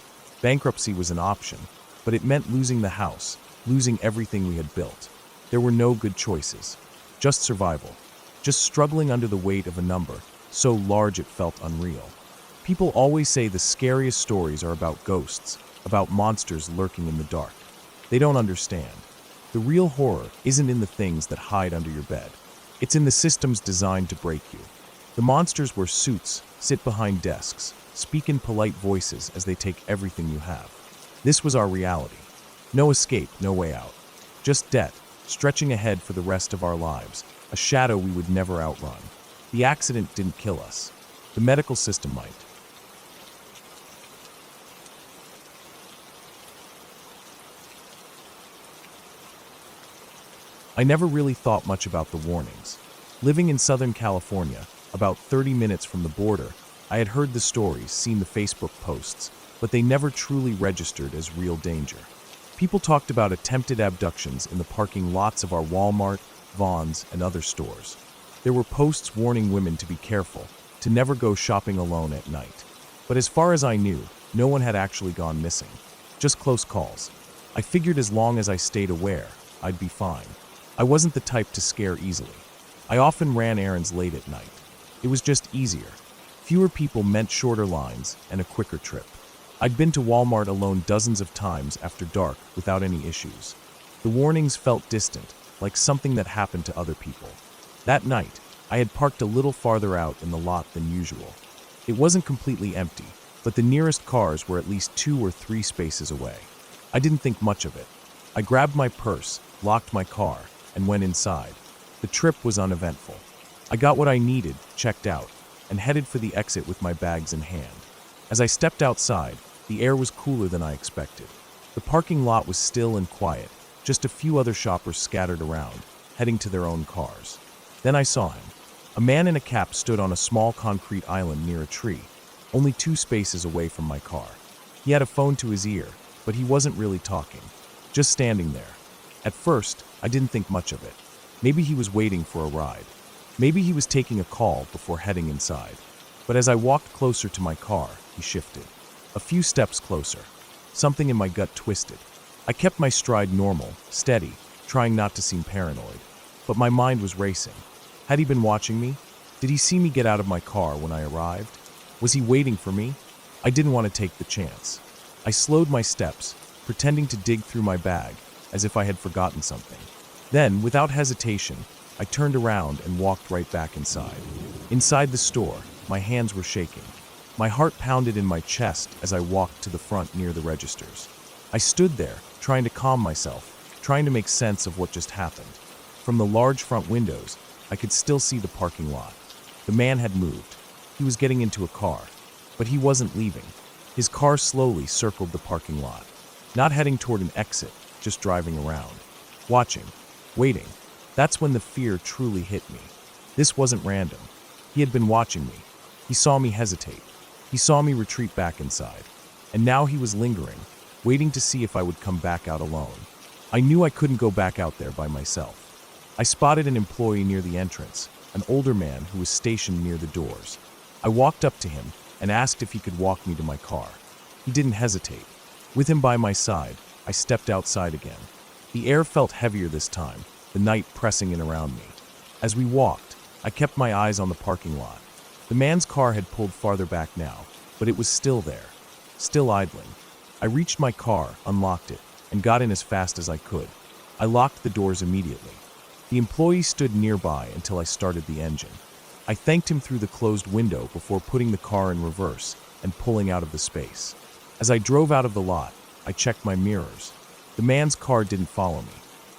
Bankruptcy was an option, but it meant losing the house, losing everything we had built. There were no good choices. Just survival. Just struggling under the weight of a number, so large it felt unreal. People always say the scariest stories are about ghosts, about monsters lurking in the dark. They don't understand. The real horror isn't in the things that hide under your bed. It's in the systems designed to break you. The monsters wear suits, sit behind desks, speak in polite voices as they take everything you have. This was our reality. No escape, no way out. Just debt, stretching ahead for the rest of our lives, a shadow we would never outrun. The accident didn't kill us. The medical system might. I never really thought much about the warnings. Living in Southern California, about 30 minutes from the border, I had heard the stories, seen the Facebook posts, but they never truly registered as real danger. People talked about attempted abductions in the parking lots of our Walmart, Vons, and other stores. There were posts warning women to be careful, to never go shopping alone at night. But as far as I knew, no one had actually gone missing. Just close calls. I figured as long as I stayed aware, I'd be fine. I wasn't the type to scare easily. I often ran errands late at night. It was just easier. Fewer people meant shorter lines and a quicker trip. I'd been to Walmart alone dozens of times after dark without any issues. The warnings felt distant, like something that happened to other people. That night, I had parked a little farther out in the lot than usual. It wasn't completely empty, but the nearest cars were at least 2 or 3 spaces away. I didn't think much of it. I grabbed my purse, locked my car, and went inside. The trip was uneventful. I got what I needed, checked out, and headed for the exit with my bags in hand. As I stepped outside, the air was cooler than I expected. The parking lot was still and quiet, just a few other shoppers scattered around, heading to their own cars. Then I saw him. A man in a cap stood on a small concrete island near a tree, only 2 spaces away from my car. He had a phone to his ear, but he wasn't really talking, just standing there. At first, I didn't think much of it. Maybe he was waiting for a ride. Maybe he was taking a call before heading inside. But as I walked closer to my car, he shifted. A few steps closer. Something in my gut twisted. I kept my stride normal, steady, trying not to seem paranoid. But my mind was racing. Had he been watching me? Did he see me get out of my car when I arrived? Was he waiting for me? I didn't want to take the chance. I slowed my steps, pretending to dig through my bag, as if I had forgotten something. Then, without hesitation, I turned around and walked right back inside. Inside the store, my hands were shaking. My heart pounded in my chest as I walked to the front near the registers. I stood there, trying to calm myself, trying to make sense of what just happened. From the large front windows, I could still see the parking lot. The man had moved. He was getting into a car. But he wasn't leaving. His car slowly circled the parking lot, not heading toward an exit, just driving around, watching, waiting. That's when the fear truly hit me. This wasn't random. He had been watching me. He saw me hesitate. He saw me retreat back inside. And now he was lingering, waiting to see if I would come back out alone. I knew I couldn't go back out there by myself. I spotted an employee near the entrance, an older man who was stationed near the doors. I walked up to him and asked if he could walk me to my car. He didn't hesitate. With him by my side, I stepped outside again. The air felt heavier this time, the night pressing in around me. As we walked, I kept my eyes on the parking lot. The man's car had pulled farther back now, but it was still there, still idling. I reached my car, unlocked it, and got in as fast as I could. I locked the doors immediately. The employee stood nearby until I started the engine. I thanked him through the closed window before putting the car in reverse and pulling out of the space. As I drove out of the lot, I checked my mirrors. The man's car didn't follow me.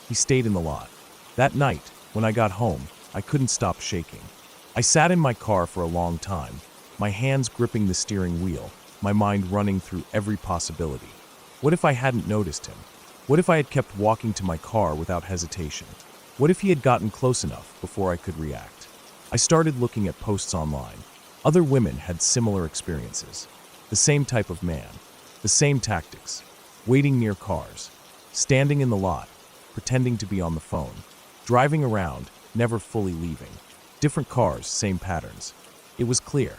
He stayed in the lot. That night, when I got home, I couldn't stop shaking. I sat in my car for a long time, my hands gripping the steering wheel, my mind running through every possibility. What if I hadn't noticed him? What if I had kept walking to my car without hesitation? What if he had gotten close enough before I could react? I started looking at posts online. Other women had similar experiences. The same type of man, the same tactics, waiting near cars, standing in the lot, pretending to be on the phone, driving around, never fully leaving. Different cars, same patterns. It was clear.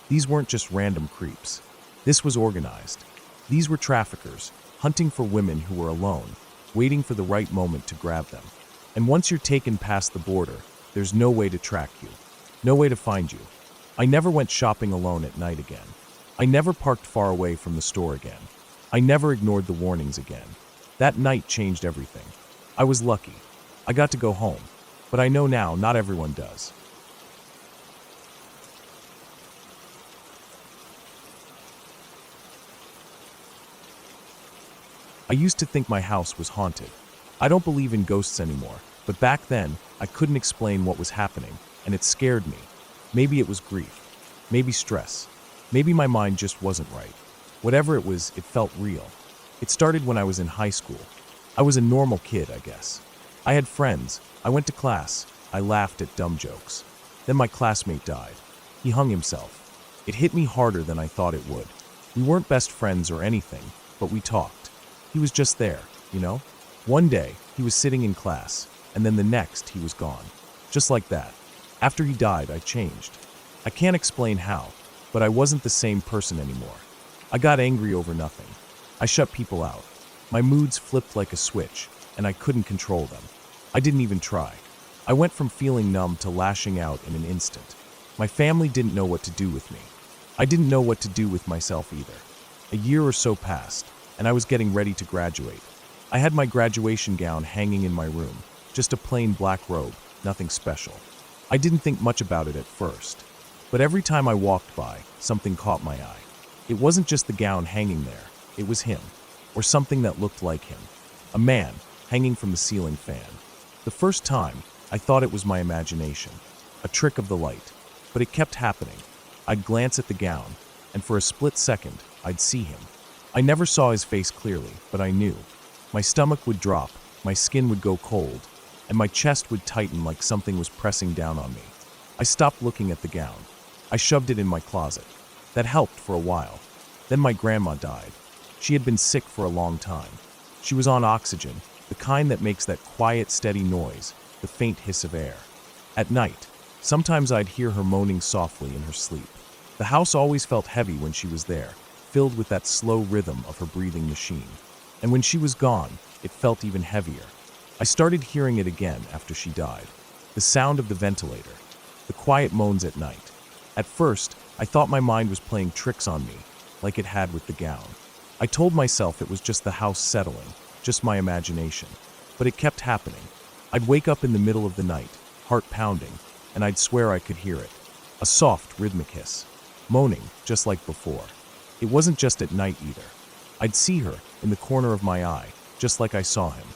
These weren't just random creeps. This was organized. These were traffickers, hunting for women who were alone, waiting for the right moment to grab them. And once you're taken past the border, there's no way to track you, no way to find you. I never went shopping alone at night again. I never parked far away from the store again. I never ignored the warnings again. That night changed everything. I was lucky. I got to go home. But I know now not everyone does. I used to think my house was haunted. I don't believe in ghosts anymore, but back then, I couldn't explain what was happening, and it scared me. Maybe it was grief. Maybe stress. Maybe my mind just wasn't right. Whatever it was, it felt real. It started when I was in high school. I was a normal kid, I guess. I had friends. I went to class. I laughed at dumb jokes. Then my classmate died. He hung himself. It hit me harder than I thought it would. We weren't best friends or anything, but we talked. He was just there, you know? One day, he was sitting in class, and then the next, he was gone. Just like that. After he died, I changed. I can't explain how, but I wasn't the same person anymore. I got angry over nothing. I shut people out. My moods flipped like a switch, and I couldn't control them. I didn't even try. I went from feeling numb to lashing out in an instant. My family didn't know what to do with me. I didn't know what to do with myself either. A year or so passed, and I was getting ready to graduate. I had my graduation gown hanging in my room, just a plain black robe, nothing special. I didn't think much about it at first, but every time I walked by, something caught my eye. It wasn't just the gown hanging there, it was him, or something that looked like him. A man, hanging from the ceiling fan. The first time, I thought it was my imagination, a trick of the light, but it kept happening. I'd glance at the gown, and for a split second, I'd see him. I never saw his face clearly, but I knew. My stomach would drop, my skin would go cold, and my chest would tighten like something was pressing down on me. I stopped looking at the gown. I shoved it in my closet. That helped for a while. Then my grandma died. She had been sick for a long time. She was on oxygen, the kind that makes that quiet, steady noise, the faint hiss of air. At night, sometimes I'd hear her moaning softly in her sleep. The house always felt heavy when she was there, filled with that slow rhythm of her breathing machine. And when she was gone, it felt even heavier. I started hearing it again after she died. The sound of the ventilator, the quiet moans at night. At first, I thought my mind was playing tricks on me, like it had with the gown. I told myself it was just the house settling, just my imagination. But it kept happening. I'd wake up in the middle of the night, heart pounding, and I'd swear I could hear it. A soft, rhythmic hiss, moaning just like before. It wasn't just at night either. I'd see her in the corner of my eye, just like I saw him.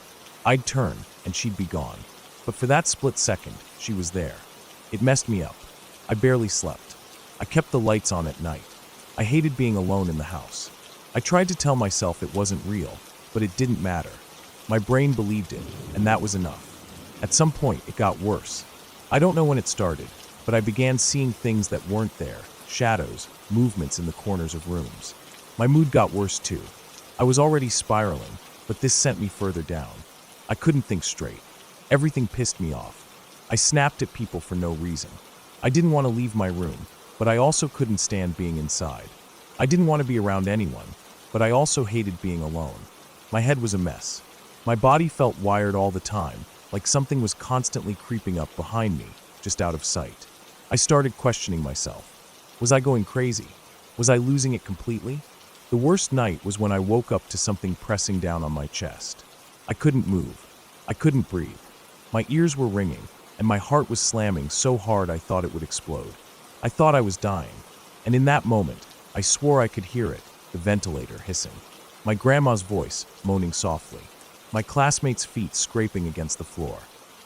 I'd turn, and she'd be gone. But for that split second, she was there. It messed me up. I barely slept. I kept the lights on at night. I hated being alone in the house. I tried to tell myself it wasn't real, but it didn't matter. My brain believed it, and that was enough. At some point, it got worse. I don't know when it started, but I began seeing things that weren't there, shadows, movements in the corners of rooms. My mood got worse too. I was already spiraling, but this sent me further down. I couldn't think straight. Everything pissed me off. I snapped at people for no reason. I didn't want to leave my room, but I also couldn't stand being inside. I didn't want to be around anyone, but I also hated being alone. My head was a mess. My body felt wired all the time, like something was constantly creeping up behind me, just out of sight. I started questioning myself. Was I going crazy? Was I losing it completely? The worst night was when I woke up to something pressing down on my chest. I couldn't move. I couldn't breathe. My ears were ringing, and my heart was slamming so hard I thought it would explode. I thought I was dying, and in that moment, I swore I could hear it, the ventilator hissing. My grandma's voice, moaning softly. My classmates' feet scraping against the floor.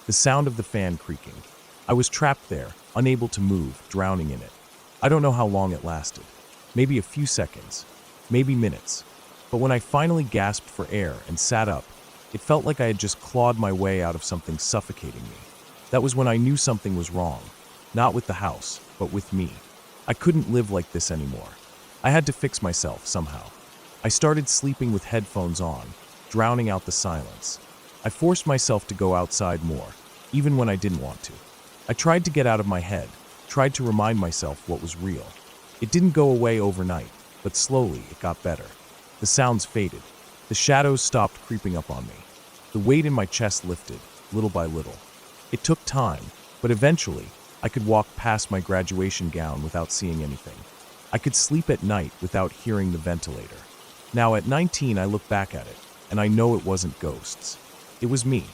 The sound of the fan creaking. I was trapped there, unable to move, drowning in it. I don't know how long it lasted. Maybe a few seconds. Maybe minutes. But when I finally gasped for air and sat up, it felt like I had just clawed my way out of something suffocating me. That was when I knew something was wrong. Not with the house, but with me. I couldn't live like this anymore. I had to fix myself somehow. I started sleeping with headphones on, drowning out the silence. I forced myself to go outside more, even when I didn't want to. I tried to get out of my head, tried to remind myself what was real. It didn't go away overnight, but slowly it got better. The sounds faded. The shadows stopped creeping up on me. The weight in my chest lifted, little by little. It took time, but eventually, I could walk past my graduation gown without seeing anything. I could sleep at night without hearing the ventilator. Now at 19, I look back at it, and I know it wasn't ghosts. It was me.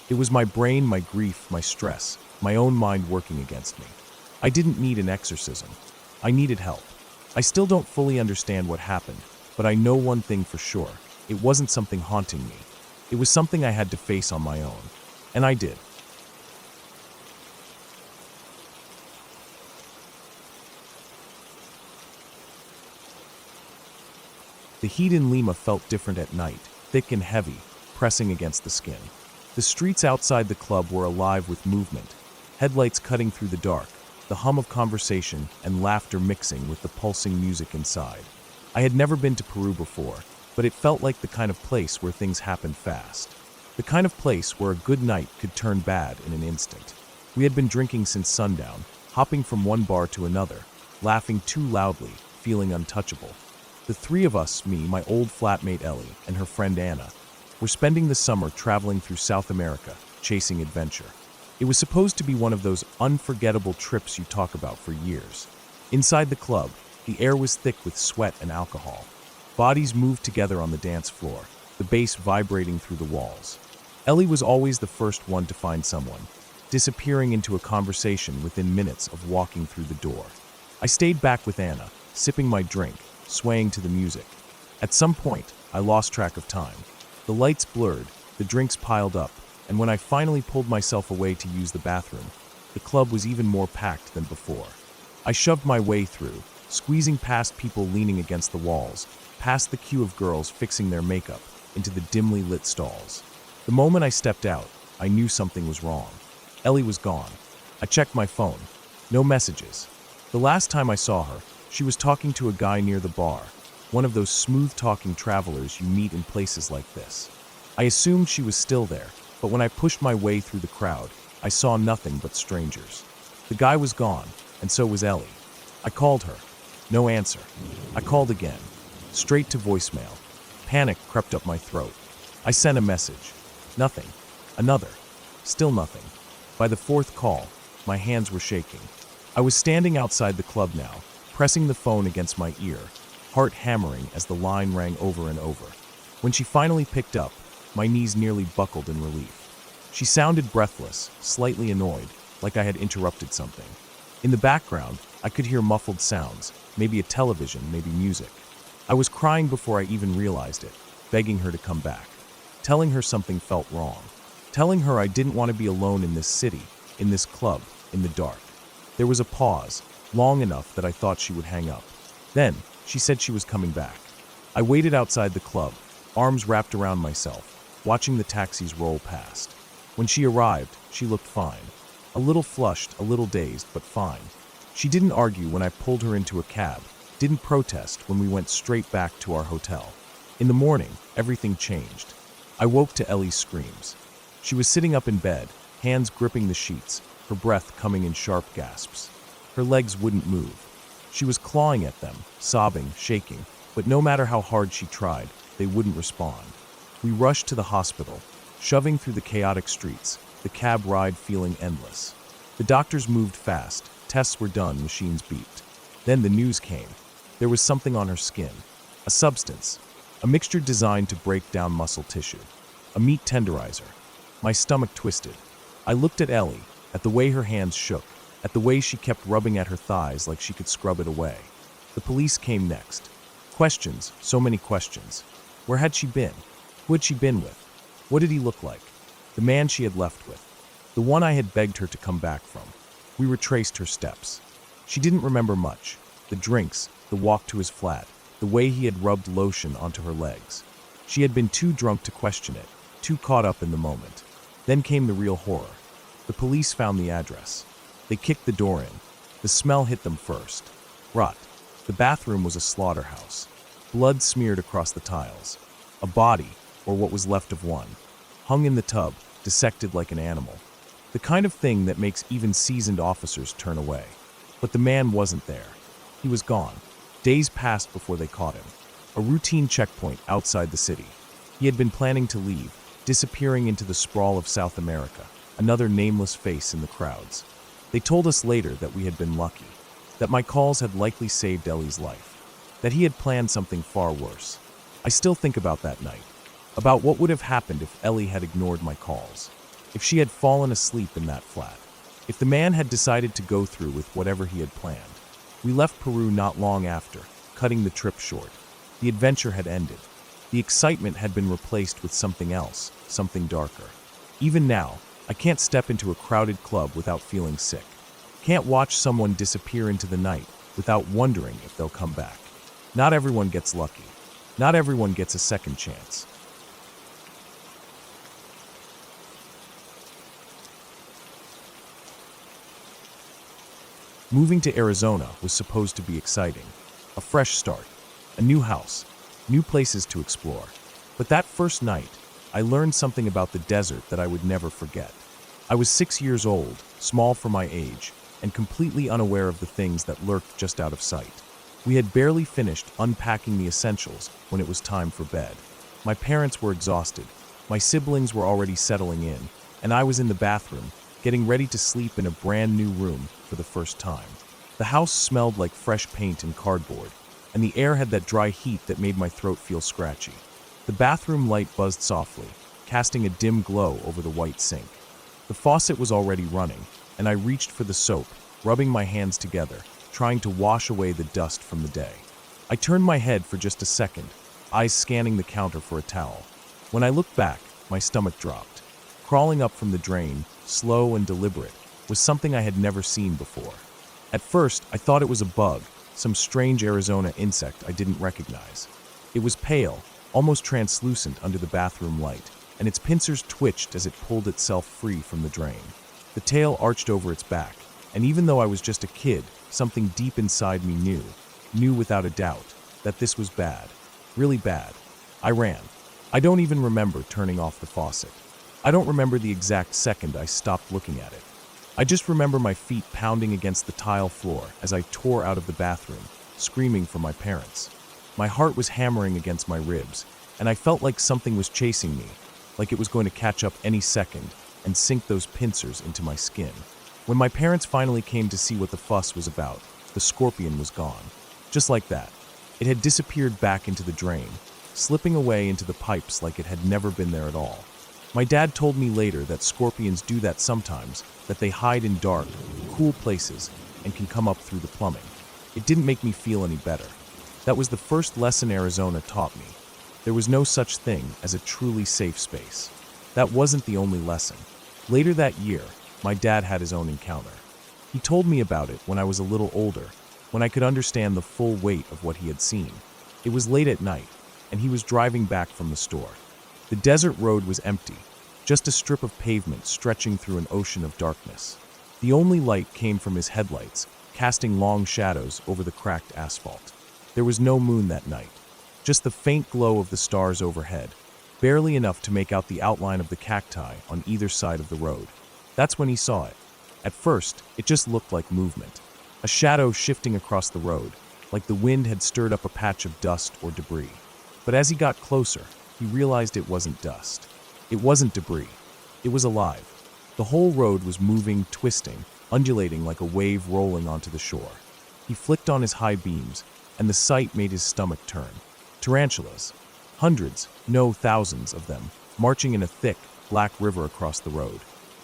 It was my brain, my grief, my stress, my own mind working against me. I didn't need an exorcism. I needed help. I still don't fully understand what happened, but I know one thing for sure. It wasn't something haunting me. It was something I had to face on my own. And I did. The heat in Lima felt different at night, thick and heavy, pressing against the skin. The streets outside the club were alive with movement, headlights cutting through the dark, the hum of conversation and laughter mixing with the pulsing music inside. I had never been to Peru before, but it felt like the kind of place where things happened fast. The kind of place where a good night could turn bad in an instant. We had been drinking since sundown, hopping from one bar to another, laughing too loudly, feeling untouchable. The three of us, me, my old flatmate Ellie, and her friend Anna, were spending the summer traveling through South America, chasing adventure. It was supposed to be one of those unforgettable trips you talk about for years. Inside the club, the air was thick with sweat and alcohol. Bodies moved together on the dance floor, the bass vibrating through the walls. Ellie was always the first one to find someone, disappearing into a conversation within minutes of walking through the door. I stayed back with Anna, sipping my drink, swaying to the music. At some point, I lost track of time. The lights blurred, the drinks piled up, and when I finally pulled myself away to use the bathroom, the club was even more packed than before. I shoved my way through, squeezing past people leaning against the walls, past the queue of girls fixing their makeup, into the dimly lit stalls. The moment I stepped out, I knew something was wrong. Ellie was gone. I checked my phone. No messages. The last time I saw her, she was talking to a guy near the bar, one of those smooth-talking travelers you meet in places like this. I assumed she was still there, but when I pushed my way through the crowd, I saw nothing but strangers. The guy was gone, and so was Ellie. I called her. No answer. I called again. Straight to voicemail. Panic crept up my throat. I sent a message. Nothing. Another. Still nothing. By the fourth call, my hands were shaking. I was standing outside the club now, pressing the phone against my ear, heart hammering as the line rang over and over. When she finally picked up, my knees nearly buckled in relief. She sounded breathless, slightly annoyed, like I had interrupted something. In the background, I could hear muffled sounds, maybe a television, maybe music. I was crying before I even realized it, begging her to come back, telling her something felt wrong, telling her I didn't want to be alone in this city, in this club, in the dark. There was a pause, long enough that I thought she would hang up. Then, She said she was coming back. I waited outside the club, arms wrapped around myself, watching the taxis roll past. When she arrived, she looked fine. A little flushed, a little dazed, but fine. She didn't argue when I pulled her into a cab, didn't protest when we went straight back to our hotel. In the morning, everything changed. I woke to Ellie's screams. She was sitting up in bed, hands gripping the sheets, her breath coming in sharp gasps. Her legs wouldn't move. She was clawing at them, sobbing, shaking, but no matter how hard she tried, they wouldn't respond. We rushed to the hospital, shoving through the chaotic streets, the cab ride feeling endless. The doctors moved fast, tests were done, machines beeped. Then the news came. There was something on her skin, a substance, a mixture designed to break down muscle tissue, a meat tenderizer. My stomach twisted. I looked at Ellie, at the way her hands shook, at the way she kept rubbing at her thighs like she could scrub it away. The police came next. Questions, so many questions. Where had she been? Who had she been with? What did he look like? The man she had left with. The one I had begged her to come back from. We retraced her steps. She didn't remember much. The drinks, the walk to his flat, the way he had rubbed lotion onto her legs. She had been too drunk to question it, too caught up in the moment. Then came the real horror. The police found the address. They kicked the door in. The smell hit them first. Rot. The bathroom was a slaughterhouse. Blood smeared across the tiles. A body, or what was left of one, hung in the tub, dissected like an animal. The kind of thing that makes even seasoned officers turn away. But the man wasn't there. He was gone. Days passed before they caught him. A routine checkpoint outside the city. He had been planning to leave, disappearing into the sprawl of South America, another nameless face in the crowds. They told us later that we had been lucky, that my calls had likely saved Ellie's life, that he had planned something far worse. I still think about that night, about what would have happened if Ellie had ignored my calls, if she had fallen asleep in that flat, if the man had decided to go through with whatever he had planned. We left Peru not long after, cutting the trip short. The adventure had ended. The excitement had been replaced with something else, something darker. Even now, I can't step into a crowded club without feeling sick. Can't watch someone disappear into the night without wondering if they'll come back. Not everyone gets lucky. Not everyone gets a second chance. Moving to Arizona was supposed to be exciting. A fresh start, a new house, new places to explore. But that first night, I learned something about the desert that I would never forget. I was 6 years old, small for my age, and completely unaware of the things that lurked just out of sight. We had barely finished unpacking the essentials when it was time for bed. My parents were exhausted, my siblings were already settling in, and I was in the bathroom, getting ready to sleep in a brand new room for the first time. The house smelled like fresh paint and cardboard, and the air had that dry heat that made my throat feel scratchy. The bathroom light buzzed softly, casting a dim glow over the white sink. The faucet was already running, and I reached for the soap, rubbing my hands together, trying to wash away the dust from the day. I turned my head for just a second, eyes scanning the counter for a towel. When I looked back, my stomach dropped. Crawling up from the drain, slow and deliberate, was something I had never seen before. At first, I thought it was a bug, some strange Arizona insect I didn't recognize. It was pale, almost translucent under the bathroom light, and its pincers twitched as it pulled itself free from the drain. The tail arched over its back, and even though I was just a kid, something deep inside me knew without a doubt, that this was bad, really bad. I ran. I don't even remember turning off the faucet. I don't remember the exact second I stopped looking at it. I just remember my feet pounding against the tile floor as I tore out of the bathroom, screaming for my parents. My heart was hammering against my ribs, and I felt like something was chasing me, like it was going to catch up any second and sink those pincers into my skin. When my parents finally came to see what the fuss was about, the scorpion was gone. Just like that. It had disappeared back into the drain, slipping away into the pipes like it had never been there at all. My dad told me later that scorpions do that sometimes, that they hide in dark, cool places and can come up through the plumbing. It didn't make me feel any better. That was the first lesson Arizona taught me. There was no such thing as a truly safe space. That wasn't the only lesson. Later that year, my dad had his own encounter. He told me about it when I was a little older, when I could understand the full weight of what he had seen. It was late at night, and he was driving back from the store. The desert road was empty, just a strip of pavement stretching through an ocean of darkness. The only light came from his headlights, casting long shadows over the cracked asphalt. There was no moon that night, just the faint glow of the stars overhead, barely enough to make out the outline of the cacti on either side of the road. That's when he saw it. At first, it just looked like movement, a shadow shifting across the road, like the wind had stirred up a patch of dust or debris. But as he got closer, he realized it wasn't dust. It wasn't debris. It was alive. The whole road was moving, twisting, undulating like a wave rolling onto the shore. He flicked on his high beams, and the sight made his stomach turn. Tarantulas. Hundreds, no thousands of them, marching in a thick, black river across the road.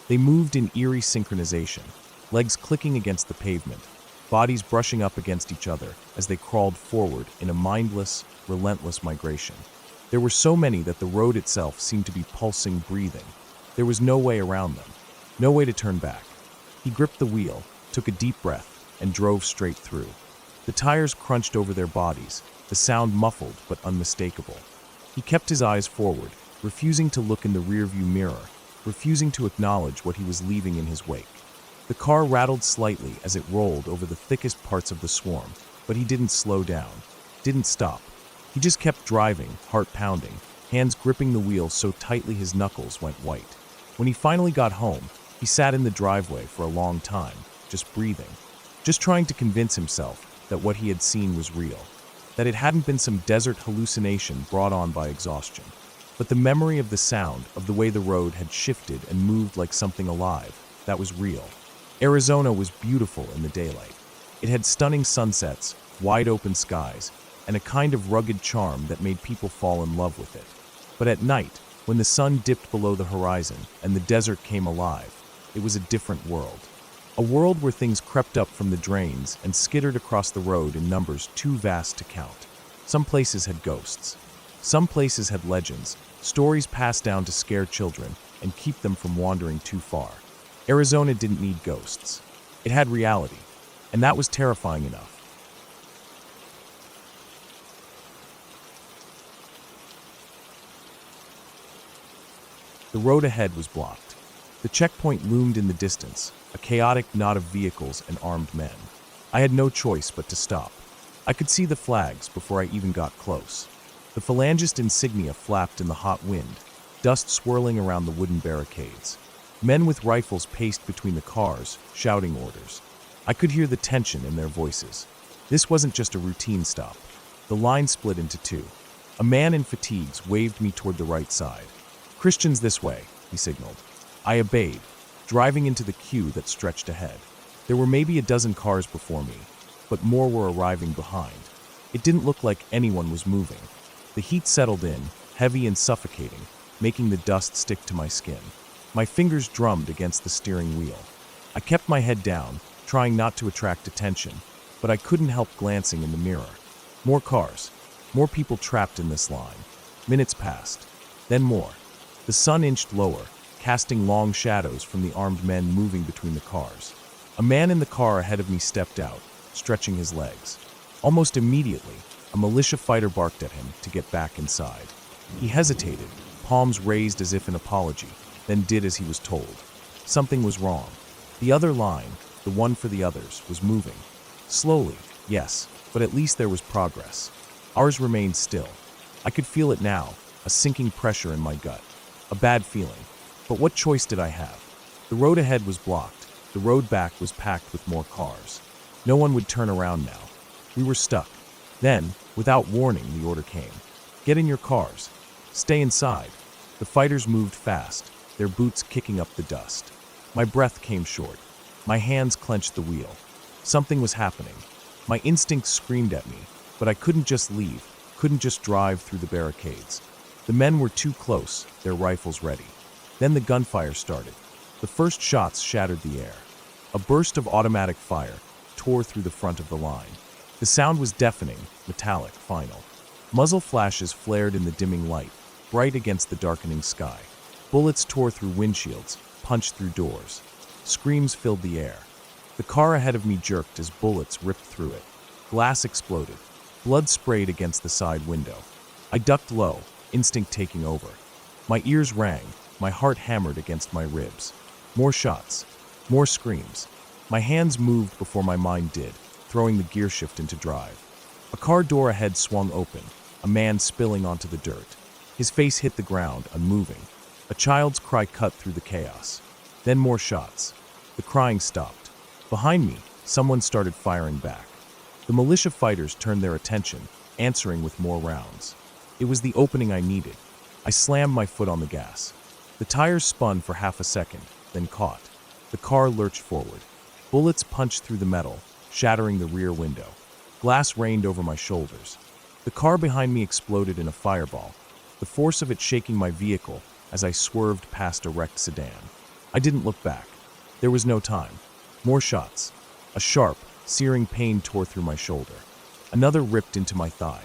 They moved in eerie synchronization, legs clicking against the pavement, bodies brushing up against each other as they crawled forward in a mindless, relentless migration. There were so many that the road itself seemed to be pulsing, breathing. There was no way around them, no way to turn back. He gripped the wheel, took a deep breath, and drove straight through. The tires crunched over their bodies, the sound muffled but unmistakable. He kept his eyes forward, refusing to look in the rearview mirror, refusing to acknowledge what he was leaving in his wake. The car rattled slightly as it rolled over the thickest parts of the swarm, but he didn't slow down, didn't stop. He just kept driving, heart pounding, hands gripping the wheel so tightly his knuckles went white. When he finally got home, he sat in the driveway for a long time, just breathing, just trying to convince himself that what he had seen was real, that it hadn't been some desert hallucination brought on by exhaustion, but the memory of the sound, of the way the road had shifted and moved like something alive, that was real. Arizona was beautiful in the daylight. It had stunning sunsets, wide open skies, and a kind of rugged charm that made people fall in love with it. But at night, when the sun dipped below the horizon and the desert came alive, it was a different world. A world where things crept up from the drains and skittered across the road in numbers too vast to count. Some places had ghosts. Some places had legends, stories passed down to scare children and keep them from wandering too far. Arizona didn't need ghosts. It had reality, and that was terrifying enough. The road ahead was blocked. The checkpoint loomed in the distance, a chaotic knot of vehicles and armed men. I had no choice but to stop. I could see the flags before I even got close. The Phalangist insignia flapped in the hot wind, dust swirling around the wooden barricades. Men with rifles paced between the cars, shouting orders. I could hear the tension in their voices. This wasn't just a routine stop. The line split into two. A man in fatigues waved me toward the right side. "Christians this way," he signaled. I obeyed, driving into the queue that stretched ahead. There were maybe a dozen cars before me, but more were arriving behind. It didn't look like anyone was moving. The heat settled in, heavy and suffocating, making the dust stick to my skin. My fingers drummed against the steering wheel. I kept my head down, trying not to attract attention, but I couldn't help glancing in the mirror. More cars, more people trapped in this line. Minutes passed, then more. The sun inched lower, casting long shadows from the armed men moving between the cars. A man in the car ahead of me stepped out, stretching his legs. Almost immediately, a militia fighter barked at him to get back inside. He hesitated, palms raised as if in apology, then did as he was told. Something was wrong. The other line, the one for the others, was moving. Slowly, yes, but at least there was progress. Ours remained still. I could feel it now, a sinking pressure in my gut. A bad feeling. But what choice did I have? The road ahead was blocked. The road back was packed with more cars. No one would turn around now. We were stuck. Then, without warning, the order came. "Get in your cars. Stay inside." The fighters moved fast, their boots kicking up the dust. My breath came short. My hands clenched the wheel. Something was happening. My instincts screamed at me, but I couldn't just leave, couldn't just drive through the barricades. The men were too close, their rifles ready. Then the gunfire started. The first shots shattered the air. A burst of automatic fire tore through the front of the line. The sound was deafening, metallic, final. Muzzle flashes flared in the dimming light, bright against the darkening sky. Bullets tore through windshields, punched through doors. Screams filled the air. The car ahead of me jerked as bullets ripped through it. Glass exploded. Blood sprayed against the side window. I ducked low, instinct taking over. My ears rang, my heart hammered against my ribs. More shots. More screams. My hands moved before my mind did, throwing the gear shift into drive. A car door ahead swung open, a man spilling onto the dirt. His face hit the ground, unmoving. A child's cry cut through the chaos. Then more shots. The crying stopped. Behind me, someone started firing back. The militia fighters turned their attention, answering with more rounds. It was the opening I needed. I slammed my foot on the gas. The tires spun for half a second, then caught. The car lurched forward. Bullets punched through the metal, shattering the rear window. Glass rained over my shoulders. The car behind me exploded in a fireball, the force of it shaking my vehicle as I swerved past a wrecked sedan. I didn't look back. There was no time. More shots. A sharp, searing pain tore through my shoulder. Another ripped into my thigh.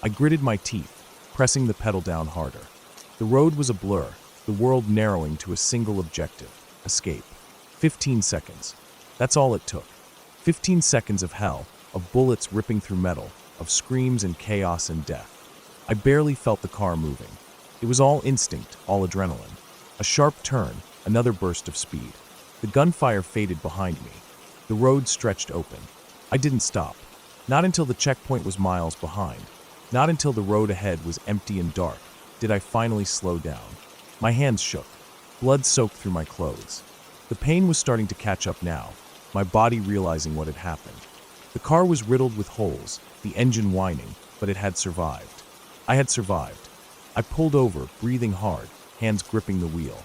I gritted my teeth, pressing the pedal down harder. The road was a blur, the world narrowing to a single objective: escape. 15 seconds. That's all it took. 15 seconds of hell, of bullets ripping through metal, of screams and chaos and death. I barely felt the car moving. It was all instinct, all adrenaline. A sharp turn, another burst of speed. The gunfire faded behind me. The road stretched open. I didn't stop. Not until the checkpoint was miles behind. Not until the road ahead was empty and dark did I finally slow down. My hands shook. Blood soaked through my clothes. The pain was starting to catch up now, my body realizing what had happened. The car was riddled with holes, the engine whining, but it had survived. I had survived. I pulled over, breathing hard, hands gripping the wheel.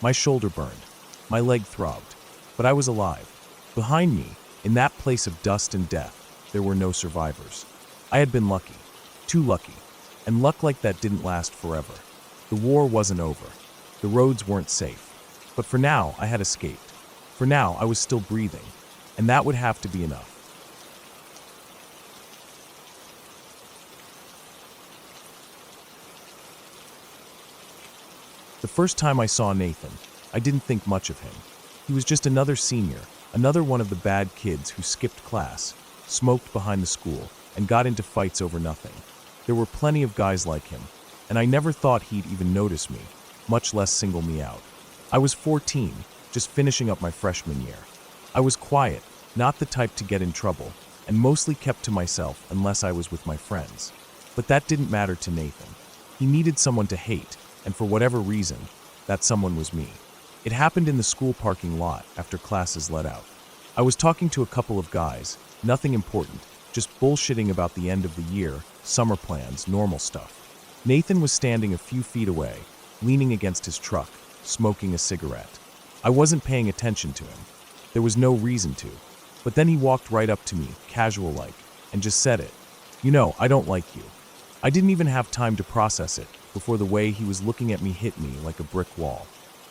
My shoulder burned. My leg throbbed. But I was alive. Behind me, in that place of dust and death, there were no survivors. I had been lucky. Too lucky. And luck like that didn't last forever. The war wasn't over. The roads weren't safe. But for now, I had escaped. For now, I was still breathing. And that would have to be enough. The first time I saw Nathan, I didn't think much of him. He was just another senior, another one of the bad kids who skipped class, smoked behind the school, and got into fights over nothing. There were plenty of guys like him, and I never thought he'd even notice me, much less single me out. I was 14, just finishing up my freshman year. I was quiet, not the type to get in trouble, and mostly kept to myself unless I was with my friends. But that didn't matter to Nathan. He needed someone to hate, and for whatever reason, that someone was me. It happened in the school parking lot after classes let out. I was talking to a couple of guys, nothing important, just bullshitting about the end of the year, summer plans, normal stuff. Nathan was standing a few feet away, leaning against his truck, smoking a cigarette. I wasn't paying attention to him. There was no reason to. But then he walked right up to me, casual-like, and just said it. "You know, I don't like you." I didn't even have time to process it before the way he was looking at me hit me like a brick wall.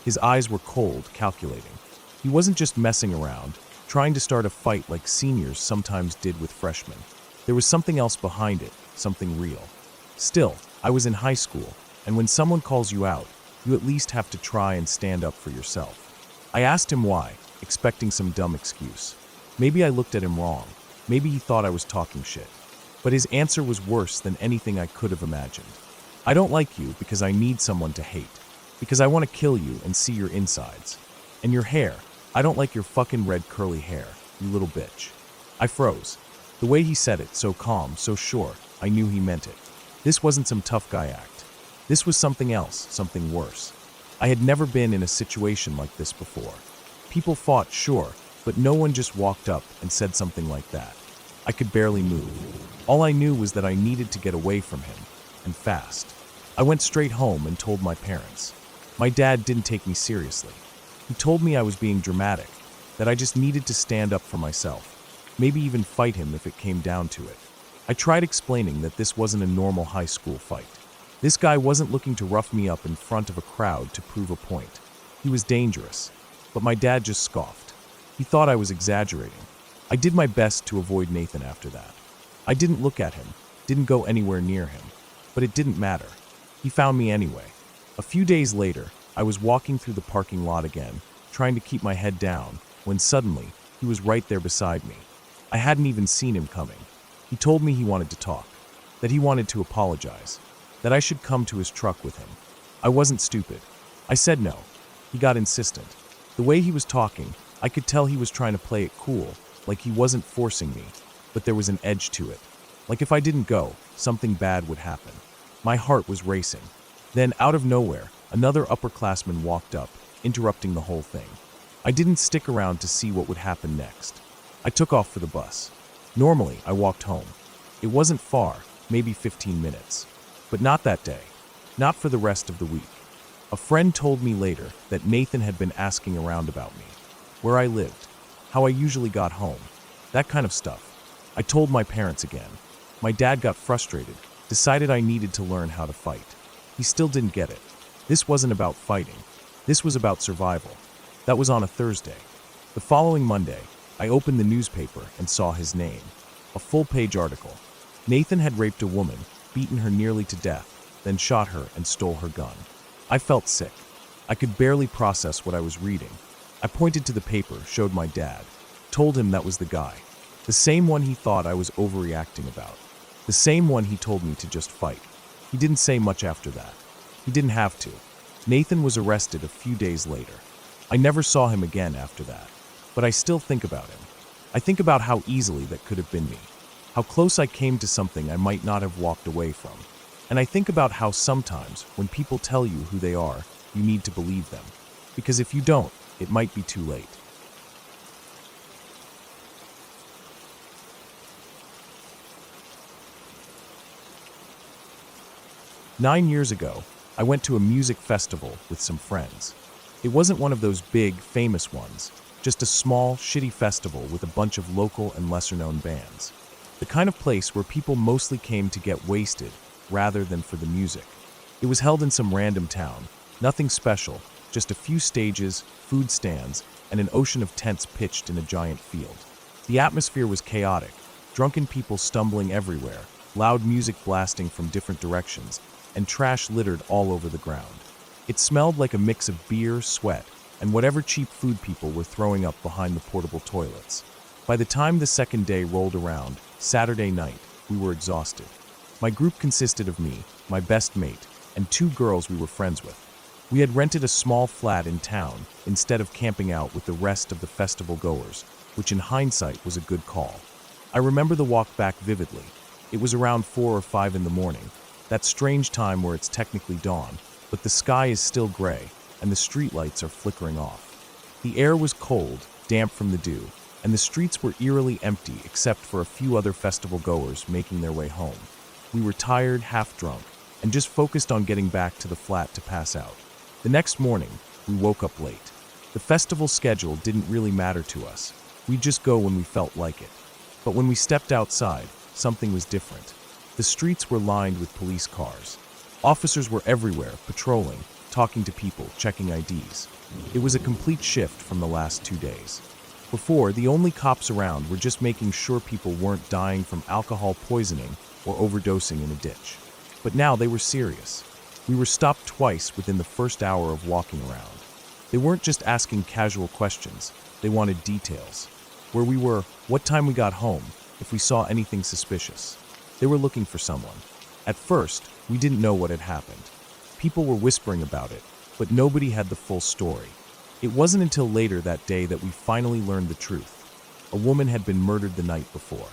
His eyes were cold, calculating. He wasn't just messing around, trying to start a fight like seniors sometimes did with freshmen. There was something else behind it, something real. Still, I was in high school, and when someone calls you out, you at least have to try and stand up for yourself. I asked him why, expecting some dumb excuse. Maybe I looked at him wrong. Maybe he thought I was talking shit. But his answer was worse than anything I could have imagined. "I don't like you because I need someone to hate. Because I want to kill you and see your insides. And your hair. I don't like your fucking red curly hair, you little bitch." I froze. The way he said it, so calm, so sure, I knew he meant it. This wasn't some tough guy act. This was something else, something worse. I had never been in a situation like this before. People fought, sure, but no one just walked up and said something like that. I could barely move. All I knew was that I needed to get away from him, and fast. I went straight home and told my parents. My dad didn't take me seriously. He told me I was being dramatic, that I just needed to stand up for myself, maybe even fight him if it came down to it. I tried explaining that this wasn't a normal high school fight. This guy wasn't looking to rough me up in front of a crowd to prove a point. He was dangerous, but my dad just scoffed. He thought I was exaggerating. I did my best to avoid Nathan after that. I didn't look at him, didn't go anywhere near him, but it didn't matter. He found me anyway. A few days later, I was walking through the parking lot again, trying to keep my head down, when suddenly, he was right there beside me. I hadn't even seen him coming. He told me he wanted to talk, that he wanted to apologize, that I should come to his truck with him. I wasn't stupid. I said no. He got insistent. The way he was talking, I could tell he was trying to play it cool, like he wasn't forcing me, but there was an edge to it. Like if I didn't go, something bad would happen. My heart was racing. Then, out of nowhere, another upperclassman walked up, interrupting the whole thing. I didn't stick around to see what would happen next. I took off for the bus. Normally, I walked home. It wasn't far, maybe 15 minutes. But not that day. Not for the rest of the week. A friend told me later that Nathan had been asking around about me, where I lived, how I usually got home, that kind of stuff. I told my parents again. My dad got frustrated, decided I needed to learn how to fight. He still didn't get it. This wasn't about fighting. This was about survival. That was on a Thursday. The following Monday, I opened the newspaper and saw his name. A full-page article. Nathan had raped a woman, beaten her nearly to death, then shot her and stole her gun. I felt sick. I could barely process what I was reading. I pointed to the paper, showed my dad, told him that was the guy. The same one he thought I was overreacting about. The same one he told me to just fight. He didn't say much after that. He didn't have to. Nathan was arrested a few days later. I never saw him again after that. But I still think about him. I think about how easily that could have been me. How close I came to something I might not have walked away from. And I think about how sometimes, when people tell you who they are, you need to believe them. Because if you don't, it might be too late. Nine years ago, I went to a music festival with some friends. It wasn't one of those big, famous ones, just a small, shitty festival with a bunch of local and lesser-known bands. The kind of place where people mostly came to get wasted, rather than for the music. It was held in some random town, nothing special, just a few stages, food stands, and an ocean of tents pitched in a giant field. The atmosphere was chaotic, drunken people stumbling everywhere, loud music blasting from different directions, and trash littered all over the ground. It smelled like a mix of beer, sweat, and whatever cheap food people were throwing up behind the portable toilets. By the time the second day rolled around, Saturday night, we were exhausted. My group consisted of me, my best mate, and two girls we were friends with. We had rented a small flat in town instead of camping out with the rest of the festival goers, which in hindsight was a good call. I remember the walk back vividly. It was around 4 or 5 in the morning, that strange time where it's technically dawn, but the sky is still gray, and the streetlights are flickering off. The air was cold, damp from the dew, and the streets were eerily empty except for a few other festival goers making their way home. We were tired, half drunk, and just focused on getting back to the flat to pass out. The next morning, we woke up late. The festival schedule didn't really matter to us. We'd just go when we felt like it. But when we stepped outside, something was different. The streets were lined with police cars. Officers were everywhere, patrolling, talking to people, checking IDs. It was a complete shift from the last 2 days. Before, the only cops around were just making sure people weren't dying from alcohol poisoning or overdosing in a ditch. But now they were serious. We were stopped twice within the first hour of walking around. They weren't just asking casual questions, they wanted details. Where we were, what time we got home, if we saw anything suspicious. They were looking for someone. At first, we didn't know what had happened. People were whispering about it, but nobody had the full story. It wasn't until later that day that we finally learned the truth. A woman had been murdered the night before.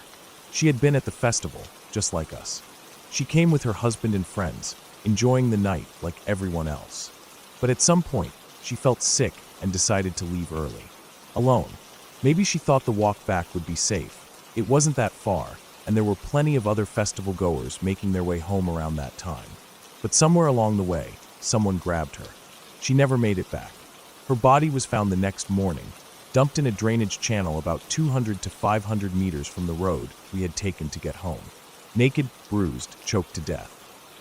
She had been at the festival, just like us. She came with her husband and friends, enjoying the night like everyone else. But at some point, she felt sick and decided to leave early. Alone. Maybe she thought the walk back would be safe. It wasn't that far, and there were plenty of other festival goers making their way home around that time. But somewhere along the way, someone grabbed her. She never made it back. Her body was found the next morning, dumped in a drainage channel about 200 to 500 meters from the road we had taken to get home. Naked, bruised, choked to death.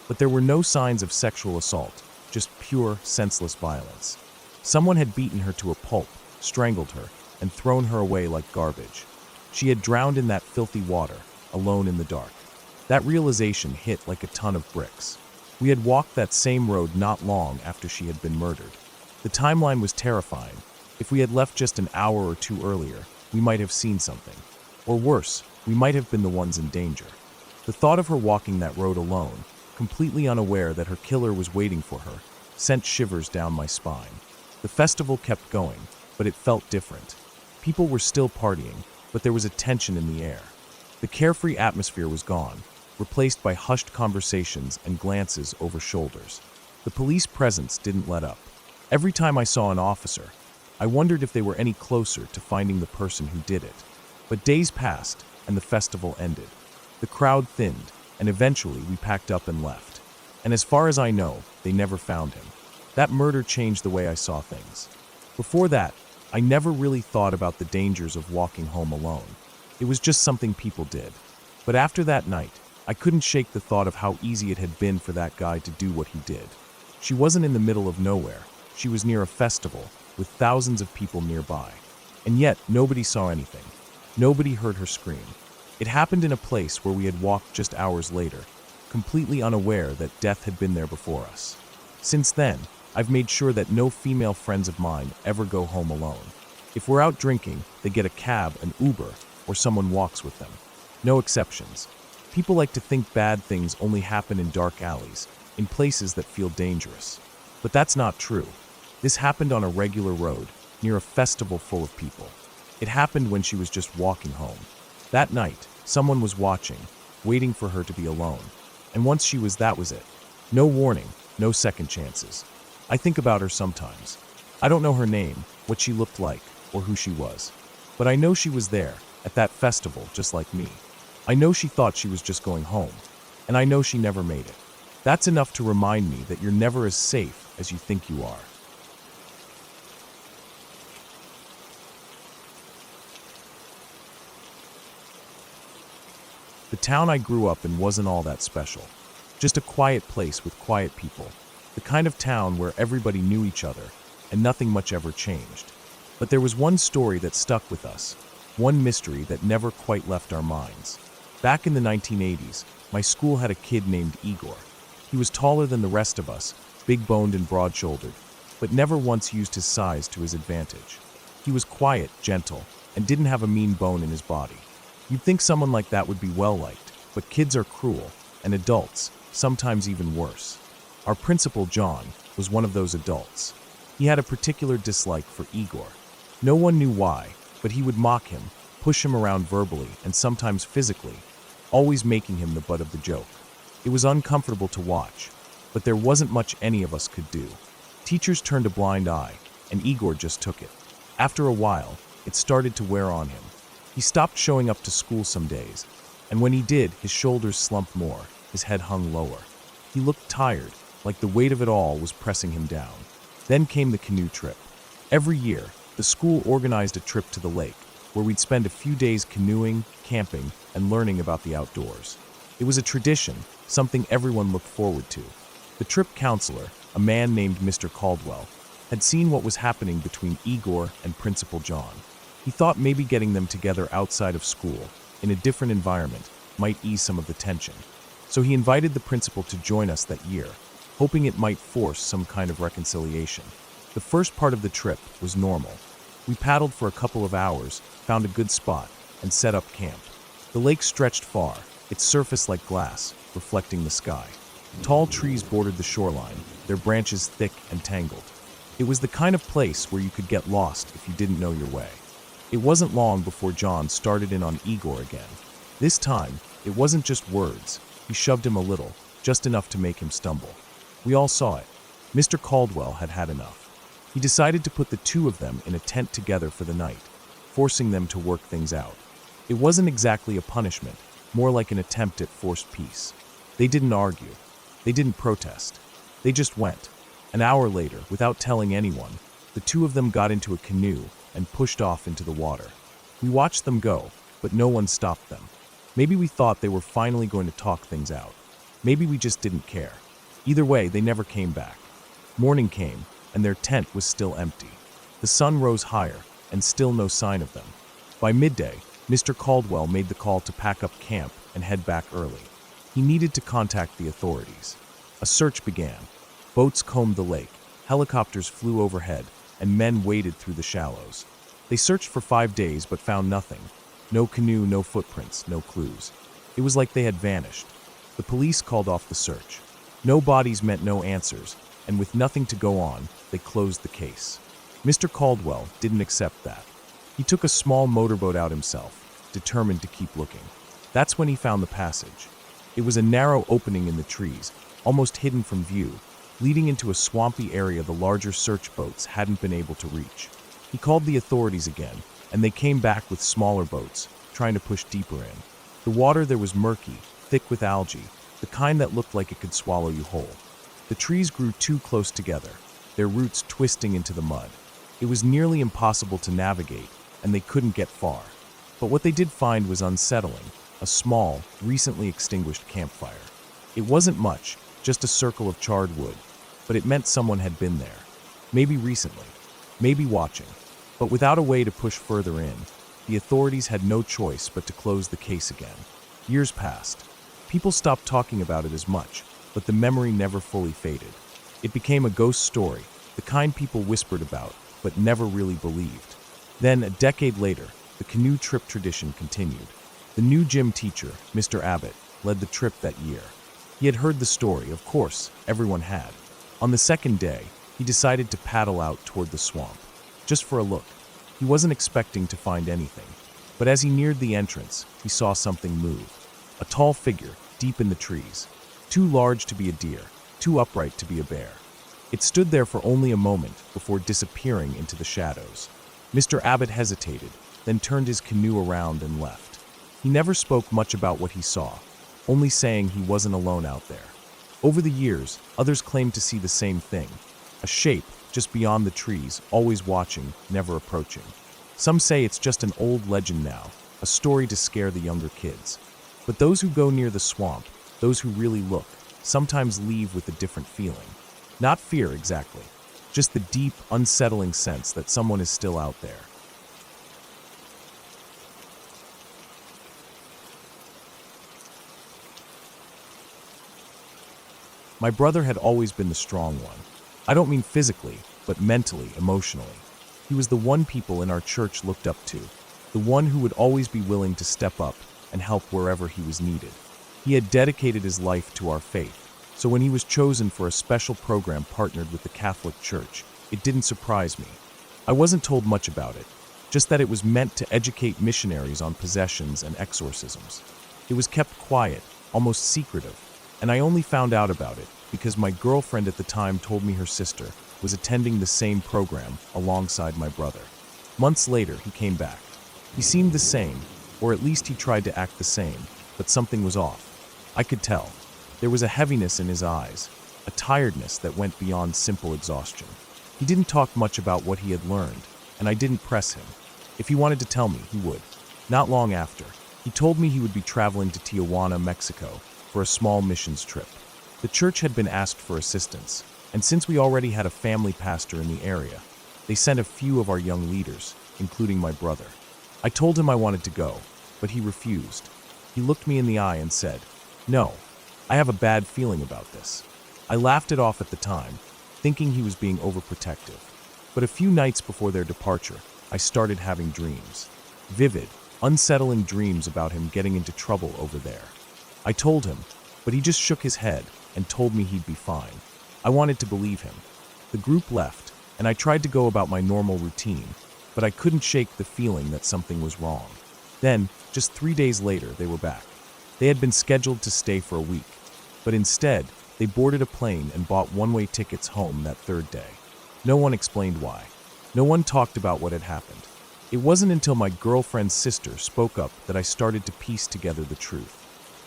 But there were no signs of sexual assault, just pure, senseless violence. Someone had beaten her to a pulp, strangled her, and thrown her away like garbage. She had drowned in that filthy water, alone in the dark. That realization hit like a ton of bricks. We had walked that same road not long after she had been murdered. The timeline was terrifying. If we had left just an hour or two earlier, we might have seen something. Or worse, we might have been the ones in danger. The thought of her walking that road alone, completely unaware that her killer was waiting for her, sent shivers down my spine. The festival kept going, but it felt different. People were still partying, but there was a tension in the air. The carefree atmosphere was gone, replaced by hushed conversations and glances over shoulders. The police presence didn't let up. Every time I saw an officer, I wondered if they were any closer to finding the person who did it. But days passed, and the festival ended. The crowd thinned, and eventually we packed up and left. And as far as I know, they never found him. That murder changed the way I saw things. Before that, I never really thought about the dangers of walking home alone. It was just something people did. But after that night, I couldn't shake the thought of how easy it had been for that guy to do what he did. She wasn't in the middle of nowhere. She was near a festival, with thousands of people nearby. And yet, nobody saw anything. Nobody heard her scream. It happened in a place where we had walked just hours later, completely unaware that death had been there before us. Since then, I've made sure that no female friends of mine ever go home alone. If we're out drinking, they get a cab, an Uber, or someone walks with them. No exceptions. People like to think bad things only happen in dark alleys, in places that feel dangerous. But that's not true. This happened on a regular road, near a festival full of people. It happened when she was just walking home. That night, someone was watching, waiting for her to be alone. And once she was, that was it. No warning, no second chances. I think about her sometimes. I don't know her name, what she looked like, or who she was. But I know she was there, at that festival, just like me. I know she thought she was just going home. And I know she never made it. That's enough to remind me that you're never as safe as you think you are. The town I grew up in wasn't all that special. Just a quiet place with quiet people. The kind of town where everybody knew each other, and nothing much ever changed. But there was one story that stuck with us, one mystery that never quite left our minds. Back in the 1980s, my school had a kid named Igor. He was taller than the rest of us, big-boned and broad-shouldered, but never once used his size to his advantage. He was quiet, gentle, and didn't have a mean bone in his body. You'd think someone like that would be well-liked, but kids are cruel, and adults, sometimes even worse. Our principal, John, was one of those adults. He had a particular dislike for Igor. No one knew why, but he would mock him, push him around verbally and sometimes physically, always making him the butt of the joke. It was uncomfortable to watch, but there wasn't much any of us could do. Teachers turned a blind eye, and Igor just took it. After a while, it started to wear on him. He stopped showing up to school some days, and when he did, his shoulders slumped more, his head hung lower. He looked tired, like the weight of it all was pressing him down. Then came the canoe trip. Every year, the school organized a trip to the lake, where we'd spend a few days canoeing, camping, and learning about the outdoors. It was a tradition, something everyone looked forward to. The trip counselor, a man named Mr. Caldwell, had seen what was happening between Igor and Principal John. He thought maybe getting them together outside of school, in a different environment, might ease some of the tension. So he invited the principal to join us that year, hoping it might force some kind of reconciliation. The first part of the trip was normal. We paddled for a couple of hours, found a good spot, and set up camp. The lake stretched far, its surface like glass, reflecting the sky. Tall trees bordered the shoreline, their branches thick and tangled. It was the kind of place where you could get lost if you didn't know your way. It wasn't long before John started in on Igor again. This time, it wasn't just words. He shoved him a little, just enough to make him stumble. We all saw it. Mr. Caldwell had had enough. He decided to put the two of them in a tent together for the night, forcing them to work things out. It wasn't exactly a punishment, more like an attempt at forced peace. They didn't argue. They didn't protest. They just went. An hour later, without telling anyone, the two of them got into a canoe and pushed off into the water. We watched them go, but no one stopped them. Maybe we thought they were finally going to talk things out. Maybe we just didn't care. Either way, they never came back. Morning came, and their tent was still empty. The sun rose higher, and still no sign of them. By midday, Mr. Caldwell made the call to pack up camp and head back early. He needed to contact the authorities. A search began. Boats combed the lake, helicopters flew overhead, and men waded through the shallows. They searched for 5 days but found nothing. No canoe, no footprints, no clues. It was like they had vanished. The police called off the search. No bodies meant no answers, and with nothing to go on, they closed the case. Mr. Caldwell didn't accept that. He took a small motorboat out himself, determined to keep looking. That's when he found the passage. It was a narrow opening in the trees, almost hidden from view, leading into a swampy area the larger search boats hadn't been able to reach. He called the authorities again, and they came back with smaller boats, trying to push deeper in. The water there was murky, thick with algae, the kind that looked like it could swallow you whole. The trees grew too close together, their roots twisting into the mud. It was nearly impossible to navigate, and they couldn't get far. But what they did find was unsettling, a small, recently extinguished campfire. It wasn't much, just a circle of charred wood, but it meant someone had been there. Maybe recently, maybe watching. But without a way to push further in, the authorities had no choice but to close the case again. Years passed. People stopped talking about it as much, but the memory never fully faded. It became a ghost story, the kind people whispered about, but never really believed. Then, a decade later, the canoe trip tradition continued. The new gym teacher, Mr. Abbott, led the trip that year. He had heard the story, of course, everyone had. On the second day, he decided to paddle out toward the swamp, just for a look. He wasn't expecting to find anything, but as he neared the entrance, he saw something move. A tall figure, deep in the trees, too large to be a deer, too upright to be a bear. It stood there for only a moment before disappearing into the shadows. Mr. Abbott hesitated, then turned his canoe around and left. He never spoke much about what he saw, only saying he wasn't alone out there. Over the years, others claimed to see the same thing, a shape just beyond the trees, always watching, never approaching. Some say it's just an old legend now, a story to scare the younger kids. But those who go near the swamp, those who really look, sometimes leave with a different feeling. Not fear exactly, just the deep, unsettling sense that someone is still out there. My brother had always been the strong one. I don't mean physically, but mentally, emotionally. He was the one people in our church looked up to, the one who would always be willing to step up and help wherever he was needed. He had dedicated his life to our faith, so when he was chosen for a special program partnered with the Catholic Church, it didn't surprise me. I wasn't told much about it, just that it was meant to educate missionaries on possessions and exorcisms. It was kept quiet, almost secretive, and I only found out about it because my girlfriend at the time told me her sister was attending the same program alongside my brother. Months later, he came back. He seemed the same, or at least he tried to act the same, but something was off. I could tell. There was a heaviness in his eyes, a tiredness that went beyond simple exhaustion. He didn't talk much about what he had learned, and I didn't press him. If he wanted to tell me, he would. Not long after, he told me he would be traveling to Tijuana, Mexico, for a small missions trip. The church had been asked for assistance, and since we already had a family pastor in the area, they sent a few of our young leaders, including my brother. I told him I wanted to go, but he refused. He looked me in the eye and said, "No, I have a bad feeling about this." I laughed it off at the time, thinking he was being overprotective. But a few nights before their departure, I started having dreams. Vivid, unsettling dreams about him getting into trouble over there. I told him, but he just shook his head and told me he'd be fine. I wanted to believe him. The group left, and I tried to go about my normal routine, but I couldn't shake the feeling that something was wrong. Then, just 3 days later, they were back. They had been scheduled to stay for a week, but instead, they boarded a plane and bought one-way tickets home that third day. No one explained why. No one talked about what had happened. It wasn't until my girlfriend's sister spoke up that I started to piece together the truth.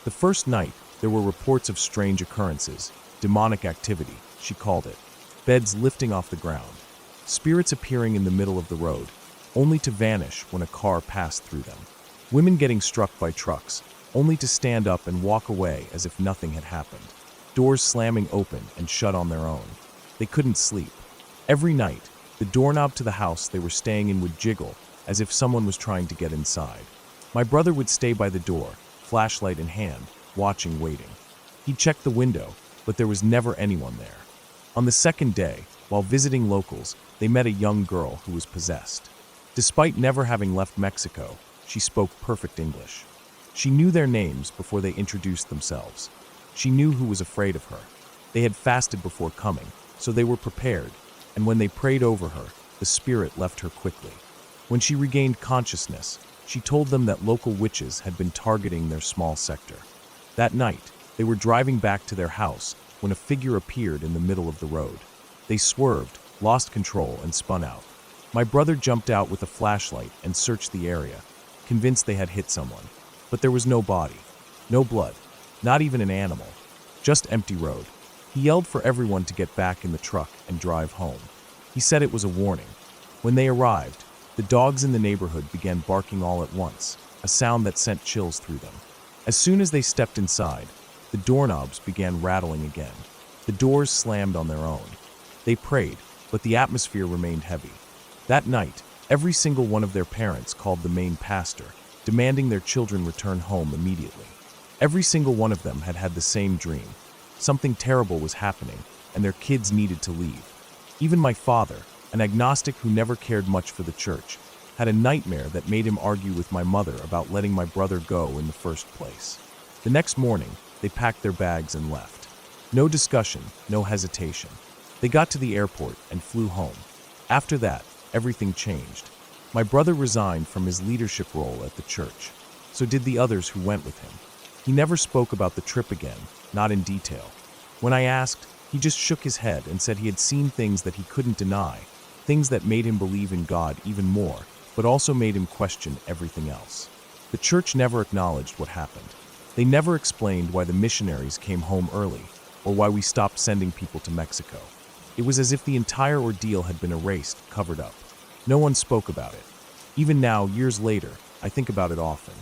The first night, there were reports of strange occurrences, demonic activity, she called it. Beds lifting off the ground, spirits appearing in the middle of the road, only to vanish when a car passed through them. Women getting struck by trucks, only to stand up and walk away as if nothing had happened. Doors slamming open and shut on their own. They couldn't sleep. Every night, the doorknob to the house they were staying in would jiggle as if someone was trying to get inside. My brother would stay by the door, flashlight in hand, watching, waiting. He'd check the window, but there was never anyone there. On the second day, while visiting locals, they met a young girl who was possessed. Despite never having left Mexico, she spoke perfect English. She knew their names before they introduced themselves. She knew who was afraid of her. They had fasted before coming, so they were prepared, and when they prayed over her, the spirit left her quickly. When she regained consciousness, she told them that local witches had been targeting their small sector. That night, they were driving back to their house when a figure appeared in the middle of the road. They swerved, lost control, and spun out. My brother jumped out with a flashlight and searched the area, convinced they had hit someone. But there was no body, no blood, not even an animal, just empty road. He yelled for everyone to get back in the truck and drive home. He said it was a warning. When they arrived, the dogs in the neighborhood began barking all at once, a sound that sent chills through them. As soon as they stepped inside, the doorknobs began rattling again. The doors slammed on their own. They prayed, but the atmosphere remained heavy. That night, every single one of their parents called the main pastor, demanding their children return home immediately. Every single one of them had had the same dream. Something terrible was happening, and their kids needed to leave. Even my father, an agnostic who never cared much for the church, had a nightmare that made him argue with my mother about letting my brother go in the first place. The next morning, they packed their bags and left. No discussion, no hesitation. They got to the airport and flew home. After that, everything changed. My brother resigned from his leadership role at the church. So did the others who went with him. He never spoke about the trip again, not in detail. When I asked, he just shook his head and said he had seen things that he couldn't deny, things that made him believe in God even more, but also made him question everything else. The church never acknowledged what happened. They never explained why the missionaries came home early, or why we stopped sending people to Mexico. It was as if the entire ordeal had been erased, covered up. No one spoke about it. Even now, years later, I think about it often.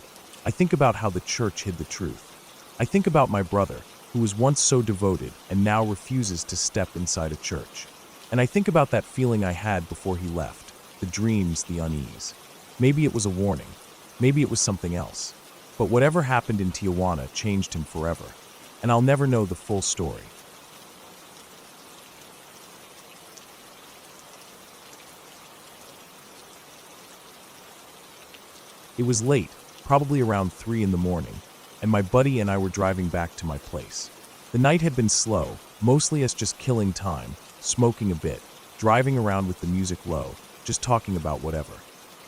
I think about how the church hid the truth. I think about my brother, who was once so devoted and now refuses to step inside a church. And I think about that feeling I had before he left, the dreams, the unease. Maybe it was a warning. Maybe it was something else. But whatever happened in Tijuana changed him forever. And I'll never know the full story. It was late, probably around 3 in the morning, and my buddy and I were driving back to my place. The night had been slow, mostly us just killing time, smoking a bit, driving around with the music low, just talking about whatever.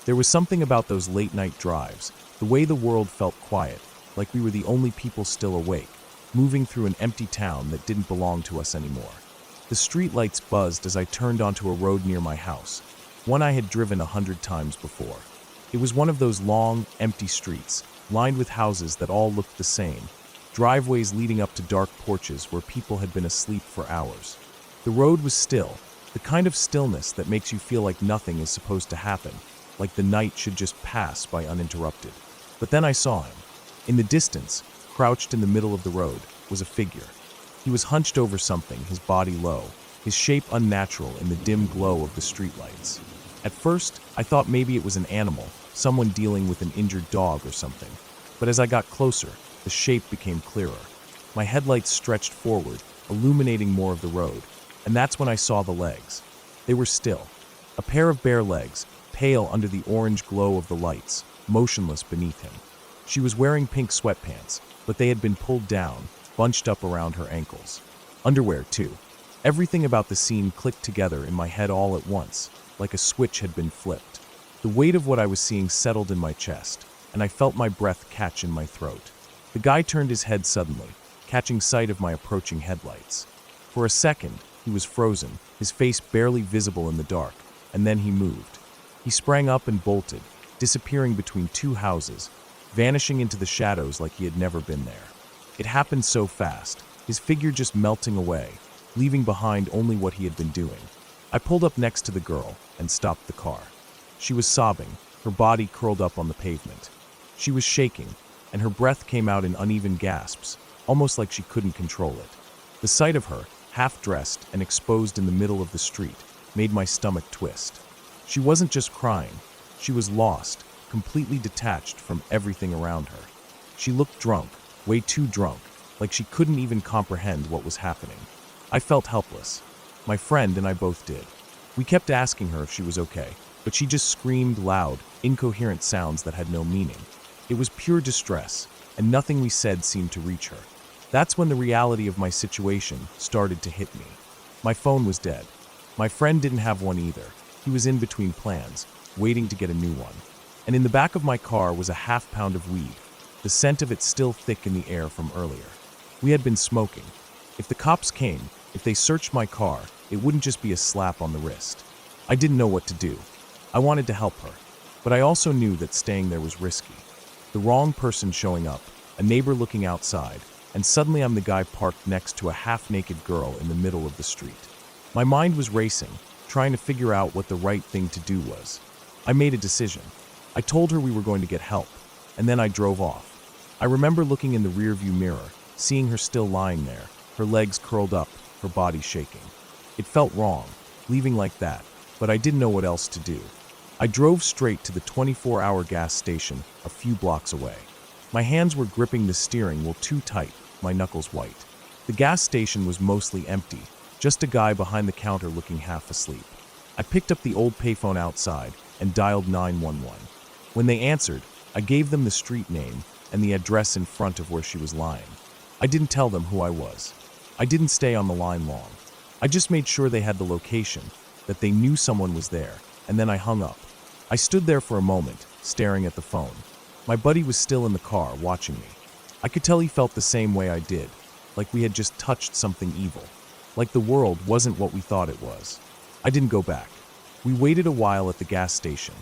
There was something about those late-night drives, the way the world felt quiet, like we were the only people still awake, moving through an empty town that didn't belong to us anymore. The streetlights buzzed as I turned onto a road near my house, one I had driven 100 times before. It was one of those long, empty streets, lined with houses that all looked the same, driveways leading up to dark porches where people had been asleep for hours. The road was still, the kind of stillness that makes you feel like nothing is supposed to happen, like the night should just pass by uninterrupted. But then I saw him. In the distance, crouched in the middle of the road, was a figure. He was hunched over something, his body low, his shape unnatural in the dim glow of the streetlights. At first, I thought maybe it was an animal, someone dealing with an injured dog or something. But as I got closer, the shape became clearer. My headlights stretched forward, illuminating more of the road, and that's when I saw the legs. They were still. A pair of bare legs, pale under the orange glow of the lights, motionless beneath him. She was wearing pink sweatpants, but they had been pulled down, bunched up around her ankles. Underwear, too. Everything about the scene clicked together in my head all at once, like a switch had been flipped. The weight of what I was seeing settled in my chest, and I felt my breath catch in my throat. The guy turned his head suddenly, catching sight of my approaching headlights. For a second, he was frozen, his face barely visible in the dark, and then he moved. He sprang up and bolted, disappearing between two houses, vanishing into the shadows like he had never been there. It happened so fast, his figure just melting away, leaving behind only what he had been doing. I pulled up next to the girl and stopped the car. She was sobbing, her body curled up on the pavement. She was shaking, and her breath came out in uneven gasps, almost like she couldn't control it. The sight of her, half-dressed and exposed in the middle of the street, made my stomach twist. She wasn't just crying. She was lost, completely detached from everything around her. She looked drunk, way too drunk, like she couldn't even comprehend what was happening. I felt helpless. My friend and I both did. We kept asking her if she was okay, but she just screamed loud, incoherent sounds that had no meaning. It was pure distress, and nothing we said seemed to reach her. That's when the reality of my situation started to hit me. My phone was dead. My friend didn't have one either. He was in between plans, waiting to get a new one. And in the back of my car was a half-pound of weed, the scent of it still thick in the air from earlier. We had been smoking. If the cops came, if they searched my car, it wouldn't just be a slap on the wrist. I didn't know what to do. I wanted to help her, but I also knew that staying there was risky. The wrong person showing up, a neighbor looking outside, and suddenly I'm the guy parked next to a half-naked girl in the middle of the street. My mind was racing, trying to figure out what the right thing to do was. I made a decision. I told her we were going to get help, and then I drove off. I remember looking in the rearview mirror, seeing her still lying there, her legs curled up, her body shaking. It felt wrong, leaving like that, but I didn't know what else to do. I drove straight to the 24-hour gas station a few blocks away. My hands were gripping the steering wheel too tight, my knuckles white. The gas station was mostly empty, just a guy behind the counter looking half asleep. I picked up the old payphone outside and dialed 911. When they answered, I gave them the street name and the address in front of where she was lying. I didn't tell them who I was. I didn't stay on the line long. I just made sure they had the location, that they knew someone was there, and then I hung up. I stood there for a moment, staring at the phone. My buddy was still in the car, watching me. I could tell he felt the same way I did, like we had just touched something evil, like the world wasn't what we thought it was. I didn't go back. We waited a while at the gas station,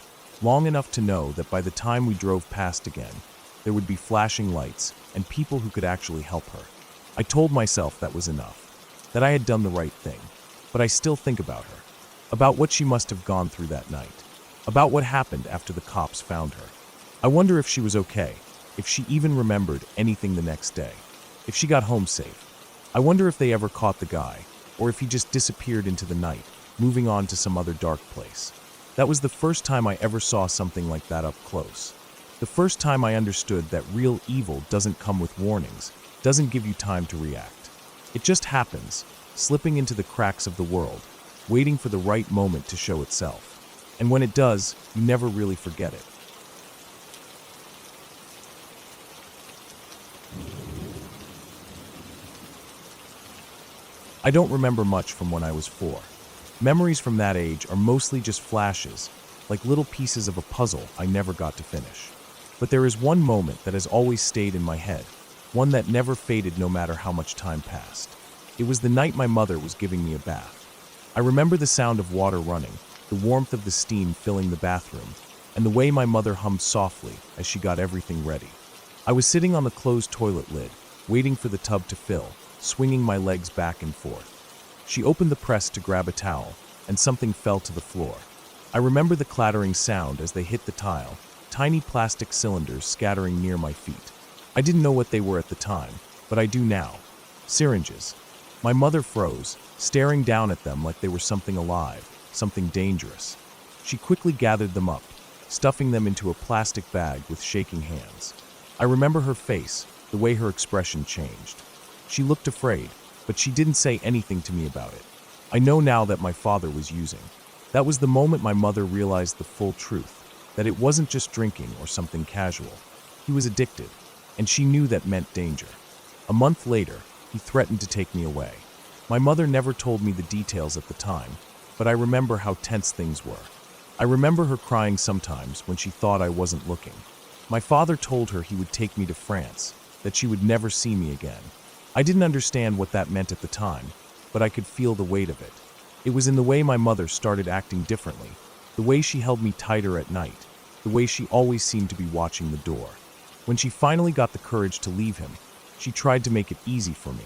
long enough to know that by the time we drove past again, there would be flashing lights and people who could actually help her. I told myself that was enough, that I had done the right thing, but I still think about her, about what she must have gone through that night, about what happened after the cops found her. I wonder if she was okay, if she even remembered anything the next day, if she got home safe. I wonder if they ever caught the guy, or if he just disappeared into the night, moving on to some other dark place. That was the first time I ever saw something like that up close. The first time I understood that real evil doesn't come with warnings, doesn't give you time to react. It just happens, slipping into the cracks of the world, waiting for the right moment to show itself. And when it does, you never really forget it. I don't remember much from when I was 4. Memories from that age are mostly just flashes, like little pieces of a puzzle I never got to finish. But there is one moment that has always stayed in my head, one that never faded no matter how much time passed. It was the night my mother was giving me a bath. I remember the sound of water running, the warmth of the steam filling the bathroom, and the way my mother hummed softly as she got everything ready. I was sitting on the closed toilet lid, waiting for the tub to fill, swinging my legs back and forth. She opened the press to grab a towel, and something fell to the floor. I remember the clattering sound as they hit the tile, tiny plastic cylinders scattering near my feet. I didn't know what they were at the time, but I do now. Syringes. My mother froze, staring down at them like they were something alive, something dangerous. She quickly gathered them up, stuffing them into a plastic bag with shaking hands. I remember her face, the way her expression changed. She looked afraid, but she didn't say anything to me about it. I know now that my father was using. That was the moment my mother realized the full truth, that it wasn't just drinking or something casual. He was addicted, and she knew that meant danger. A month later, he threatened to take me away. My mother never told me the details at the time, but I remember how tense things were. I remember her crying sometimes when she thought I wasn't looking. My father told her he would take me to France, that she would never see me again. I didn't understand what that meant at the time, but I could feel the weight of it. It was in the way my mother started acting differently, the way she held me tighter at night, the way she always seemed to be watching the door. When she finally got the courage to leave him, she tried to make it easy for me.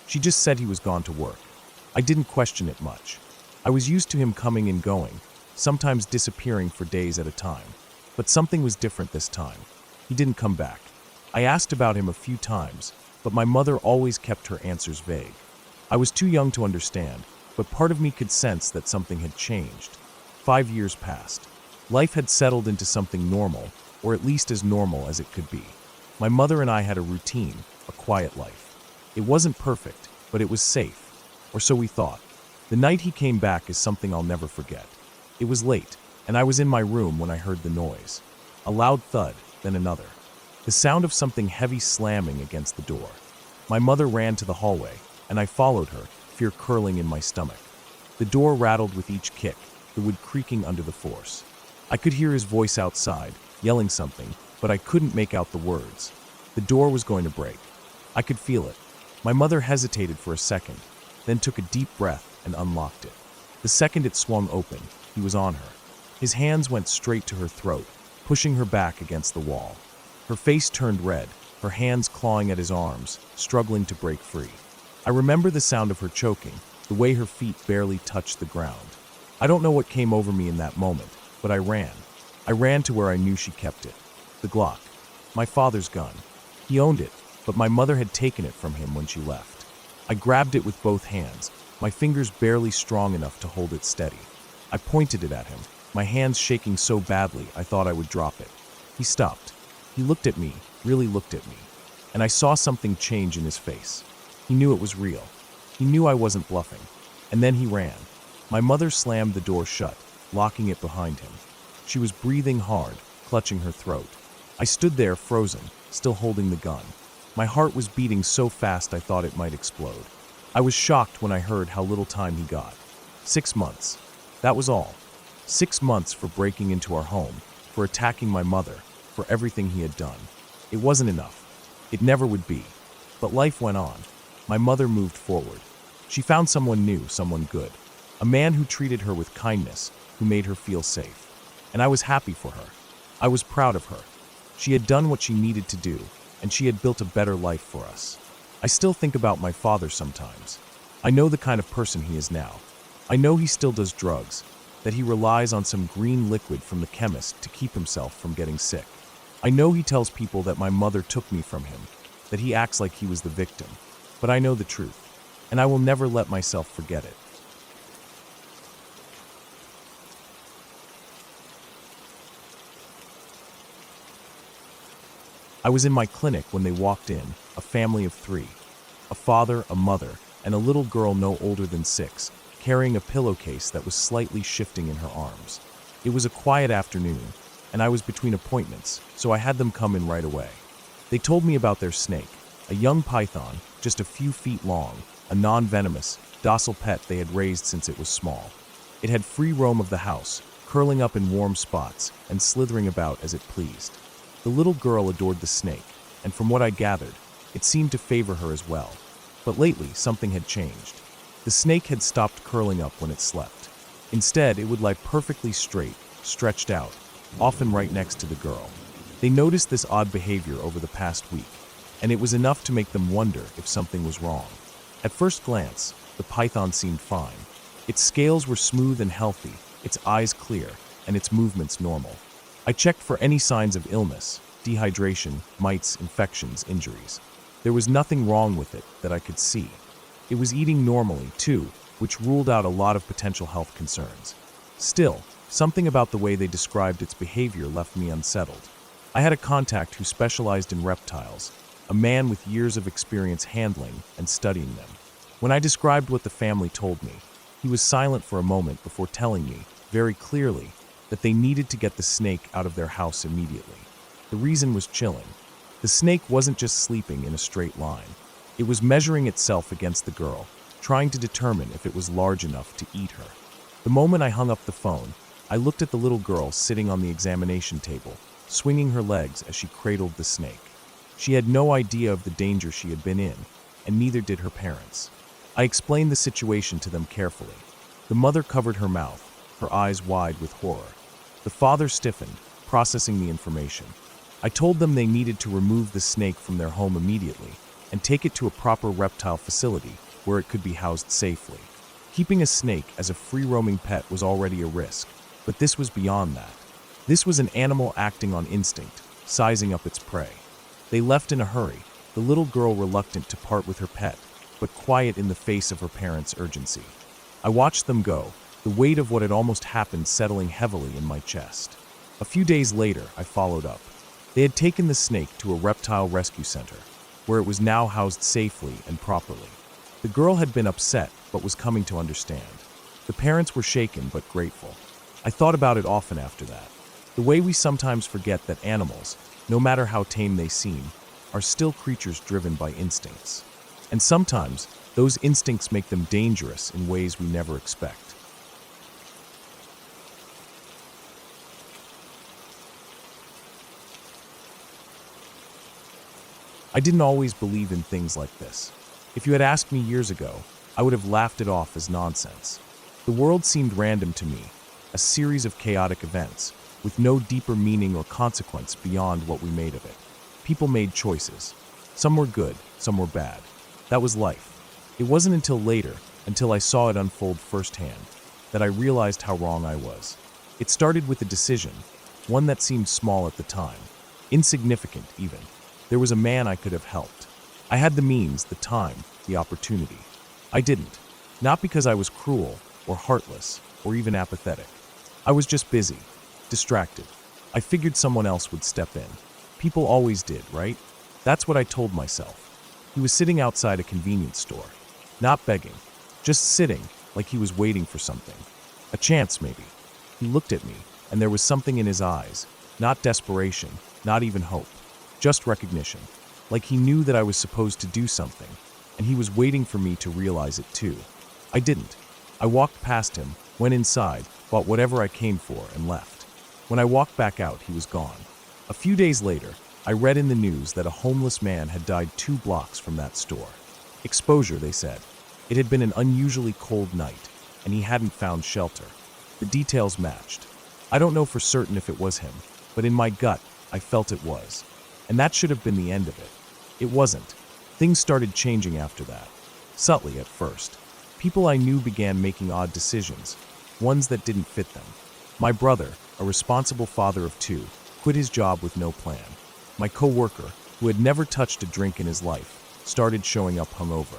She just said he was gone to work. I didn't question it much. I was used to him coming and going, sometimes disappearing for days at a time. But something was different this time. He didn't come back. I asked about him a few times, but my mother always kept her answers vague. I was too young to understand, but part of me could sense that something had changed. 5 years passed. Life had settled into something normal, or at least as normal as it could be. My mother and I had a routine, a quiet life. It wasn't perfect, but it was safe, or so we thought. The night he came back is something I'll never forget. It was late, and I was in my room when I heard the noise. A loud thud, then another. The sound of something heavy slamming against the door. My mother ran to the hallway, and I followed her, fear curling in my stomach. The door rattled with each kick, the wood creaking under the force. I could hear his voice outside, yelling something, but I couldn't make out the words. The door was going to break. I could feel it. My mother hesitated for a second, then took a deep breath and unlocked it. The second it swung open, he was on her. His hands went straight to her throat, pushing her back against the wall. Her face turned red, her hands clawing at his arms, struggling to break free. I remember the sound of her choking, the way her feet barely touched the ground. I don't know what came over me in that moment, but I ran. I ran to where I knew she kept it. The Glock. My father's gun. He owned it, but my mother had taken it from him when she left. I grabbed it with both hands, my fingers barely strong enough to hold it steady. I pointed it at him, my hands shaking so badly I thought I would drop it. He stopped. He looked at me, really looked at me, and I saw something change in his face. He knew it was real. He knew I wasn't bluffing. And then he ran. My mother slammed the door shut, locking it behind him. She was breathing hard, clutching her throat. I stood there frozen, still holding the gun. My heart was beating so fast I thought it might explode. I was shocked when I heard how little time he got. 6 months. That was all. 6 months for breaking into our home, for attacking my mother, for everything he had done. It wasn't enough. It never would be. But life went on. My mother moved forward. She found someone new, someone good. A man who treated her with kindness, who made her feel safe. And I was happy for her. I was proud of her. She had done what she needed to do, and she had built a better life for us. I still think about my father sometimes. I know the kind of person he is now. I know he still does drugs, that he relies on some green liquid from the chemist to keep himself from getting sick. I know he tells people that my mother took me from him, that he acts like he was the victim. But I know the truth, and I will never let myself forget it. I was in my clinic when they walked in, a family of 3. A father, a mother, and a little girl no older than 6, carrying a pillowcase that was slightly shifting in her arms. It was a quiet afternoon, and I was between appointments, so I had them come in right away. They told me about their snake, a young python, just a few feet long, a non-venomous, docile pet they had raised since it was small. It had free roam of the house, curling up in warm spots and slithering about as it pleased. The little girl adored the snake, and from what I gathered, it seemed to favor her as well. But lately, something had changed. The snake had stopped curling up when it slept. Instead, it would lie perfectly straight, stretched out, often right next to the girl. They noticed this odd behavior over the past week, and it was enough to make them wonder if something was wrong. At first glance, the python seemed fine. Its scales were smooth and healthy, its eyes clear, and its movements normal. I checked for any signs of illness, dehydration, mites, infections, injuries. There was nothing wrong with it that I could see. It was eating normally, too, which ruled out a lot of potential health concerns. Still, something about the way they described its behavior left me unsettled. I had a contact who specialized in reptiles, a man with years of experience handling and studying them. When I described what the family told me, he was silent for a moment before telling me, very clearly, that they needed to get the snake out of their house immediately. The reason was chilling. The snake wasn't just sleeping in a straight line. It was measuring itself against the girl, trying to determine if it was large enough to eat her. The moment I hung up the phone, I looked at the little girl sitting on the examination table, swinging her legs as she cradled the snake. She had no idea of the danger she had been in, and neither did her parents. I explained the situation to them carefully. The mother covered her mouth, her eyes wide with horror. The father stiffened, processing the information. I told them they needed to remove the snake from their home immediately and take it to a proper reptile facility where it could be housed safely. Keeping a snake as a free-roaming pet was already a risk, but this was beyond that. This was an animal acting on instinct, sizing up its prey. They left in a hurry, the little girl reluctant to part with her pet, but quiet in the face of her parents' urgency. I watched them go, the weight of what had almost happened settling heavily in my chest. A few days later, I followed up. They had taken the snake to a reptile rescue center, where it was now housed safely and properly. The girl had been upset, but was coming to understand. The parents were shaken but grateful. I thought about it often after that. The way we sometimes forget that animals, no matter how tame they seem, are still creatures driven by instincts. And sometimes, those instincts make them dangerous in ways we never expect. I didn't always believe in things like this. If you had asked me years ago, I would have laughed it off as nonsense. The world seemed random to me, a series of chaotic events, with no deeper meaning or consequence beyond what we made of it. People made choices. Some were good, some were bad. That was life. It wasn't until later, until I saw it unfold firsthand, that I realized how wrong I was. It started with a decision, one that seemed small at the time, insignificant even. There was a man I could have helped. I had the means, the time, the opportunity. I didn't. Not because I was cruel, or heartless, or even apathetic. I was just busy, distracted. I figured someone else would step in. People always did, right? That's what I told myself. He was sitting outside a convenience store. Not begging. Just sitting, like he was waiting for something. A chance, maybe. He looked at me, and there was something in his eyes. Not desperation, not even hope. Just recognition. Like he knew that I was supposed to do something, and he was waiting for me to realize it too. I didn't. I walked past him, went inside, bought whatever I came for, and left. When I walked back out, he was gone. A few days later, I read in the news that a homeless man had died 2 blocks from that store. Exposure, they said. It had been an unusually cold night, and he hadn't found shelter. The details matched. I don't know for certain if it was him, but in my gut, I felt it was. And that should have been the end of it. It wasn't. Things started changing after that. Subtly at first. People I knew began making odd decisions, ones that didn't fit them. My brother, a responsible father of 2, quit his job with no plan. My co-worker, who had never touched a drink in his life, started showing up hungover.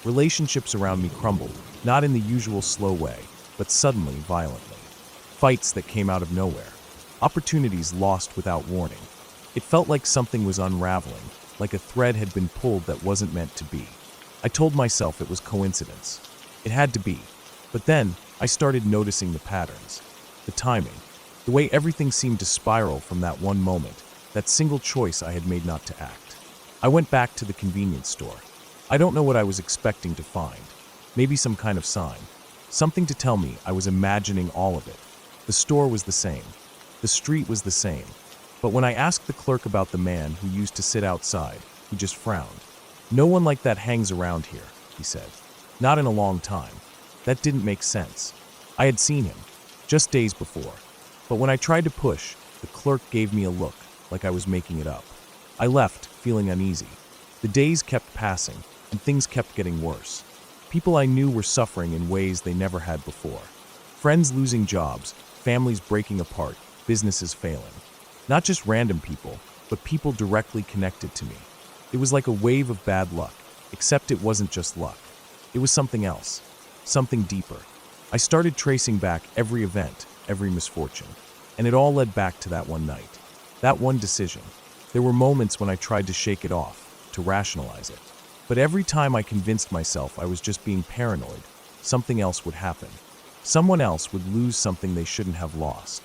Relationships around me crumbled, not in the usual slow way, but suddenly, violently. Fights that came out of nowhere. Opportunities lost without warning. It felt like something was unraveling, like a thread had been pulled that wasn't meant to be. I told myself it was coincidence. It had to be. But then, I started noticing the patterns. The timing. The way everything seemed to spiral from that one moment, that single choice I had made not to act. I went back to the convenience store. I don't know what I was expecting to find. Maybe some kind of sign. Something to tell me I was imagining all of it. The store was the same. The street was the same. But when I asked the clerk about the man who used to sit outside, he just frowned. "No one like that hangs around here," he said. "Not in a long time." That didn't make sense. I had seen him, just days before. But when I tried to push, the clerk gave me a look, like I was making it up. I left, feeling uneasy. The days kept passing, and things kept getting worse. People I knew were suffering in ways they never had before. Friends losing jobs, families breaking apart, businesses failing. Not just random people, but people directly connected to me. It was like a wave of bad luck, except it wasn't just luck. It was something else, something deeper. I started tracing back every event, every misfortune, and it all led back to that one night, that one decision. There were moments when I tried to shake it off, to rationalize it. But every time I convinced myself I was just being paranoid, something else would happen. Someone else would lose something they shouldn't have lost.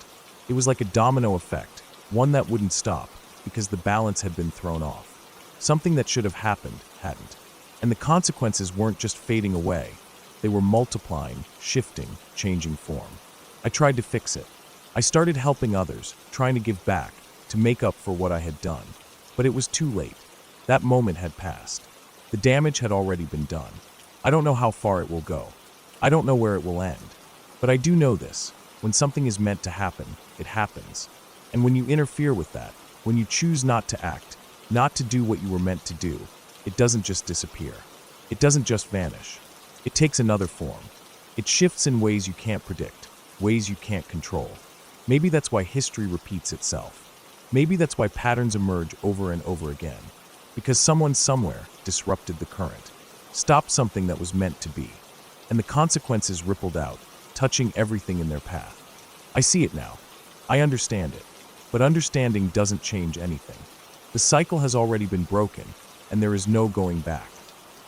It was like a domino effect, one that wouldn't stop, because the balance had been thrown off. Something that should have happened, hadn't. And the consequences weren't just fading away. They were multiplying, shifting, changing form. I tried to fix it. I started helping others, trying to give back, to make up for what I had done. But it was too late. That moment had passed. The damage had already been done. I don't know how far it will go. I don't know where it will end. But I do know this. When something is meant to happen, it happens. And when you interfere with that, when you choose not to act, not to do what you were meant to do, it doesn't just disappear. It doesn't just vanish. It takes another form. It shifts in ways you can't predict, ways you can't control. Maybe that's why history repeats itself. Maybe that's why patterns emerge over and over again. Because someone somewhere disrupted the current, stopped something that was meant to be, and the consequences rippled out, touching everything in their path. I see it now. I understand it. But understanding doesn't change anything. The cycle has already been broken, and there is no going back.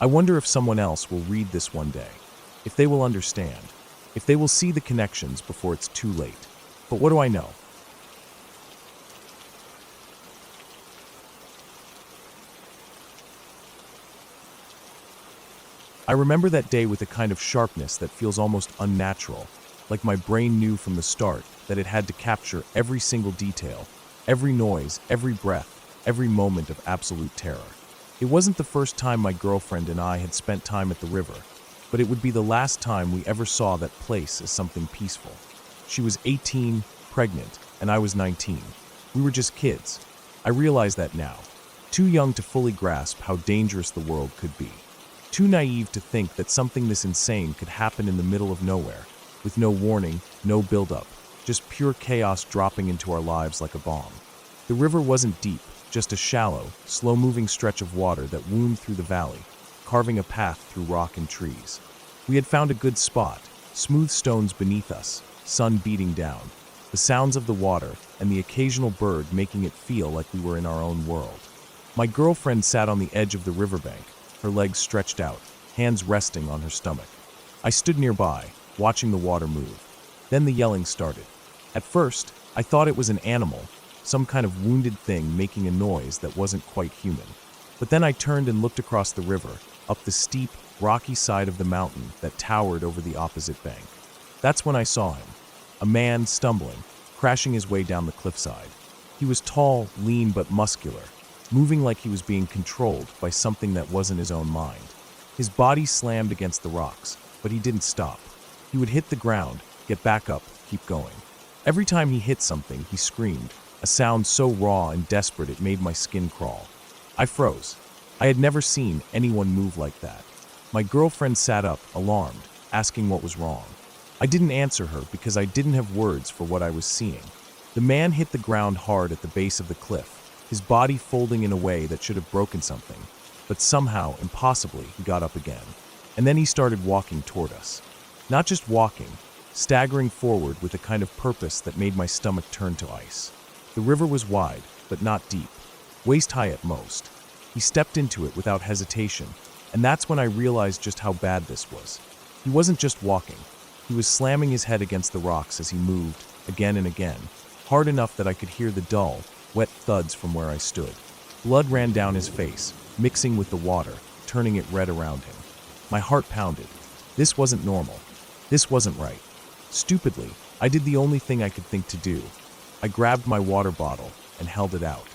I wonder if someone else will read this one day, if they will understand, if they will see the connections before it's too late. But what do I know? I remember that day with a kind of sharpness that feels almost unnatural, like my brain knew from the start that it had to capture every single detail, every noise, every breath, every moment of absolute terror. It wasn't the first time my girlfriend and I had spent time at the river, but it would be the last time we ever saw that place as something peaceful. She was 18, pregnant, and I was 19. We were just kids. I realize that now. Too young to fully grasp how dangerous the world could be. Too naive to think that something this insane could happen in the middle of nowhere, with no warning, no build-up, just pure chaos dropping into our lives like a bomb. The river wasn't deep, just a shallow, slow-moving stretch of water that wound through the valley, carving a path through rock and trees. We had found a good spot, smooth stones beneath us, sun beating down, the sounds of the water and the occasional bird making it feel like we were in our own world. My girlfriend sat on the edge of the riverbank, her legs stretched out, hands resting on her stomach. I stood nearby, watching the water move. Then the yelling started. At first, I thought it was an animal, some kind of wounded thing making a noise that wasn't quite human. But then I turned and looked across the river, up the steep, rocky side of the mountain that towered over the opposite bank. That's when I saw him, a man stumbling, crashing his way down the cliffside. He was tall, lean but muscular, moving like he was being controlled by something that wasn't his own mind. His body slammed against the rocks, but he didn't stop. He would hit the ground, get back up, keep going. Every time he hit something, he screamed, a sound so raw and desperate it made my skin crawl. I froze. I had never seen anyone move like that. My girlfriend sat up, alarmed, asking what was wrong. I didn't answer her because I didn't have words for what I was seeing. The man hit the ground hard at the base of the cliff, his body folding in a way that should have broken something, but somehow, impossibly, he got up again. And then he started walking toward us. Not just walking, staggering forward with a kind of purpose that made my stomach turn to ice. The river was wide, but not deep, waist-high at most. He stepped into it without hesitation, and that's when I realized just how bad this was. He wasn't just walking. He was slamming his head against the rocks as he moved, again and again, hard enough that I could hear the dull, wet thuds from where I stood. Blood ran down his face, mixing with the water, turning it red around him. My heart pounded. This wasn't normal. This wasn't right. Stupidly, I did the only thing I could think to do. I grabbed my water bottle and held it out.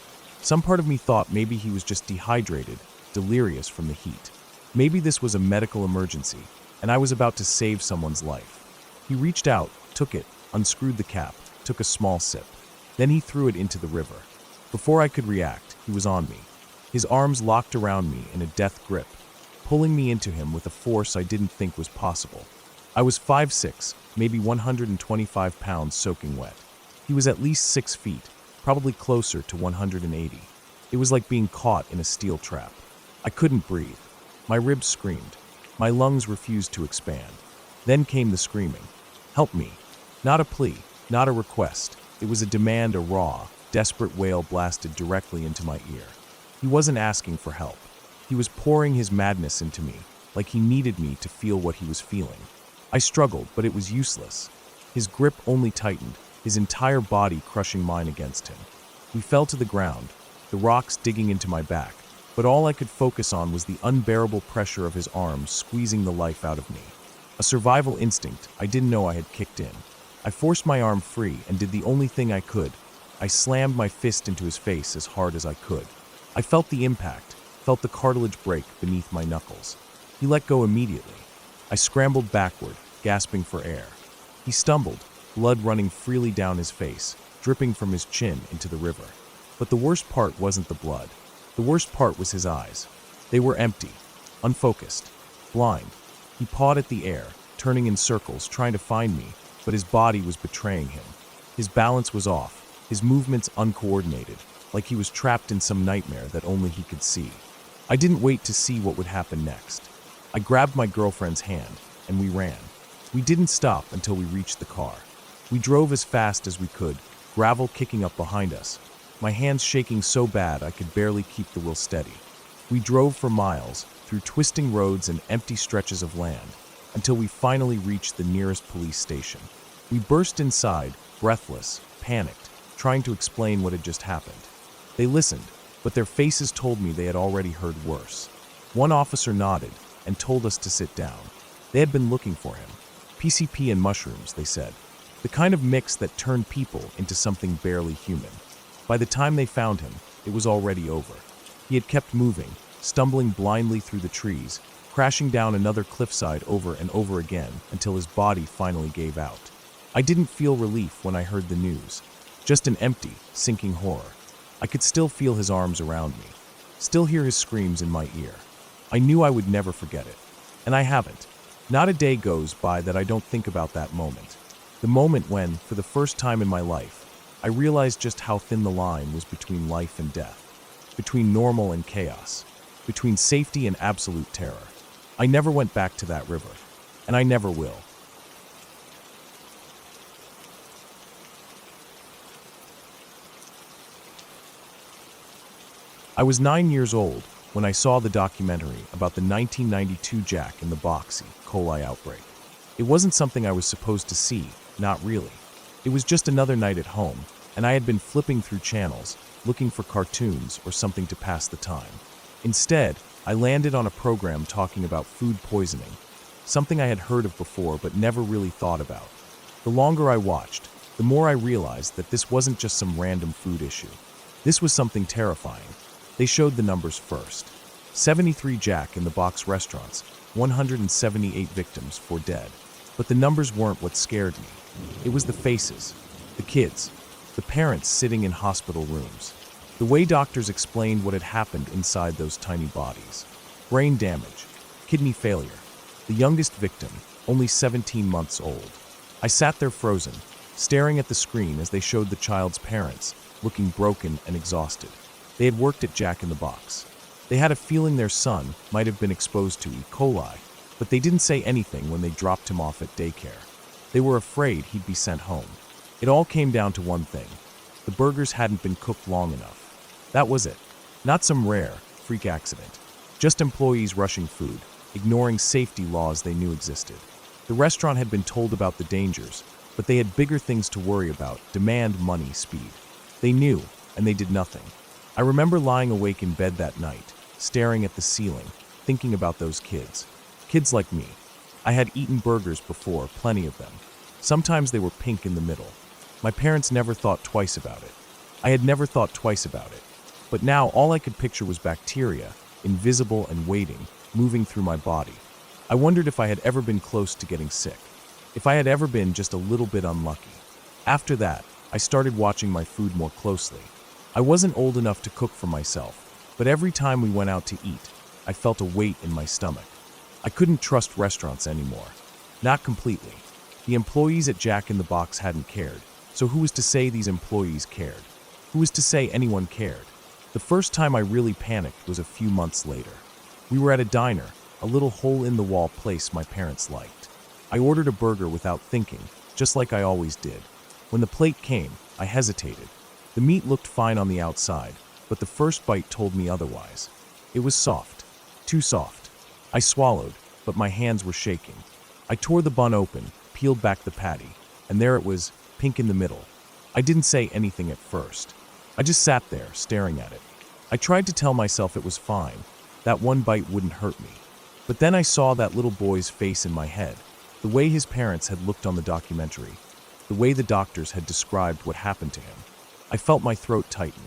Some part of me thought maybe he was just dehydrated, delirious from the heat. Maybe this was a medical emergency, and I was about to save someone's life. He reached out, took it, unscrewed the cap, took a small sip. Then he threw it into the river. Before I could react, he was on me. His arms locked around me in a death grip, pulling me into him with a force I didn't think was possible. I was 5'6", maybe 125 pounds soaking wet. He was at least 6 feet, probably closer to 180. It was like being caught in a steel trap. I couldn't breathe. My ribs screamed. My lungs refused to expand. Then came the screaming. Help me. Not a plea, not a request. It was a demand, a raw, desperate wail blasted directly into my ear. He wasn't asking for help. He was pouring his madness into me, like he needed me to feel what he was feeling. I struggled, but it was useless. His grip only tightened, his entire body crushing mine against him. We fell to the ground, the rocks digging into my back, but all I could focus on was the unbearable pressure of his arms squeezing the life out of me. A survival instinct I didn't know I had kicked in. I forced my arm free and did the only thing I could. I slammed my fist into his face as hard as I could. I felt the impact, felt the cartilage break beneath my knuckles. He let go immediately. I scrambled backward, gasping for air. He stumbled, blood running freely down his face, dripping from his chin into the river. But the worst part wasn't the blood. The worst part was his eyes. They were empty, unfocused, blind. He pawed at the air, turning in circles, trying to find me, but his body was betraying him. His balance was off, his movements uncoordinated, like he was trapped in some nightmare that only he could see. I didn't wait to see what would happen next. I grabbed my girlfriend's hand, and we ran. We didn't stop until we reached the car. We drove as fast as we could, gravel kicking up behind us, my hands shaking so bad I could barely keep the wheel steady. We drove for miles, through twisting roads and empty stretches of land, until we finally reached the nearest police station. We burst inside, breathless, panicked, trying to explain what had just happened. They listened, but their faces told me they had already heard worse. One officer nodded, and told us to sit down. They had been looking for him. PCP and mushrooms, they said. The kind of mix that turned people into something barely human. By the time they found him, it was already over. He had kept moving, stumbling blindly through the trees, crashing down another cliffside over and over again until his body finally gave out. I didn't feel relief when I heard the news, just an empty, sinking horror. I could still feel his arms around me, still hear his screams in my ear. I knew I would never forget it, and I haven't. Not a day goes by that I don't think about that moment. The moment when, for the first time in my life, I realized just how thin the line was between life and death, between normal and chaos, between safety and absolute terror. I never went back to that river, and I never will. I was 9 years old when I saw the documentary about the 1992 Jack in the Box E. coli outbreak. It wasn't something I was supposed to see, not really. It was just another night at home, and I had been flipping through channels, looking for cartoons or something to pass the time. Instead, I landed on a program talking about food poisoning, something I had heard of before but never really thought about. The longer I watched, the more I realized that this wasn't just some random food issue. This was something terrifying. They showed the numbers first. 73 Jack in the Box restaurants, 178 victims, 4 dead. But the numbers weren't what scared me. It was the faces, the kids, the parents sitting in hospital rooms. The way doctors explained what had happened inside those tiny bodies. Brain damage, kidney failure. The youngest victim, only 17 months old. I sat there frozen, staring at the screen as they showed the child's parents, looking broken and exhausted. They had worked at Jack in the Box. They had a feeling their son might have been exposed to E. coli, but they didn't say anything when they dropped him off at daycare. They were afraid he'd be sent home. It all came down to one thing. The burgers hadn't been cooked long enough. That was it. Not some rare, freak accident. Just employees rushing food, ignoring safety laws they knew existed. The restaurant had been told about the dangers, but they had bigger things to worry about: demand, money, speed. They knew, and they did nothing. I remember lying awake in bed that night, staring at the ceiling, thinking about those kids. Kids like me. I had eaten burgers before, plenty of them. Sometimes they were pink in the middle. My parents never thought twice about it. I had never thought twice about it. But now all I could picture was bacteria, invisible and waiting, moving through my body. I wondered if I had ever been close to getting sick. If I had ever been just a little bit unlucky. After that, I started watching my food more closely. I wasn't old enough to cook for myself, but every time we went out to eat, I felt a weight in my stomach. I couldn't trust restaurants anymore. Not completely. The employees at Jack in the Box hadn't cared, so who was to say these employees cared? Who was to say anyone cared? The first time I really panicked was a few months later. We were at a diner, a little hole-in-the-wall place my parents liked. I ordered a burger without thinking, just like I always did. When the plate came, I hesitated. The meat looked fine on the outside, but the first bite told me otherwise. It was soft. Too soft. I swallowed, but my hands were shaking. I tore the bun open, peeled back the patty, and there it was, pink in the middle. I didn't say anything at first. I just sat there, staring at it. I tried to tell myself it was fine, that one bite wouldn't hurt me. But then I saw that little boy's face in my head, the way his parents had looked on the documentary, the way the doctors had described what happened to him. I felt my throat tighten,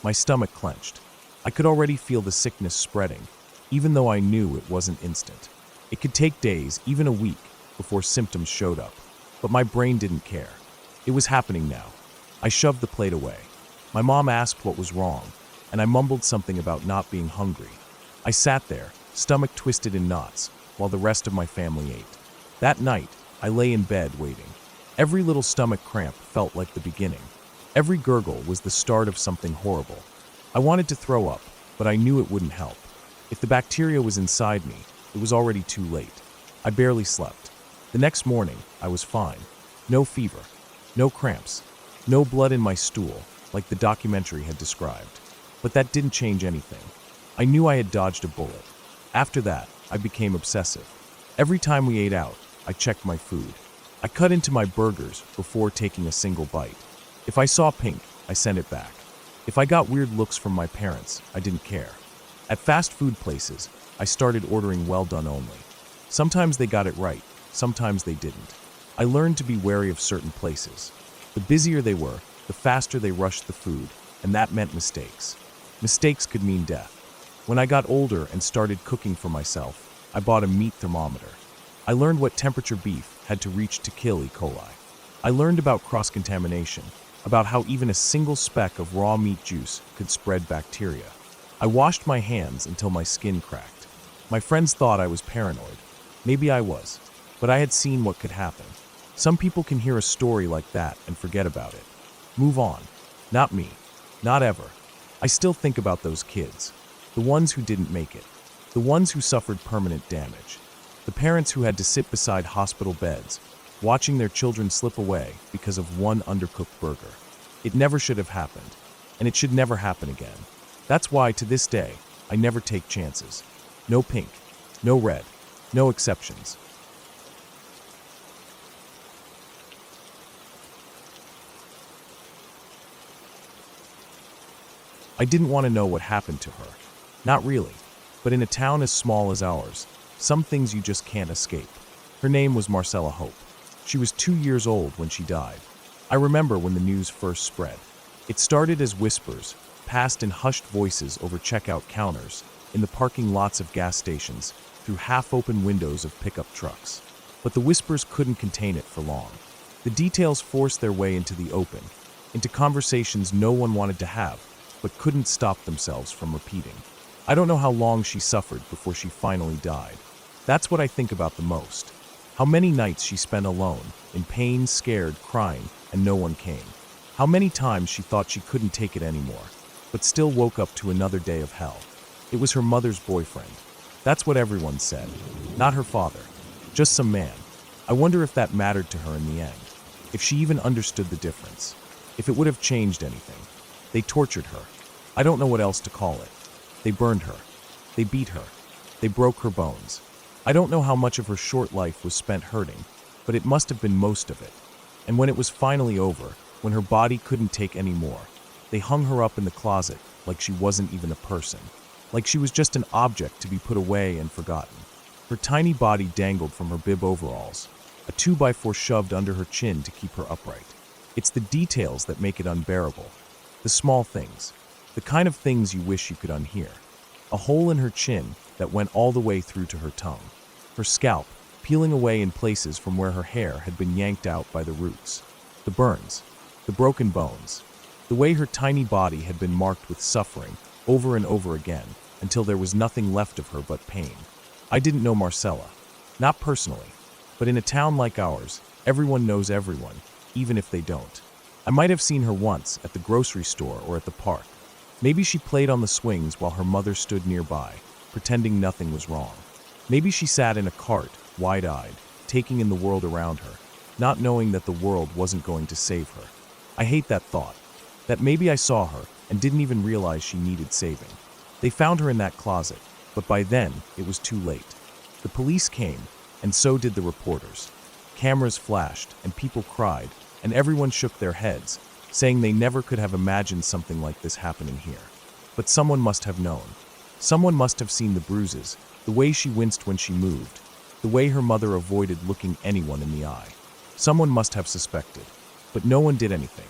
my stomach clenched. I could already feel the sickness spreading, even though I knew it wasn't instant. It could take days, even a week, before symptoms showed up. But my brain didn't care. It was happening now. I shoved the plate away. My mom asked what was wrong, and I mumbled something about not being hungry. I sat there, stomach twisted in knots, while the rest of my family ate. That night, I lay in bed waiting. Every little stomach cramp felt like the beginning. Every gurgle was the start of something horrible. I wanted to throw up, but I knew it wouldn't help. If the bacteria was inside me, it was already too late. I barely slept. The next morning, I was fine. No fever, no cramps, no blood in my stool, like the documentary had described. But that didn't change anything. I knew I had dodged a bullet. After that, I became obsessive. Every time we ate out, I checked my food. I cut into my burgers before taking a single bite. If I saw pink, I sent it back. If I got weird looks from my parents, I didn't care. At fast food places, I started ordering well done only. Sometimes they got it right, sometimes they didn't. I learned to be wary of certain places. The busier they were, the faster they rushed the food, and that meant mistakes. Mistakes could mean death. When I got older and started cooking for myself, I bought a meat thermometer. I learned what temperature beef had to reach to kill E. coli. I learned about cross-contamination, about how even a single speck of raw meat juice could spread bacteria. I washed my hands until my skin cracked. My friends thought I was paranoid. Maybe I was, but I had seen what could happen. Some people can hear a story like that and forget about it. Move on. Not me. Not ever. I still think about those kids. The ones who didn't make it. The ones who suffered permanent damage. The parents who had to sit beside hospital beds, watching their children slip away because of one undercooked burger. It never should have happened, and it should never happen again. That's why, to this day, I never take chances. No pink, no red, no exceptions. I didn't want to know what happened to her. Not really. But in a town as small as ours, some things you just can't escape. Her name was Marcella Hope. She was 2 years old when she died. I remember when the news first spread. It started as whispers, passed in hushed voices over checkout counters, in the parking lots of gas stations, through half-open windows of pickup trucks. But the whispers couldn't contain it for long. The details forced their way into the open, into conversations no one wanted to have, but couldn't stop themselves from repeating. I don't know how long she suffered before she finally died. That's what I think about the most. How many nights she spent alone, in pain, scared, crying, and no one came. How many times she thought she couldn't take it anymore, but still woke up to another day of hell. It was her mother's boyfriend. That's what everyone said. Not her father. Just some man. I wonder if that mattered to her in the end. If she even understood the difference. If it would have changed anything. They tortured her. I don't know what else to call it. They burned her. They beat her. They broke her bones. I don't know how much of her short life was spent hurting, but it must have been most of it. And when it was finally over, when her body couldn't take any more, they hung her up in the closet like she wasn't even a person, like she was just an object to be put away and forgotten. Her tiny body dangled from her bib overalls, a 2x4 shoved under her chin to keep her upright. It's the details that make it unbearable. The small things. The kind of things you wish you could unhear. A hole in her chin that went all the way through to her tongue. Her scalp, peeling away in places from where her hair had been yanked out by the roots. The burns. The broken bones. The way her tiny body had been marked with suffering over and over again until there was nothing left of her but pain. I didn't know Marcella. Not personally. But in a town like ours, everyone knows everyone, even if they don't. I might have seen her once at the grocery store or at the park. Maybe she played on the swings while her mother stood nearby, pretending nothing was wrong. Maybe she sat in a cart, wide-eyed, taking in the world around her, not knowing that the world wasn't going to save her. I hate that thought, that maybe I saw her and didn't even realize she needed saving. They found her in that closet, but by then it was too late. The police came, and so did the reporters. Cameras flashed, and people cried, and everyone shook their heads, saying they never could have imagined something like this happening here. But someone must have known. Someone must have seen the bruises, the way she winced when she moved, the way her mother avoided looking anyone in the eye. Someone must have suspected. But no one did anything.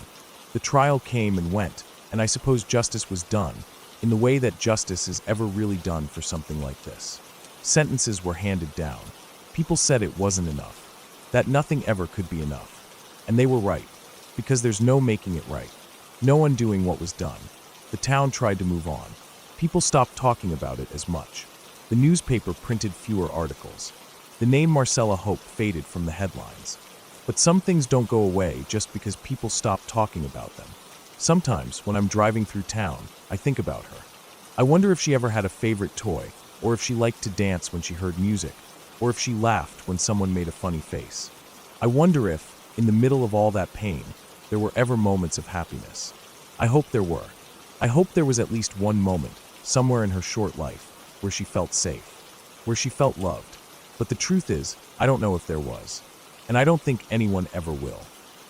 The trial came and went, and I suppose justice was done, in the way that justice is ever really done for something like this. Sentences were handed down. People said it wasn't enough, that nothing ever could be enough. And they were right, because there's no making it right, no undoing what was done. The town tried to move on. People stopped talking about it as much. The newspaper printed fewer articles. The name Marcella Hope faded from the headlines. But some things don't go away just because people stop talking about them. Sometimes, when I'm driving through town, I think about her. I wonder if she ever had a favorite toy, or if she liked to dance when she heard music, or if she laughed when someone made a funny face. I wonder if, in the middle of all that pain, there were ever moments of happiness. I hope there were. I hope there was at least one moment, somewhere in her short life, where she felt safe, where she felt loved. But the truth is, I don't know if there was. And I don't think anyone ever will.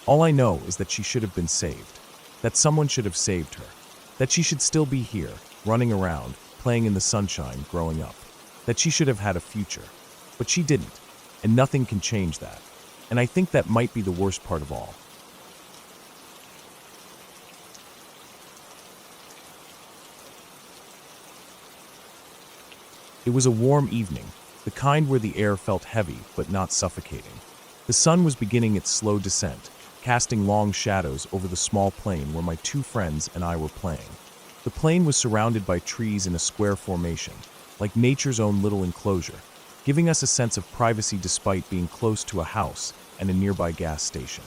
All I know is that she should have been saved. That someone should have saved her. That she should still be here, running around, playing in the sunshine, growing up. that she should have had a future. But she didn't, and nothing can change that. And I think that might be the worst part of all. It was a warm evening, the kind where the air felt heavy but not suffocating. The sun was beginning its slow descent, casting long shadows over the small plain where my two friends and I were playing. The plain was surrounded by trees in a square formation, like nature's own little enclosure, giving us a sense of privacy despite being close to a house and a nearby gas station.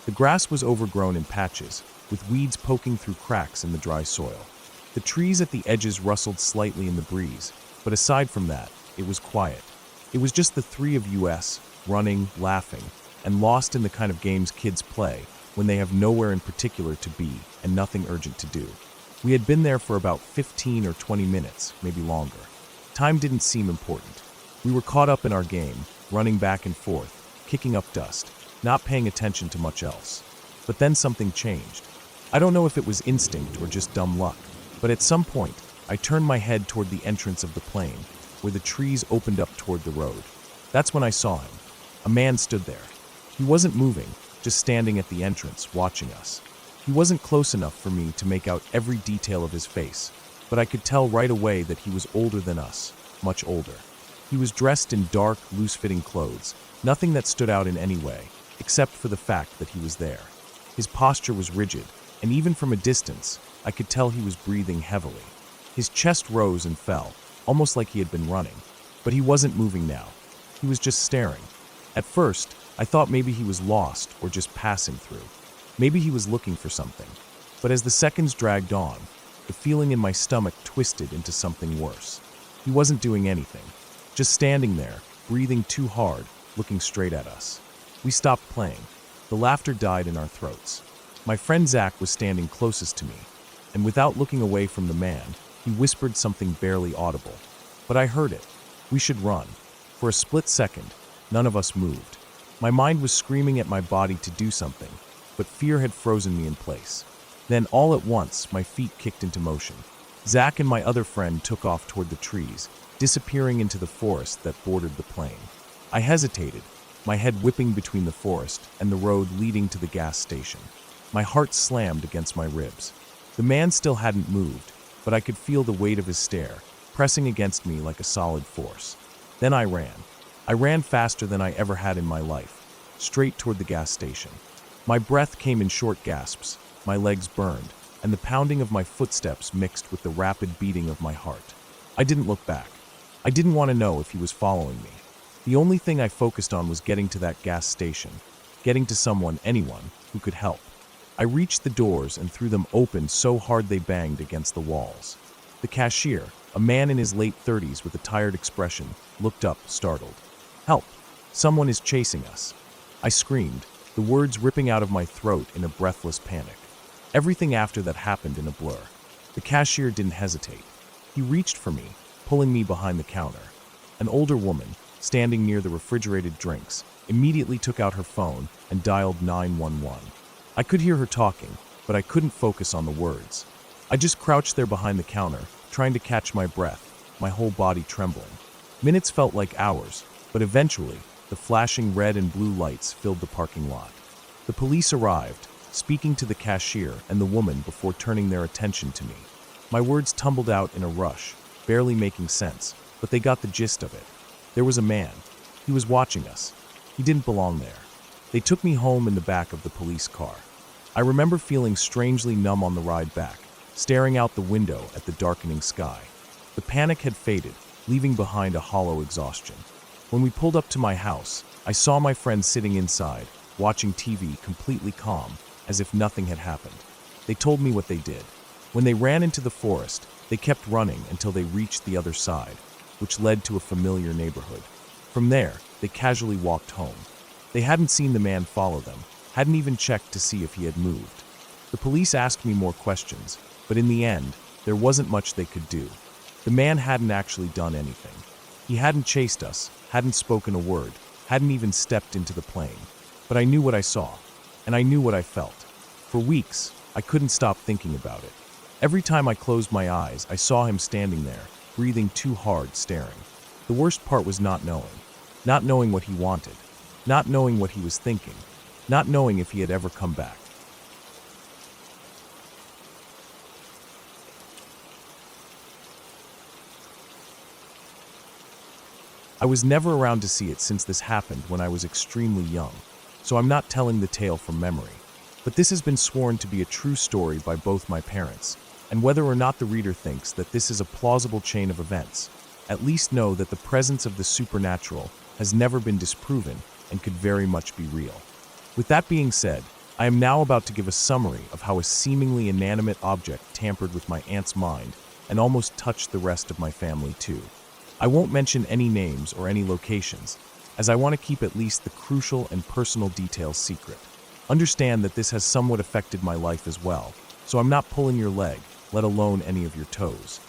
The grass was overgrown in patches, with weeds poking through cracks in the dry soil. The trees at the edges rustled slightly in the breeze, but aside from that, it was quiet. It was just the three of us, running, laughing, and lost in the kind of games kids play when they have nowhere in particular to be and nothing urgent to do. We had been there for about 15 or 20 minutes, maybe longer. Time didn't seem important. We were caught up in our game, running back and forth, kicking up dust, not paying attention to much else. But then something changed. I don't know if it was instinct or just dumb luck, but at some point, I turned my head toward the entrance of the plain, where the trees opened up toward the road. That's when I saw him. A man stood there. He wasn't moving, just standing at the entrance, watching us. He wasn't close enough for me to make out every detail of his face, but I could tell right away that he was older than us, much older. He was dressed in dark, loose-fitting clothes, nothing that stood out in any way, except for the fact that he was there. His posture was rigid, and even from a distance, I could tell he was breathing heavily. His chest rose and fell, almost like he had been running, but he wasn't moving now. He was just staring. At first, I thought maybe he was lost or just passing through. Maybe he was looking for something. But as the seconds dragged on, the feeling in my stomach twisted into something worse. He wasn't doing anything, just standing there, breathing too hard, looking straight at us. We stopped playing. The laughter died in our throats. My friend Zach was standing closest to me, and without looking away from the man, he whispered something barely audible. But I heard it. We should run. For a split second, none of us moved. My mind was screaming at my body to do something, but fear had frozen me in place. Then, all at once, my feet kicked into motion. Zach and my other friend took off toward the trees, disappearing into the forest that bordered the plain. I hesitated, my head whipping between the forest and the road leading to the gas station. My heart slammed against my ribs. The man still hadn't moved, but I could feel the weight of his stare, pressing against me like a solid force. Then I ran. I ran faster than I ever had in my life, straight toward the gas station. My breath came in short gasps, my legs burned, and the pounding of my footsteps mixed with the rapid beating of my heart. I didn't look back. I didn't want to know if he was following me. The only thing I focused on was getting to that gas station, getting to someone, anyone, who could help. I reached the doors and threw them open so hard they banged against the walls. The cashier, a man in his late 30s with a tired expression, looked up, startled. "Help! Someone is chasing us!" I screamed, the words ripping out of my throat in a breathless panic. Everything after that happened in a blur. The cashier didn't hesitate. He reached for me, pulling me behind the counter. An older woman, standing near the refrigerated drinks, immediately took out her phone and dialed 911. I could hear her talking, but I couldn't focus on the words. I just crouched there behind the counter, trying to catch my breath, my whole body trembling. Minutes felt like hours, but eventually, the flashing red and blue lights filled the parking lot. The police arrived, speaking to the cashier and the woman before turning their attention to me. My words tumbled out in a rush, barely making sense, but they got the gist of it. There was a man. He was watching us. He didn't belong there. They took me home in the back of the police car. I remember feeling strangely numb on the ride back, staring out the window at the darkening sky. The panic had faded, leaving behind a hollow exhaustion. When we pulled up to my house, I saw my friends sitting inside, watching TV completely calm, as if nothing had happened. They told me what they did. When they ran into the forest, they kept running until they reached the other side, which led to a familiar neighborhood. From there, they casually walked home. They hadn't seen the man follow them, hadn't even checked to see if he had moved. The police asked me more questions, but in the end, there wasn't much they could do. The man hadn't actually done anything. He hadn't chased us, hadn't spoken a word, hadn't even stepped into the plane. But I knew what I saw, and I knew what I felt. For weeks, I couldn't stop thinking about it. Every time I closed my eyes, I saw him standing there, breathing too hard, staring. The worst part was not knowing. Not knowing what he wanted. Not knowing what he was thinking. Not knowing if he had ever come back. I was never around to see it since this happened when I was extremely young, so I'm not telling the tale from memory. But this has been sworn to be a true story by both my parents, and whether or not the reader thinks that this is a plausible chain of events, at least know that the presence of the supernatural has never been disproven and could very much be real. With that being said, I am now about to give a summary of how a seemingly inanimate object tampered with my aunt's mind and almost touched the rest of my family too. I won't mention any names or any locations, as I want to keep at least the crucial and personal details secret. Understand that this has somewhat affected my life as well, so I'm not pulling your leg, let alone any of your toes.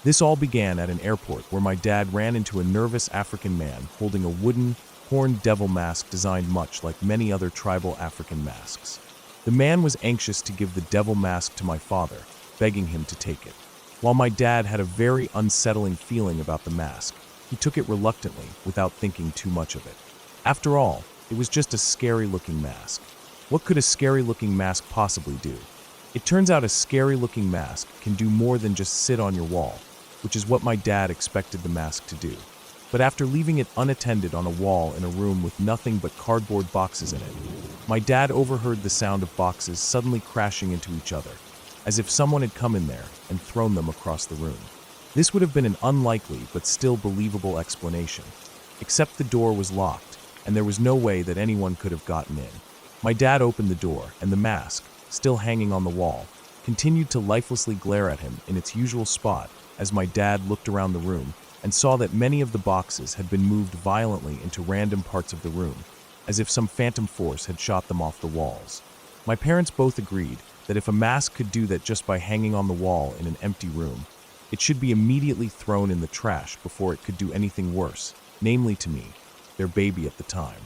This all began at an airport where my dad ran into a nervous African man holding a wooden, horned devil mask designed much like many other tribal African masks. The man was anxious to give the devil mask to my father, begging him to take it. While my dad had a very unsettling feeling about the mask, he took it reluctantly without thinking too much of it. After all, it was just a scary-looking mask. What could a scary-looking mask possibly do? It turns out a scary-looking mask can do more than just sit on your wall, which is what my dad expected the mask to do. But after leaving it unattended on a wall in a room with nothing but cardboard boxes in it, my dad overheard the sound of boxes suddenly crashing into each other, as if someone had come in there and thrown them across the room. This would have been an unlikely but still believable explanation, except the door was locked, and there was no way that anyone could have gotten in. My dad opened the door, and the mask, still hanging on the wall, continued to lifelessly glare at him in its usual spot as my dad looked around the room and saw that many of the boxes had been moved violently into random parts of the room, as if some phantom force had shot them off the walls. My parents both agreed that if a mask could do that just by hanging on the wall in an empty room, it should be immediately thrown in the trash before it could do anything worse, namely to me, their baby at the time.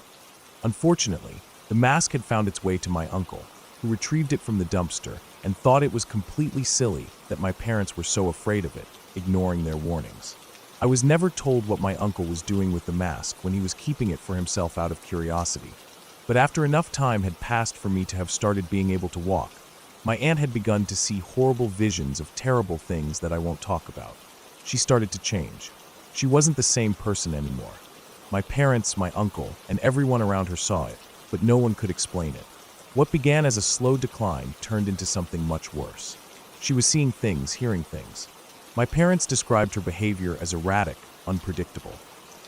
Unfortunately, the mask had found its way to my uncle, who retrieved it from the dumpster and thought it was completely silly that my parents were so afraid of it, ignoring their warnings. I was never told what my uncle was doing with the mask when he was keeping it for himself out of curiosity. But after enough time had passed for me to have started being able to walk, my aunt had begun to see horrible visions of terrible things that I won't talk about. She started to change. She wasn't the same person anymore. My parents, my uncle, and everyone around her saw it, but no one could explain it. What began as a slow decline turned into something much worse. She was seeing things, hearing things. My parents described her behavior as erratic, unpredictable.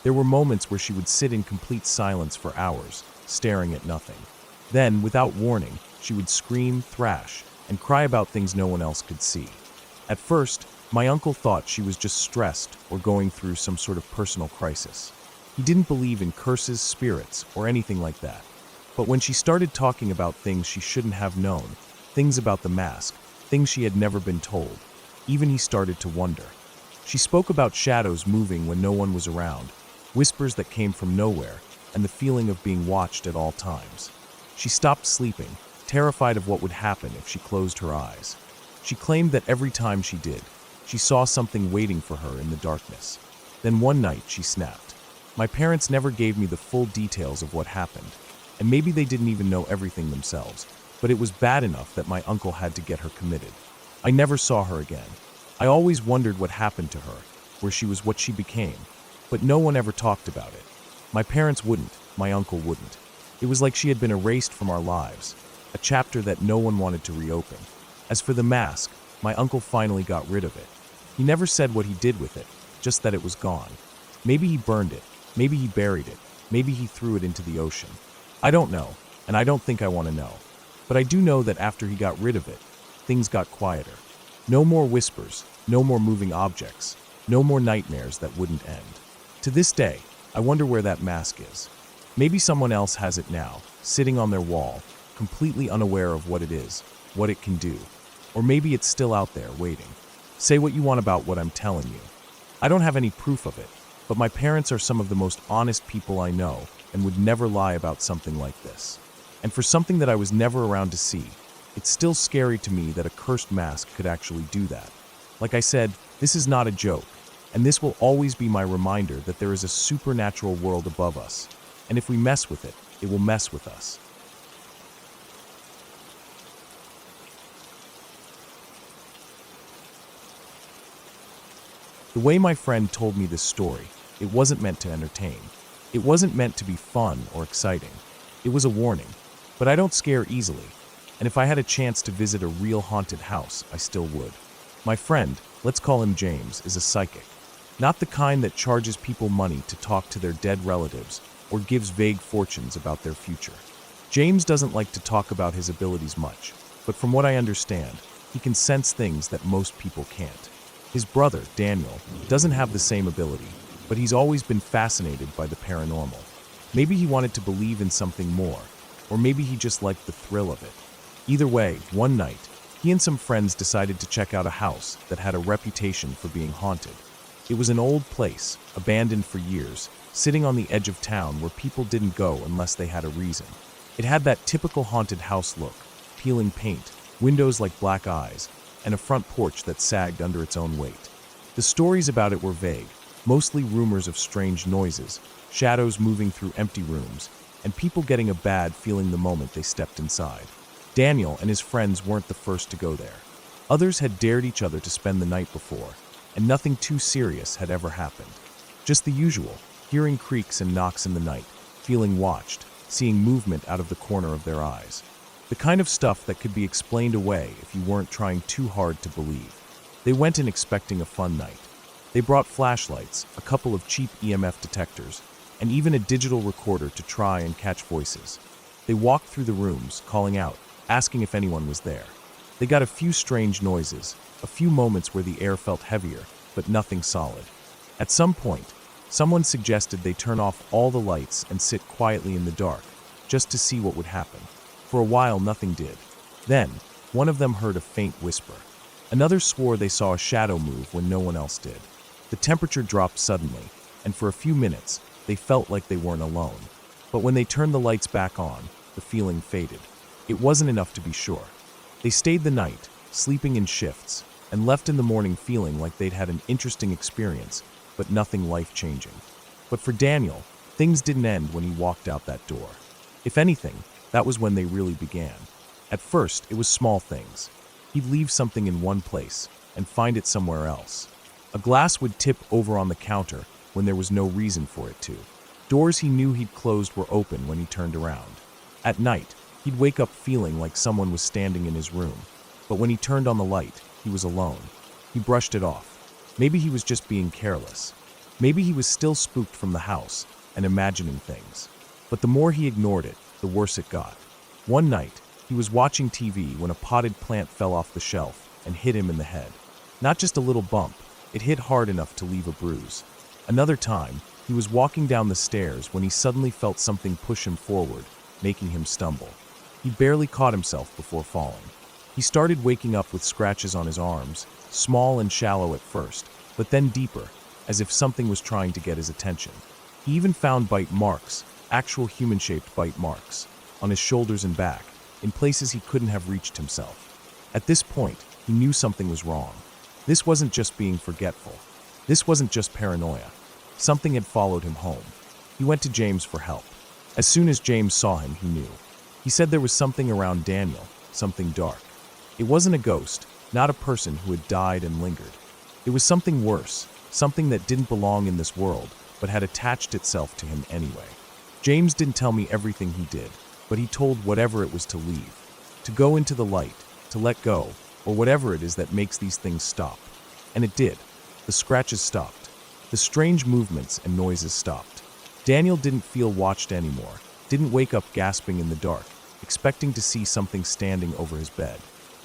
There were moments where she would sit in complete silence for hours, staring at nothing. Then, without warning, she would scream, thrash, and cry about things no one else could see. At first, my uncle thought she was just stressed or going through some sort of personal crisis. He didn't believe in curses, spirits, or anything like that. But when she started talking about things she shouldn't have known, things about the mask, things she had never been told, even he started to wonder. She spoke about shadows moving when no one was around, whispers that came from nowhere, and the feeling of being watched at all times. She stopped sleeping, terrified of what would happen if she closed her eyes. She claimed that every time she did, she saw something waiting for her in the darkness. Then one night she snapped. My parents never gave me the full details of what happened, and maybe they didn't even know everything themselves, but it was bad enough that my uncle had to get her committed. I never saw her again. I always wondered what happened to her, where she was what she became, but no one ever talked about it. My parents wouldn't, my uncle wouldn't. It was like she had been erased from our lives, a chapter that no one wanted to reopen. As for the mask, my uncle finally got rid of it. He never said what he did with it, just that it was gone. Maybe he burned it, maybe he buried it, maybe he threw it into the ocean. I don't know, and I don't think I want to know. But I do know that after he got rid of it, things got quieter. No more whispers, no more moving objects, no more nightmares that wouldn't end. To this day, I wonder where that mask is. Maybe someone else has it now, sitting on their wall, completely unaware of what it is, what it can do. Or maybe it's still out there, waiting. Say what you want about what I'm telling you. I don't have any proof of it, but my parents are some of the most honest people I know and would never lie about something like this. And for something that I was never around to see, it's still scary to me that a cursed mask could actually do that. Like I said, this is not a joke. And this will always be my reminder that there is a supernatural world above us. And if we mess with it, it will mess with us. The way my friend told me this story, it wasn't meant to entertain. It wasn't meant to be fun or exciting. It was a warning. But I don't scare easily. And if I had a chance to visit a real haunted house, I still would. My friend, let's call him James, is a psychic. Not the kind that charges people money to talk to their dead relatives or gives vague fortunes about their future. James doesn't like to talk about his abilities much, but from what I understand, he can sense things that most people can't. His brother, Daniel, doesn't have the same ability, but he's always been fascinated by the paranormal. Maybe he wanted to believe in something more, or maybe he just liked the thrill of it. Either way, one night, he and some friends decided to check out a house that had a reputation for being haunted. It was an old place, abandoned for years, sitting on the edge of town where people didn't go unless they had a reason. It had that typical haunted house look, peeling paint, windows like black eyes, and a front porch that sagged under its own weight. The stories about it were vague, mostly rumors of strange noises, shadows moving through empty rooms, and people getting a bad feeling the moment they stepped inside. Daniel and his friends weren't the first to go there. Others had dared each other to spend the night before, and nothing too serious had ever happened. Just the usual, hearing creaks and knocks in the night, feeling watched, seeing movement out of the corner of their eyes. The kind of stuff that could be explained away if you weren't trying too hard to believe. They went in expecting a fun night. They brought flashlights, a couple of cheap EMF detectors, and even a digital recorder to try and catch voices. They walked through the rooms, calling out, asking if anyone was there. They got a few strange noises, a few moments where the air felt heavier, but nothing solid. At some point, someone suggested they turn off all the lights and sit quietly in the dark, just to see what would happen. For a while, nothing did. Then, one of them heard a faint whisper. Another swore they saw a shadow move when no one else did. The temperature dropped suddenly, and for a few minutes, they felt like they weren't alone. But when they turned the lights back on, the feeling faded. It wasn't enough to be sure. They stayed the night, sleeping in shifts, and left in the morning feeling like they'd had an interesting experience, but nothing life-changing. But for Daniel, things didn't end when he walked out that door. If anything, that was when they really began. At first, it was small things. He'd leave something in one place and find it somewhere else. A glass would tip over on the counter when there was no reason for it to. Doors he knew he'd closed were open when he turned around. At night, he'd wake up feeling like someone was standing in his room. But when he turned on the light, he was alone. He brushed it off. Maybe he was just being careless. Maybe he was still spooked from the house and imagining things. But the more he ignored it, the worse it got. One night, he was watching TV when a potted plant fell off the shelf and hit him in the head. Not just a little bump, it hit hard enough to leave a bruise. Another time, he was walking down the stairs when he suddenly felt something push him forward, making him stumble. He barely caught himself before falling. He started waking up with scratches on his arms, small and shallow at first, but then deeper, as if something was trying to get his attention. He even found bite marks, actual human-shaped bite marks, on his shoulders and back, in places he couldn't have reached himself. At this point, he knew something was wrong. This wasn't just being forgetful. This wasn't just paranoia. Something had followed him home. He went to James for help. As soon as James saw him, he knew. He said there was something around Daniel, something dark. It wasn't a ghost, not a person who had died and lingered. It was something worse, something that didn't belong in this world, but had attached itself to him anyway. James didn't tell me everything he did, but he told whatever it was to leave, to go into the light, to let go, or whatever it is that makes these things stop. And it did. The scratches stopped. The strange movements and noises stopped. Daniel didn't feel watched anymore, didn't wake up gasping in the dark, expecting to see something standing over his bed.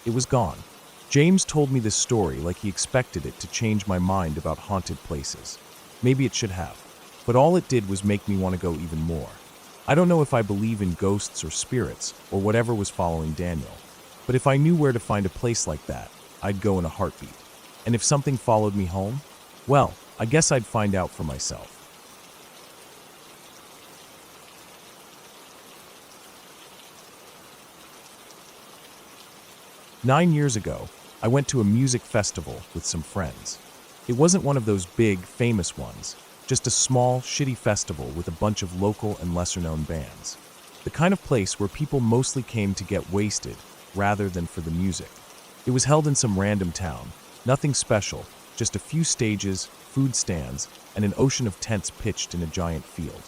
It was gone. James told me this story like he expected it to change my mind about haunted places. Maybe it should have. But all it did was make me want to go even more. I don't know if I believe in ghosts or spirits or whatever was following Daniel, but if I knew where to find a place like that, I'd go in a heartbeat. And if something followed me home, well, I guess I'd find out for myself. "9 years ago, I went to a music festival with some friends. It wasn't one of those big, famous ones, just a small, shitty festival with a bunch of local and lesser-known bands. The kind of place where people mostly came to get wasted rather than for the music. It was held in some random town, nothing special, just a few stages, food stands, and an ocean of tents pitched in a giant field.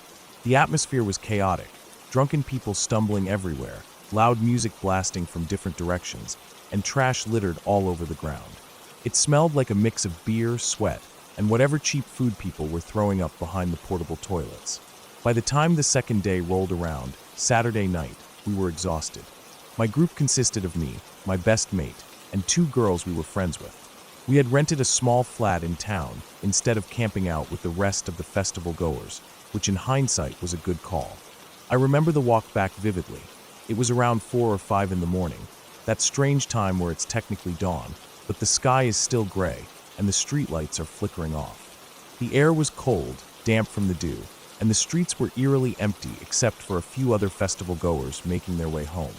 The atmosphere was chaotic, drunken people stumbling everywhere, loud music blasting from different directions, and trash littered all over the ground. It smelled like a mix of beer, sweat, and whatever cheap food people were throwing up behind the portable toilets. By the time the second day rolled around, Saturday night, we were exhausted. My group consisted of me, my best mate, and 2 girls we were friends with. We had rented a small flat in town instead of camping out with the rest of the festival goers, which in hindsight was a good call. I remember the walk back vividly. It was around 4 or 5 in the morning, that strange time where it's technically dawn, but the sky is still gray and the streetlights are flickering off. The air was cold, damp from the dew, and the streets were eerily empty except for a few other festival goers making their way home.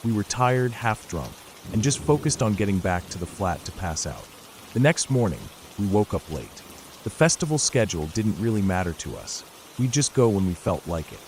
We were tired, half drunk, and just focused on getting back to the flat to pass out. The next morning, we woke up late. The festival schedule didn't really matter to us. We'd just go when we felt like it.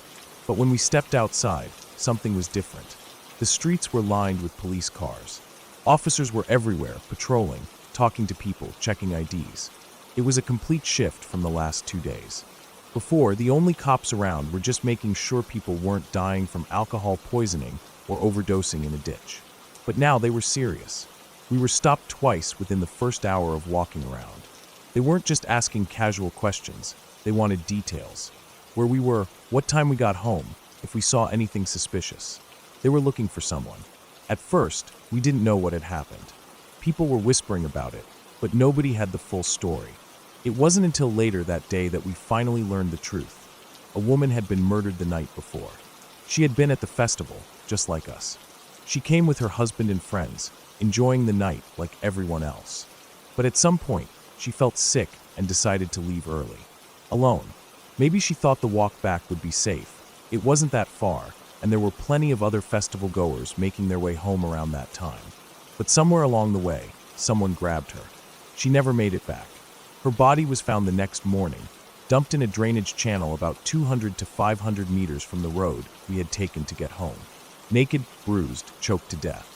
But when we stepped outside, something was different. The streets were lined with police cars. Officers were everywhere, patrolling, talking to people, checking IDs. It was a complete shift from the last 2 days. Before, the only cops around were just making sure people weren't dying from alcohol poisoning or overdosing in a ditch. But now they were serious. We were stopped twice within the first hour of walking around. They weren't just asking casual questions, they wanted details. Where we were, what time we got home, if we saw anything suspicious. They were looking for someone. At first, we didn't know what had happened. People were whispering about it, but nobody had the full story. It wasn't until later that day that we finally learned the truth. A woman had been murdered the night before. She had been at the festival, just like us. She came with her husband and friends, enjoying the night like everyone else. But at some point, she felt sick and decided to leave early. Alone. Maybe she thought the walk back would be safe. It wasn't that far, and there were plenty of other festival goers making their way home around that time. But somewhere along the way, someone grabbed her. She never made it back. Her body was found the next morning, dumped in a drainage channel about 200 to 500 meters from the road we had taken to get home. Naked, bruised, choked to death.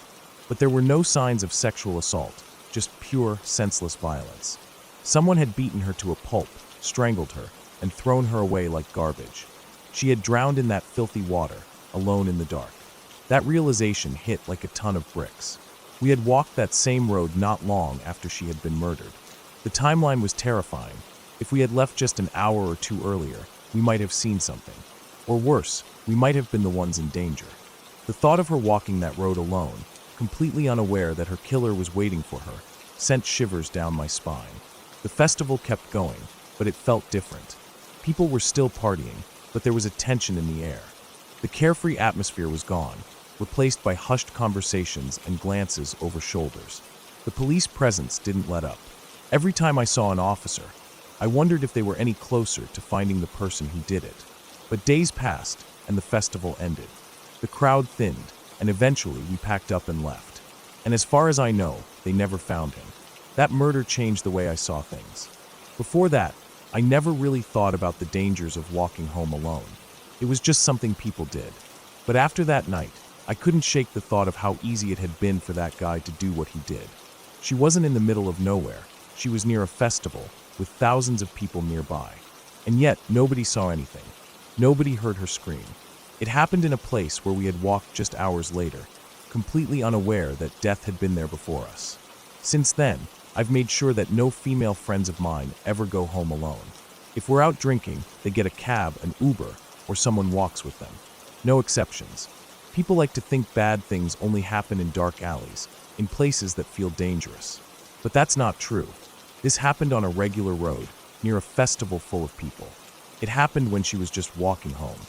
But there were no signs of sexual assault, just pure, senseless violence. Someone had beaten her to a pulp, strangled her, and thrown her away like garbage. She had drowned in that filthy water, alone in the dark. That realization hit like a ton of bricks. We had walked that same road not long after she had been murdered. The timeline was terrifying. If we had left just an hour or 2 earlier, we might have seen something. Or worse, we might have been the ones in danger. The thought of her walking that road alone, completely unaware that her killer was waiting for her, sent shivers down my spine. The festival kept going, but it felt different. People were still partying, but there was a tension in the air. The carefree atmosphere was gone, replaced by hushed conversations and glances over shoulders. The police presence didn't let up. Every time I saw an officer, I wondered if they were any closer to finding the person who did it. But days passed, and the festival ended. The crowd thinned, and eventually we packed up and left. And as far as I know, they never found him. That murder changed the way I saw things. Before that, I never really thought about the dangers of walking home alone. It was just something people did. But after that night, I couldn't shake the thought of how easy it had been for that guy to do what he did. She wasn't in the middle of nowhere. She was near a festival, with thousands of people nearby. And yet, nobody saw anything. Nobody heard her scream. It happened in a place where we had walked just hours later, completely unaware that death had been there before us. Since then, I've made sure that no female friends of mine ever go home alone. If we're out drinking, they get a cab, an Uber, or someone walks with them. No exceptions. People like to think bad things only happen in dark alleys, in places that feel dangerous. But that's not true. This happened on a regular road, near a festival full of people. It happened when she was just walking home.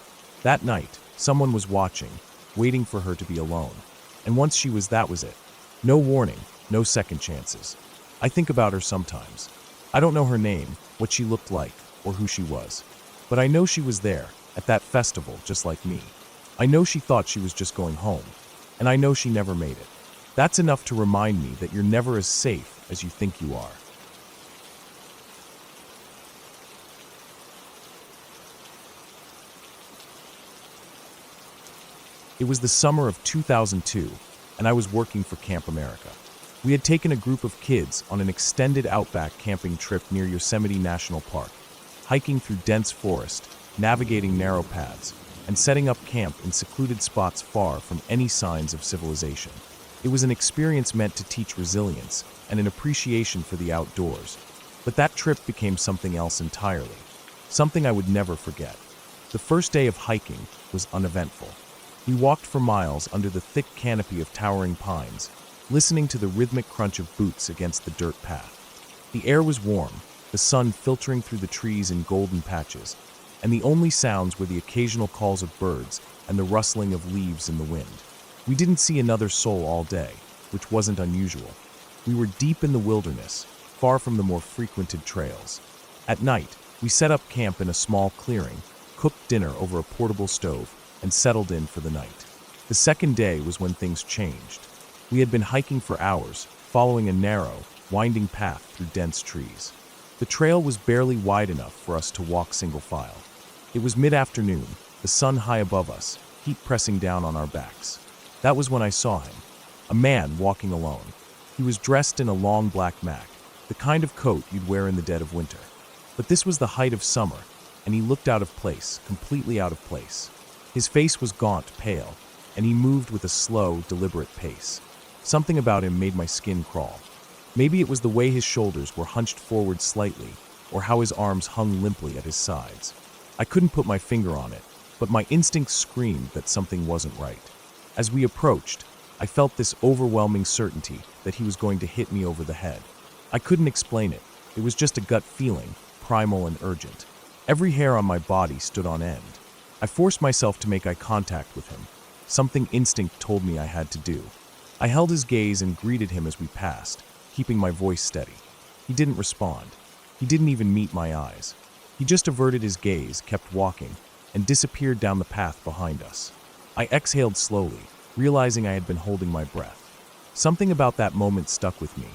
That night, someone was watching, waiting for her to be alone. And once she was, that was it. No warning, no second chances. I think about her sometimes. I don't know her name, what she looked like, or who she was. But I know she was there, at that festival, just like me. I know she thought she was just going home. And I know she never made it. That's enough to remind me that you're never as safe as you think you are. It was the summer of 2002, and I was working for Camp America. We had taken a group of kids on an extended outback camping trip near Yosemite National Park, hiking through dense forest, navigating narrow paths, and setting up camp in secluded spots far from any signs of civilization. It was an experience meant to teach resilience and an appreciation for the outdoors. But that trip became something else entirely, something I would never forget. The first day of hiking was uneventful. We walked for miles under the thick canopy of towering pines, listening to the rhythmic crunch of boots against the dirt path. The air was warm, the sun filtering through the trees in golden patches, and the only sounds were the occasional calls of birds and the rustling of leaves in the wind. We didn't see another soul all day, which wasn't unusual. We were deep in the wilderness, far from the more frequented trails. At night, we set up camp in a small clearing, cooked dinner over a portable stove, and settled in for the night. The second day was when things changed. We had been hiking for hours, following a narrow, winding path through dense trees. The trail was barely wide enough for us to walk single file. It was mid-afternoon, the sun high above us, heat pressing down on our backs. That was when I saw him, a man walking alone. He was dressed in a long black mac, the kind of coat you'd wear in the dead of winter. But this was the height of summer, and he looked out of place, completely out of place. His face was gaunt, pale, and he moved with a slow, deliberate pace. Something about him made my skin crawl. Maybe it was the way his shoulders were hunched forward slightly, or how his arms hung limply at his sides. I couldn't put my finger on it, but my instincts screamed that something wasn't right. As we approached, I felt this overwhelming certainty that he was going to hit me over the head. I couldn't explain it. It was just a gut feeling, primal and urgent. Every hair on my body stood on end. I forced myself to make eye contact with him. Something instinct told me I had to do. I held his gaze and greeted him as we passed, keeping my voice steady. He didn't respond. He didn't even meet my eyes. He just averted his gaze, kept walking, and disappeared down the path behind us. I exhaled slowly, realizing I had been holding my breath. Something about that moment stuck with me,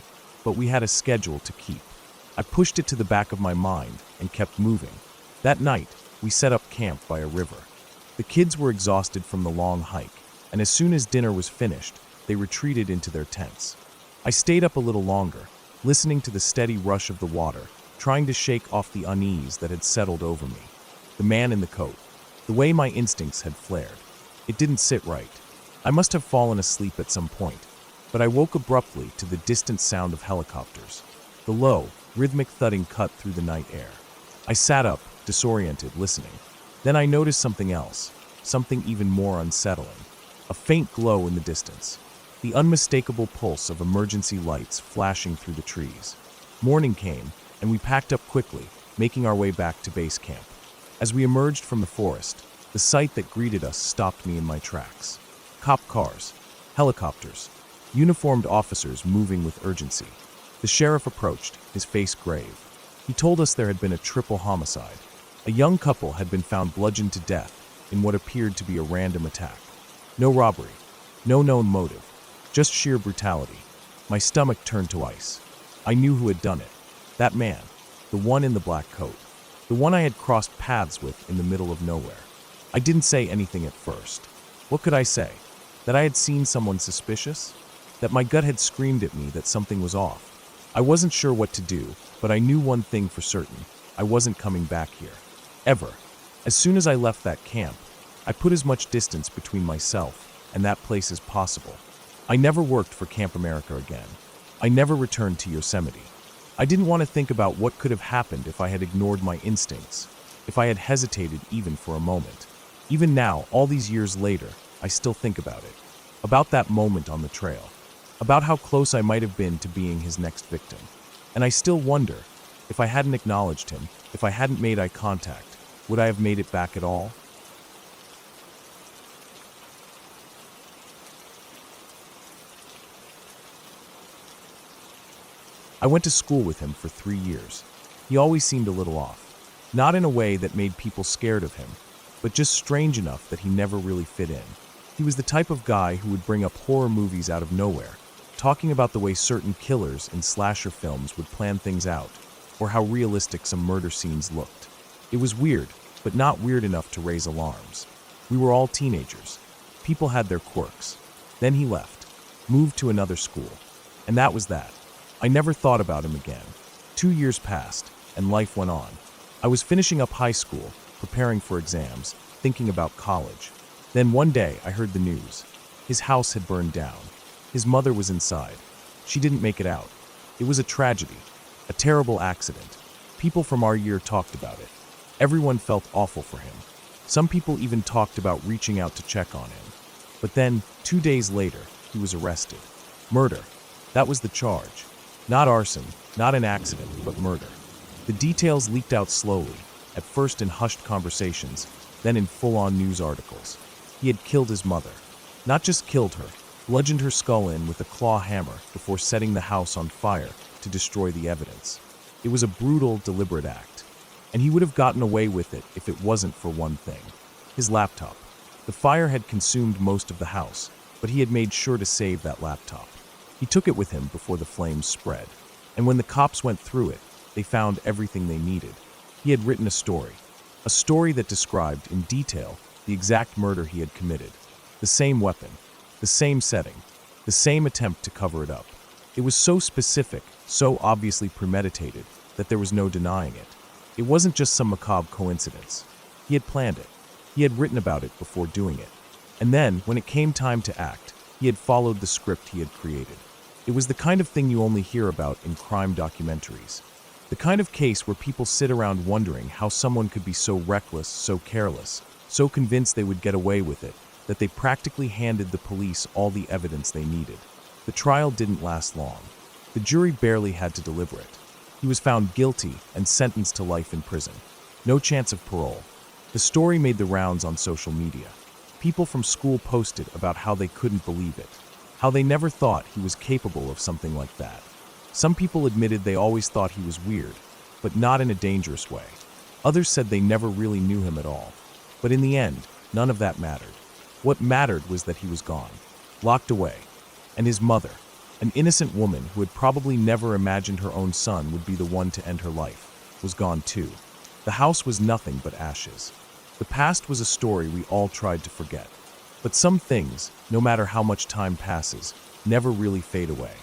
but we had a schedule to keep. I pushed it to the back of my mind and kept moving. That night, we set up camp by a river. The kids were exhausted from the long hike, and as soon as dinner was finished, they retreated into their tents. I stayed up a little longer, listening to the steady rush of the water, trying to shake off the unease that had settled over me. The man in the coat, the way my instincts had flared. It didn't sit right. I must have fallen asleep at some point, but I woke abruptly to the distant sound of helicopters. The low, rhythmic thudding cut through the night air. I sat up, disoriented, listening. Then I noticed something else, something even more unsettling. A faint glow in the distance. The unmistakable pulse of emergency lights flashing through the trees. Morning came, and we packed up quickly, making our way back to base camp. As we emerged from the forest, the sight that greeted us stopped me in my tracks. Cop cars, helicopters, uniformed officers moving with urgency. The sheriff approached, his face grave. He told us there had been a triple homicide. A young couple had been found bludgeoned to death in what appeared to be a random attack. No robbery, no known motive, just sheer brutality. My stomach turned to ice. I knew who had done it. That man, the one in the black coat, the one I had crossed paths with in the middle of nowhere. I didn't say anything at first. What could I say? That I had seen someone suspicious? That my gut had screamed at me that something was off? I wasn't sure what to do, but I knew one thing for certain. I wasn't coming back here. Ever. As soon as I left that camp, I put as much distance between myself and that place as possible. I never worked for Camp America again. I never returned to Yosemite. I didn't want to think about what could have happened if I had ignored my instincts, if I had hesitated even for a moment. Even now, all these years later, I still think about it. About that moment on the trail. About how close I might have been to being his next victim. And I still wonder, if I hadn't acknowledged him, if I hadn't made eye contact, would I have made it back at all? I went to school with him for 3 years. He always seemed a little off. Not in a way that made people scared of him, but just strange enough that he never really fit in. He was the type of guy who would bring up horror movies out of nowhere, talking about the way certain killers in slasher films would plan things out, or how realistic some murder scenes looked. It was weird, but not weird enough to raise alarms. We were all teenagers. People had their quirks. Then he left, moved to another school. And that was that. I never thought about him again. 2 years passed, and life went on. I was finishing up high school, preparing for exams, thinking about college. Then one day I heard the news. His house had burned down. His mother was inside. She didn't make it out. It was a tragedy, a terrible accident. People from our year talked about it. Everyone felt awful for him. Some people even talked about reaching out to check on him. But then, 2 days later, he was arrested. Murder. That was the charge. Not arson, not an accident, but murder. The details leaked out slowly, at first in hushed conversations, then in full-on news articles. He had killed his mother. Not just killed her, bludgeoned her skull in with a claw hammer before setting the house on fire to destroy the evidence. It was a brutal, deliberate act. And he would have gotten away with it if it wasn't for one thing. His laptop. The fire had consumed most of the house, but he had made sure to save that laptop. He took it with him before the flames spread. And when the cops went through it, they found everything they needed. He had written a story that described in detail the exact murder he had committed. The same weapon, the same setting, the same attempt to cover it up. It was so specific, so obviously premeditated, that there was no denying it. It wasn't just some macabre coincidence. He had planned it. He had written about it before doing it. And then, when it came time to act, he had followed the script he had created. It was the kind of thing you only hear about in crime documentaries. The kind of case where people sit around wondering how someone could be so reckless, so careless, so convinced they would get away with it, that they practically handed the police all the evidence they needed. The trial didn't last long. The jury barely had to deliberate. He was found guilty and sentenced to life in prison. No chance of parole. The story made the rounds on social media. People from school posted about how they couldn't believe it, how they never thought he was capable of something like that. Some people admitted they always thought he was weird, but not in a dangerous way. Others said they never really knew him at all. But in the end, none of that mattered. What mattered was that he was gone, locked away. And his mother, an innocent woman who had probably never imagined her own son would be the one to end her life, was gone too. The house was nothing but ashes. The past was a story we all tried to forget. But some things, no matter how much time passes, never really fade away.